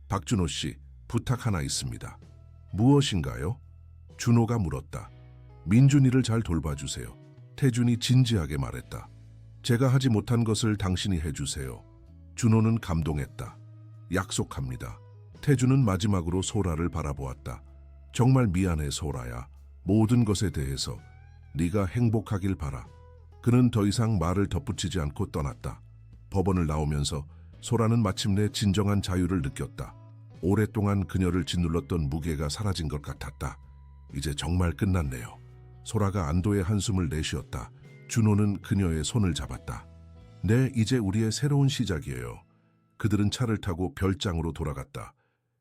박준호 씨, 부탁 하나 있습니다. 무엇인가요? 준호가 물었다. 민준이를 잘 돌봐주세요. 태준이 진지하게 말했다. 제가 하지 못한 것을 당신이 해주세요. 준호는 감동했다. 약속합니다. 태준은 마지막으로 소라를 바라보았다. 정말 미안해 소라야. 모든 것에 대해서 네가 행복하길 바라. 그는 더 이상 말을 덧붙이지 않고 떠났다. 법원을 나오면서 소라는 마침내 진정한 자유를 느꼈다. 오랫동안 그녀를 짓눌렀던 무게가 사라진 것 같았다. 이제 정말 끝났네요. 소라가 안도의 한숨을 내쉬었다. 준호는 그녀의 손을 잡았다. 네, 이제 우리의 새로운 시작이에요. 그들은 차를 타고 별장으로 돌아갔다.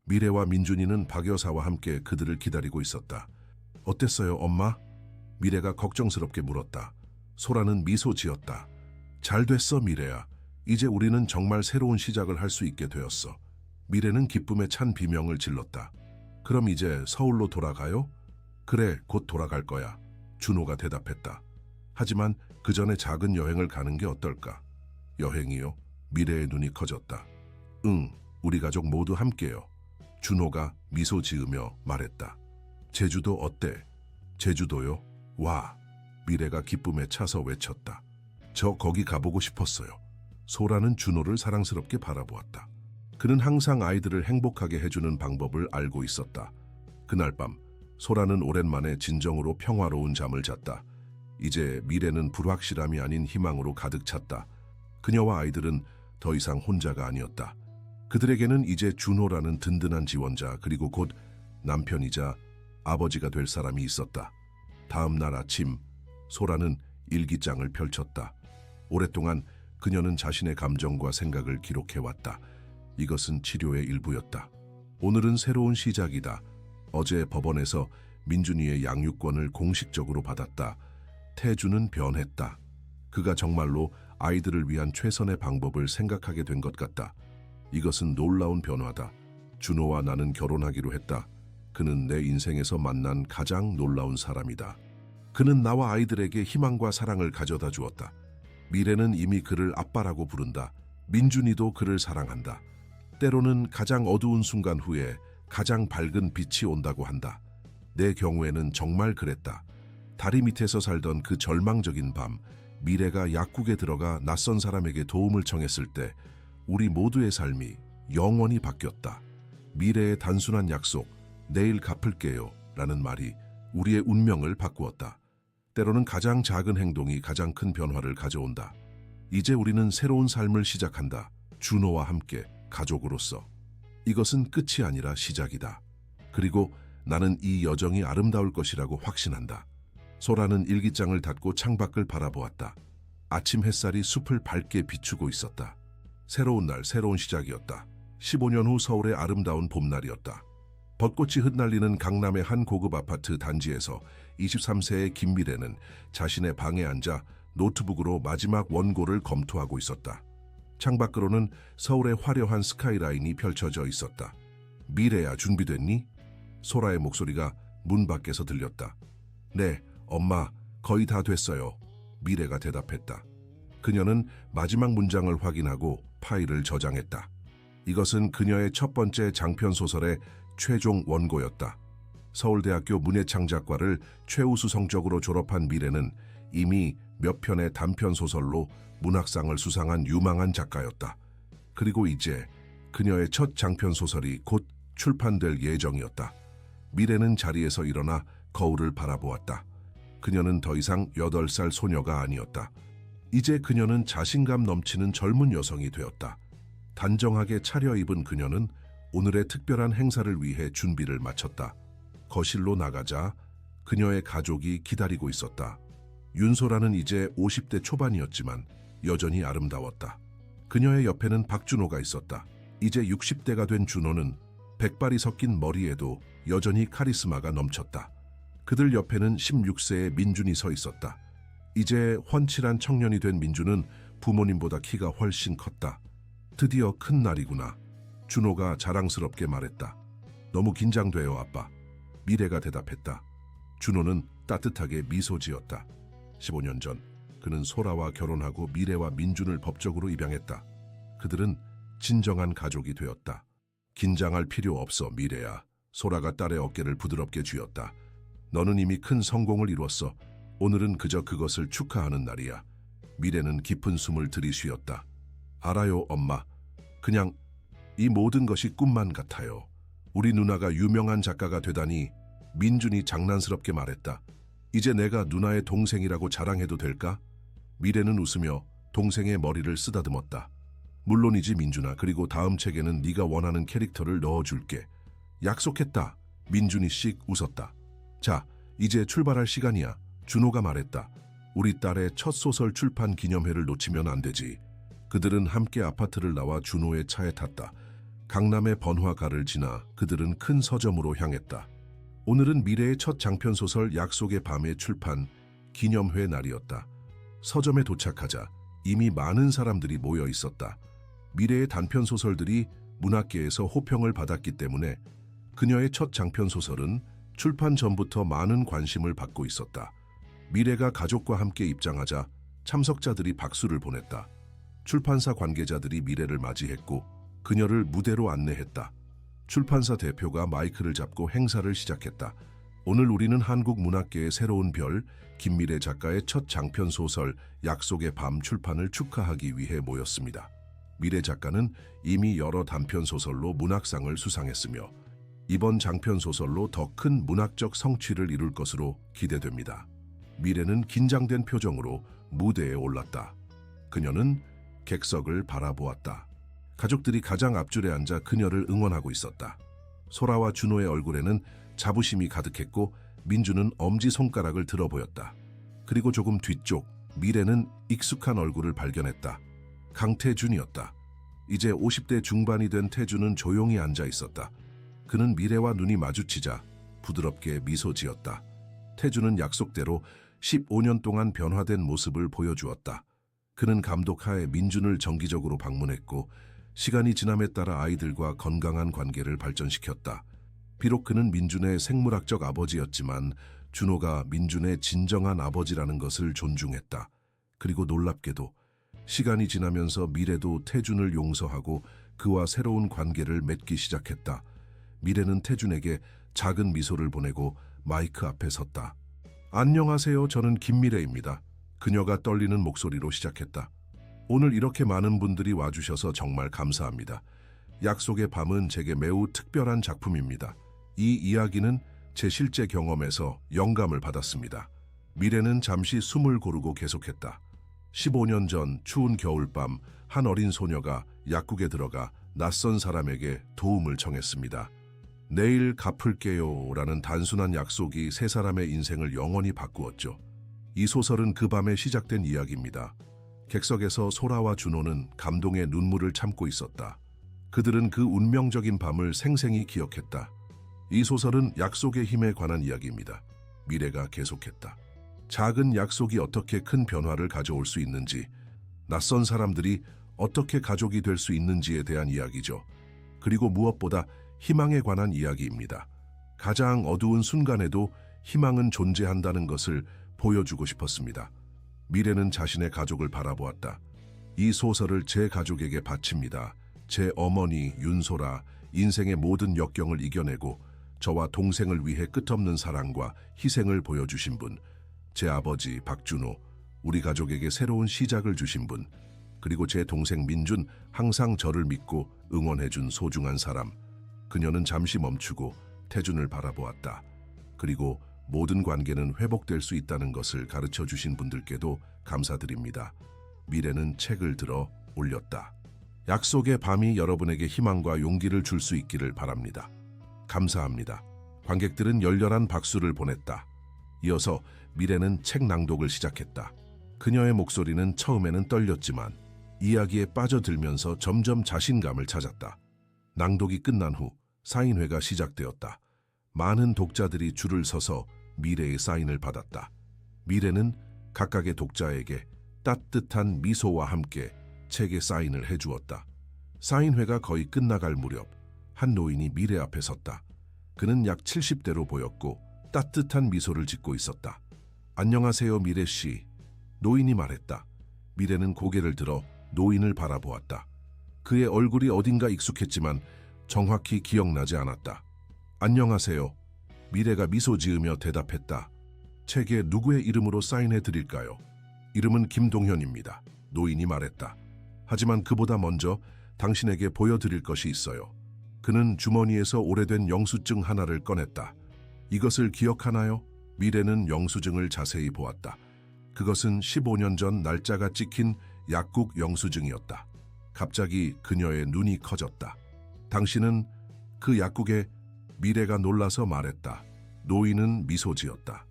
미래와 민준이는 박 여사와 함께 그들을 기다리고 있었다. 어땠어요, 엄마? 미래가 걱정스럽게 물었다. 소라는 미소 지었다. 잘 됐어, 미래야. 이제 우리는 정말 새로운 시작을 할 수 있게 되었어. 미래는 기쁨에 찬 비명을 질렀다. 그럼 이제 서울로 돌아가요? 그래, 곧 돌아갈 거야. 준호가 대답했다. 하지만 그 전에 작은 여행을 가는 게 어떨까? 여행이요? 미래의 눈이 커졌다. 응, 우리 가족 모두 함께요. 준호가 미소 지으며 말했다. 제주도 어때? 제주도요? 와! 미래가 기쁨에 차서 외쳤다. 저 거기 가보고 싶었어요. 소라는 준호를 사랑스럽게 바라보았다. 그는 항상 아이들을 행복하게 해주는 방법을 알고 있었다. 그날 밤 소라는 오랜만에 진정으로 평화로운 잠을 잤다. 이제 미래는 불확실함이 아닌 희망으로 가득 찼다. 그녀와 아이들은 더 이상 혼자가 아니었다. 그들에게는 이제 준호라는 든든한 지원자 그리고 곧 남편이자 아버지가 될 사람이 있었다. 다음 날 아침 소라는 일기장을 펼쳤다. 오랫동안 그녀는 자신의 감정과 생각을 기록해왔다. 이것은 치료의 일부였다. 오늘은 새로운 시작이다. 어제 법원에서 민준이의 양육권을 공식적으로 받았다. 태주는 변했다. 그가 정말로 아이들을 위한 최선의 방법을 생각하게 된 것 같다. 이것은 놀라운 변화다. 준호와 나는 결혼하기로 했다. 그는 내 인생에서 만난 가장 놀라운 사람이다. 그는 나와 아이들에게 희망과 사랑을 가져다 주었다. 미래는 이미 그를 아빠라고 부른다. 민준이도 그를 사랑한다. 때로는 가장 어두운 순간 후에 가장 밝은 빛이 온다고 한다. 내 경우에는 정말 그랬다. 다리 밑에서 살던 그 절망적인 밤, 미래가 약국에 들어가 낯선 사람에게 도움을 청했을 때 우리 모두의 삶이 영원히 바뀌었다. 미래의 단순한 약속, 내일 갚을게요 라는 말이 우리의 운명을 바꾸었다. 때로는 가장 작은 행동이 가장 큰 변화를 가져온다. 이제 우리는 새로운 삶을 시작한다. 준호와 함께 가족으로서. 이것은 끝이 아니라 시작이다. 그리고 나는 이 여정이 아름다울 것이라고 확신한다. 소라는 일기장을 닫고 창밖을 바라보았다. 아침 햇살이 숲을 밝게 비추고 있었다. 새로운 날, 새로운 시작이었다. 15년 후 서울의 아름다운 봄날이었다. 벚꽃이 흩날리는 강남의 한 고급 아파트 단지에서 23세의 김미래는 자신의 방에 앉아 노트북으로 마지막 원고를 검토하고 있었다. 창밖으로는 서울의 화려한 스카이라인이 펼쳐져 있었다. 미래야, 준비됐니? 소라의 목소리가 문 밖에서 들렸다. 네, 엄마, 거의 다 됐어요. 미래가 대답했다. 그녀는 마지막 문장을 확인하고 파일을 저장했다. 이것은 그녀의 첫 번째 장편 소설의 최종 원고였다. 서울대학교 문예창작과를 최우수 성적으로 졸업한 미래는 이미 몇 편의 단편 소설로 문학상을 수상한 유망한 작가였다. 그리고 이제 그녀의 첫 장편 소설이 곧 출판될 예정이었다. 미래는 자리에서 일어나 거울을 바라보았다. 그녀는 더 이상 8살 소녀가 아니었다. 이제 그녀는 자신감 넘치는 젊은 여성이 되었다. 단정하게 차려입은 그녀는 오늘의 특별한 행사를 위해 준비를 마쳤다. 거실로 나가자 그녀의 가족이 기다리고 있었다. 윤소라는 이제 50대 초반이었지만 여전히 아름다웠다. 그녀의 옆에는 박준호가 있었다. 이제 60대가 된 준호는 백발이 섞인 머리에도 여전히 카리스마가 넘쳤다. 그들 옆에는 16세의 민준이 서 있었다. 이제 훤칠한 청년이 된 민준은 부모님보다 키가 훨씬 컸다. 드디어 큰 날이구나. 준호가 자랑스럽게 말했다. 너무 긴장돼요, 아빠. 미래가 대답했다. 준호는 따뜻하게 미소 지었다. 15년 전 그는 소라와 결혼하고 미래와 민준을 법적으로 입양했다. 그들은 진정한 가족이 되었다. 긴장할 필요 없어, 미래야. 소라가 딸의 어깨를 부드럽게 쥐었다. 너는 이미 큰 성공을 이뤘어. 오늘은 그저 그것을 축하하는 날이야. 미래는 깊은 숨을 들이쉬었다. 알아요, 엄마. 그냥 이 모든 것이 꿈만 같아요. 우리 누나가 유명한 작가가 되다니. 민준이 장난스럽게 말했다. 이제 내가 누나의 동생이라고 자랑해도 될까? 미래는 웃으며 동생의 머리를 쓰다듬었다. 물론이지, 민준아. 그리고 다음 책에는 네가 원하는 캐릭터를 넣어줄게. 약속했다. 민준이 씩 웃었다. 자, 이제 출발할 시간이야. 준호가 말했다. 우리 딸의 첫 소설 출판 기념회를 놓치면 안 되지. 그들은 함께 아파트를 나와 준호의 차에 탔다. 강남의 번화가를 지나 그들은 큰 서점으로 향했다. 오늘은 미래의 첫 장편 소설 약속의 밤의 출판 기념회 날이었다. 서점에 도착하자 이미 많은 사람들이 모여 있었다. 미래의 단편 소설들이 문학계에서 호평을 받았기 때문에 그녀의 첫 장편 소설은 출판 전부터 많은 관심을 받고 있었다. 미래가 가족과 함께 입장하자 참석자들이 박수를 보냈다. 출판사 관계자들이 미래를 맞이했고 그녀를 무대로 안내했다. 출판사 대표가 마이크를 잡고 행사를 시작했다. 오늘 우리는 한국 문학계의 새로운 별, 김미래 작가의 첫 장편 소설 약속의 밤 출판을 축하하기 위해 모였습니다. 미래 작가는 이미 여러 단편 소설로 문학상을 수상했으며 이번 장편 소설로 더 큰 문학적 성취를 이룰 것으로 기대됩니다. 미래는 긴장된 표정으로 무대에 올랐다. 그녀는 객석을 바라보았다. 가족들이 가장 앞줄에 앉아 그녀를 응원하고 있었다. 소라와 준호의 얼굴에는 자부심이 가득했고 민주는 엄지손가락을 들어 보였다. 그리고 조금 뒤쪽 미래는 익숙한 얼굴을 발견했다. 강태준이었다. 이제 50대 중반이 된 태준은 조용히 앉아 있었다. 그는 미래와 눈이 마주치자 부드럽게 미소 지었다. 태준은 약속대로 15년 동안 변화된 모습을 보여주었다. 그는 감독하에 민준을 정기적으로 방문했고 시간이 지남에 따라 아이들과 건강한 관계를 발전시켰다. 비록 그는 민준의 생물학적 아버지였지만 준호가 민준의 진정한 아버지라는 것을 존중했다. 그리고 놀랍게도 시간이 지나면서 미래도 태준을 용서하고 그와 새로운 관계를 맺기 시작했다. 미래는 태준에게 작은 미소를 보내고 마이크 앞에 섰다. 안녕하세요. 저는 김미래입니다. 그녀가 떨리는 목소리로 시작했다. 오늘 이렇게 많은 분들이 와주셔서 정말 감사합니다. 약속의 밤은 제게 매우 특별한 작품입니다. 이 이야기는 제 실제 경험에서 영감을 받았습니다. 미래는 잠시 숨을 고르고 계속했다. 15년 전 추운 겨울밤 한 어린 소녀가 약국에 들어가 낯선 사람에게 도움을 청했습니다. 내일 갚을게요 라는 단순한 약속이 세 사람의 인생을 영원히 바꾸었죠. 이 소설은 그 밤에 시작된 이야기입니다. 객석에서 소라와 준호는 감동의 눈물을 참고 있었다. 그들은 그 운명적인 밤을 생생히 기억했다. 이 소설은 약속의 힘에 관한 이야기입니다. 미래가 계속했다. 작은 약속이 어떻게 큰 변화를 가져올 수 있는지, 낯선 사람들이 어떻게 가족이 될 수 있는지에 대한 이야기죠. 그리고 무엇보다 희망에 관한 이야기입니다. 가장 어두운 순간에도 희망은 존재한다는 것을 보여주고 싶었습니다. 미래는 자신의 가족을 바라보았다. 이 소설을 제 가족에게 바칩니다. 제 어머니 윤소라, 인생의 모든 역경을 이겨내고 저와 동생을 위해 끝없는 사랑과 희생을 보여주신 분, 제 아버지 박준호, 우리 가족에게 새로운 시작을 주신 분, 그리고 제 동생 민준, 항상 저를 믿고 응원해준 소중한 사람. 그녀는 잠시 멈추고 태준을 바라보았다. 그리고 모든 관계는 회복될 수 있다는 것을 가르쳐 주신 분들께도 감사드립니다. 미래는 책을 들어 올렸다. 약속의 밤이 여러분에게 희망과 용기를 줄 수 있기를 바랍니다. 감사합니다. 관객들은 열렬한 박수를 보냈다. 이어서 미래는 책 낭독을 시작했다. 그녀의 목소리는 처음에는 떨렸지만 이야기에 빠져들면서 점점 자신감을 찾았다. 낭독이 끝난 후 사인회가 시작되었다. 많은 독자들이 줄을 서서 미래의 사인을 받았다. 미래는 각각의 독자에게 따뜻한 미소와 함께 책에 사인을 해주었다. 사인회가 거의 끝나갈 무렵 한 노인이 미래 앞에 섰다. 그는 약 70대로 보였고 따뜻한 미소를 짓고 있었다. 안녕하세요, 미래 씨. 노인이 말했다. 미래는 고개를 들어 노인을 바라보았다. 그의 얼굴이 어딘가 익숙했지만 정확히 기억나지 않았다. 안녕하세요. 미래가 미소 지으며 대답했다. 책에 누구의 이름으로 사인해 드릴까요? 이름은 김동현입니다. 노인이 말했다. 하지만 그보다 먼저 당신에게 보여드릴 것이 있어요. 그는 주머니에서 오래된 영수증 하나를 꺼냈다. 이것을 기억하나요? 미래는 영수증을 자세히 보았다. 그것은 15년 전 날짜가 찍힌 약국 영수증이었다. 갑자기 그녀의 눈이 커졌다. 당신은 그 약국에 미래가 놀라서 말했다. 노인은 미소 지었다.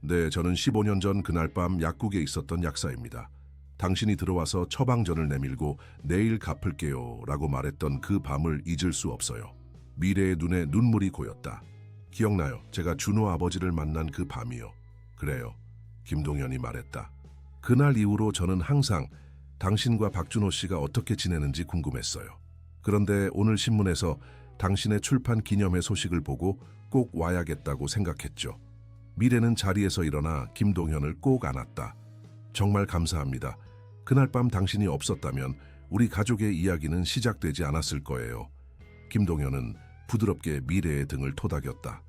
네, 저는 15년 전 그날 밤 약국에 있었던 약사입니다. 당신이 들어와서 처방전을 내밀고 내일 갚을게요 라고 말했던 그 밤을 잊을 수 없어요. 미래의 눈에 눈물이 고였다. 기억나요? 제가 준호 아버지를 만난 그 밤이요. 그래요. 김동현이 말했다. 그날 이후로 저는 항상 당신과 박준호 씨가 어떻게 지내는지 궁금했어요. 그런데 오늘 신문에서 당신의 출판 기념회 소식을 보고 꼭 와야겠다고 생각했죠. 미래는 자리에서 일어나 김동현을 꼭 안았다. 정말 감사합니다. 그날 밤 당신이 없었다면 우리 가족의 이야기는 시작되지 않았을 거예요. 김동현은 부드럽게 미래의 등을 토닥였다.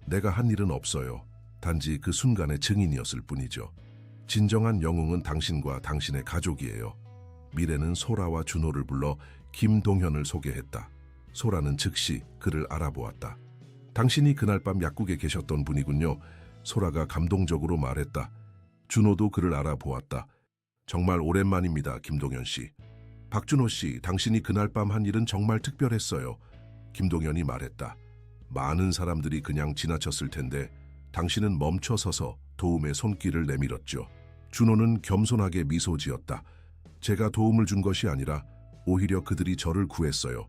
내가 한 일은 없어요. 단지 그 순간의 증인이었을 뿐이죠. 진정한 영웅은 당신과 당신의 가족이에요. 미래는 소라와 준호를 불러 김동현을 소개했다. 소라는 즉시 그를 알아보았다. 당신이 그날 밤 약국에 계셨던 분이군요. 소라가 감동적으로 말했다. 준호도 그를 알아보았다. 정말 오랜만입니다, 김동현 씨. 박준호 씨, 당신이 그날 밤 한 일은 정말 특별했어요. 김동현이 말했다. 많은 사람들이 그냥 지나쳤을 텐데 당신은 멈춰서서 도움의 손길을 내밀었죠. 준호는 겸손하게 미소 지었다. 제가 도움을 준 것이 아니라 오히려 그들이 저를 구했어요.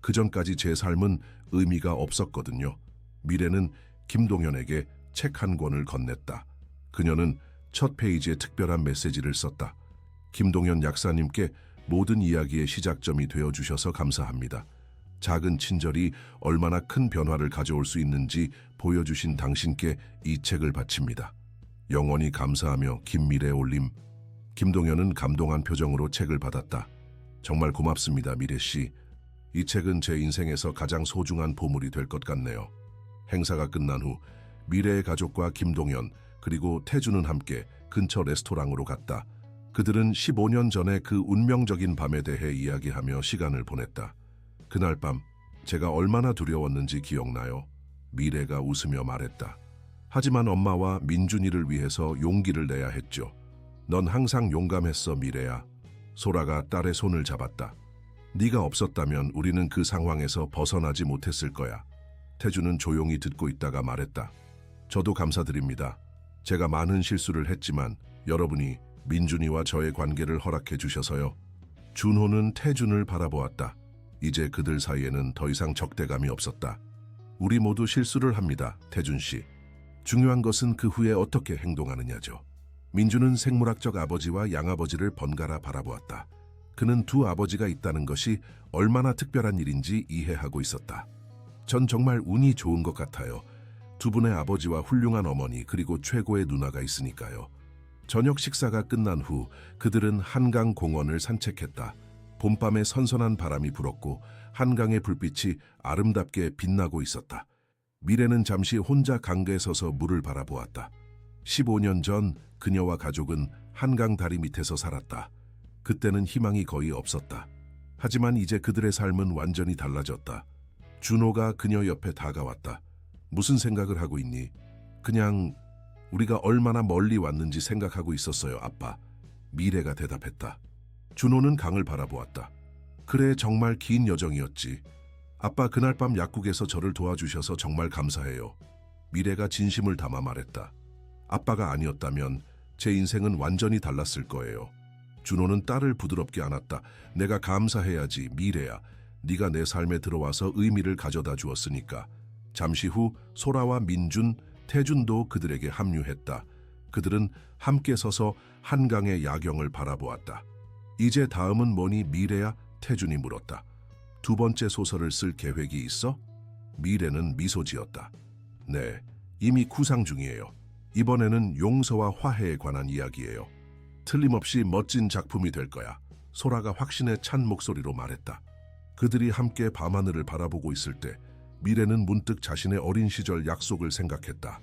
그전까지 제 삶은 의미가 없었거든요. 미래는 김동현에게 책 한 권을 건넸다. 그녀는 첫 페이지에 특별한 메시지를 썼다. 김동현 약사님께 모든 이야기의 시작점이 되어주셔서 감사합니다. 작은 친절이 얼마나 큰 변화를 가져올 수 있는지 보여주신 당신께 이 책을 바칩니다. 영원히 감사하며 김미래 올림. 김동현은 감동한 표정으로 책을 받았다. 정말 고맙습니다, 미래 씨. 이 책은 제 인생에서 가장 소중한 보물이 될 것 같네요. 행사가 끝난 후 미래의 가족과 김동현 그리고 태준은 함께 근처 레스토랑으로 갔다. 그들은 15년 전의 그 운명적인 밤에 대해 이야기하며 시간을 보냈다. 그날 밤 제가 얼마나 두려웠는지 기억나요? 미래가 웃으며 말했다. 하지만 엄마와 민준이를 위해서 용기를 내야 했죠. 넌 항상 용감했어, 미래야. 소라가 딸의 손을 잡았다. 네가 없었다면 우리는 그 상황에서 벗어나지 못했을 거야. 태준은 조용히 듣고 있다가 말했다. 저도 감사드립니다. 제가 많은 실수를 했지만 여러분이 민준이와 저의 관계를 허락해 주셔서요. 준호는 태준을 바라보았다. 이제 그들 사이에는 더 이상 적대감이 없었다. 우리 모두 실수를 합니다, 태준 씨. 중요한 것은 그 후에 어떻게 행동하느냐죠. 민준은 생물학적 아버지와 양아버지를 번갈아 바라보았다. 그는 두 아버지가 있다는 것이 얼마나 특별한 일인지 이해하고 있었다. 전 정말 운이 좋은 것 같아요. 두 분의 아버지와 훌륭한 어머니 그리고 최고의 누나가 있으니까요. 저녁 식사가 끝난 후 그들은 한강 공원을 산책했다. 봄밤에 선선한 바람이 불었고 한강의 불빛이 아름답게 빛나고 있었다. 미래는 잠시 혼자 강가에 서서 물을 바라보았다. 15년 전 그녀와 가족은 한강 다리 밑에서 살았다. 그때는 희망이 거의 없었다. 하지만 이제 그들의 삶은 완전히 달라졌다. 준호가 그녀 옆에 다가왔다. 무슨 생각을 하고 있니? 그냥 우리가 얼마나 멀리 왔는지 생각하고 있었어요, 아빠. 미래가 대답했다. 준호는 강을 바라보았다. 그래, 정말 긴 여정이었지. 아빠, 그날 밤 약국에서 저를 도와주셔서 정말 감사해요. 미래가 진심을 담아 말했다. 아빠가 아니었다면 제 인생은 완전히 달랐을 거예요. 준호는 딸을 부드럽게 안았다. 내가 감사해야지, 미래야. 네가 내 삶에 들어와서 의미를 가져다 주었으니까. 잠시 후 소라와 민준, 태준도 그들에게 합류했다. 그들은 함께 서서 한강의 야경을 바라보았다. 이제 다음은 뭐니, 미래야? 태준이 물었다. 두 번째 소설을 쓸 계획이 있어? 미래는 미소 지었다. 네, 이미 구상 중이에요. 이번에는 용서와 화해에 관한 이야기예요. 틀림없이 멋진 작품이 될 거야. 소라가 확신에 찬 목소리로 말했다. 그들이 함께 밤하늘을 바라보고 있을 때 미래는 문득 자신의 어린 시절 약속을 생각했다.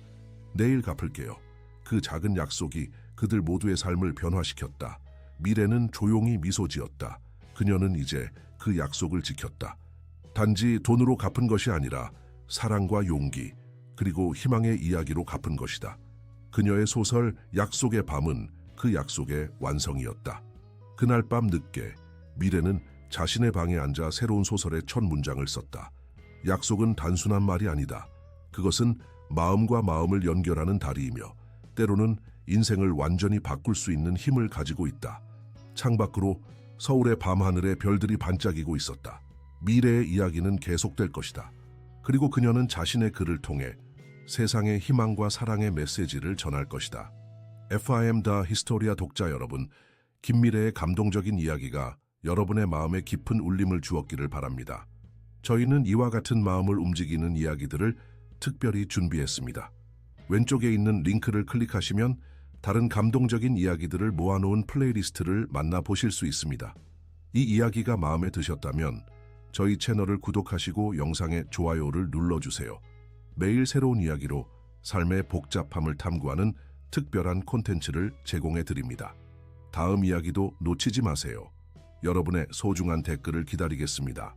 내일 갚을게요. 그 작은 약속이 그들 모두의 삶을 변화시켰다. 미래는 조용히 미소 지었다. 그녀는 이제 그 약속을 지켰다. 단지 돈으로 갚은 것이 아니라 사랑과 용기, 그리고 희망의 이야기로 갚은 것이다. 그녀의 소설 약속의 밤은 그 약속의 완성이었다. 그날 밤 늦게 미래는 자신의 방에 앉아 새로운 소설의 첫 문장을 썼다. 약속은 단순한 말이 아니다. 그것은 마음과 마음을 연결하는 다리이며 때로는 인생을 완전히 바꿀 수 있는 힘을 가지고 있다. 창밖으로 서울의 밤하늘에 별들이 반짝이고 있었다. 미래의 이야기는 계속될 것이다. 그리고 그녀는 자신의 글을 통해 세상의 희망과 사랑의 메시지를 전할 것이다. FIM 더 히스토리아 독자 여러분, 김미래의 감동적인 이야기가 여러분의 마음에 깊은 울림을 주었기를 바랍니다. 저희는 이와 같은 마음을 움직이는 이야기들을 특별히 준비했습니다. 왼쪽에 있는 링크를 클릭하시면 다른 감동적인 이야기들을 모아놓은 플레이리스트를 만나보실 수 있습니다. 이 이야기가 마음에 드셨다면 저희 채널을 구독하시고 영상에 좋아요를 눌러주세요. 매일 새로운 이야기로 삶의 복잡함을 탐구하는 특별한 콘텐츠를 제공해 드립니다. 다음 이야기도 놓치지 마세요. 여러분의 소중한 댓글을 기다리겠습니다.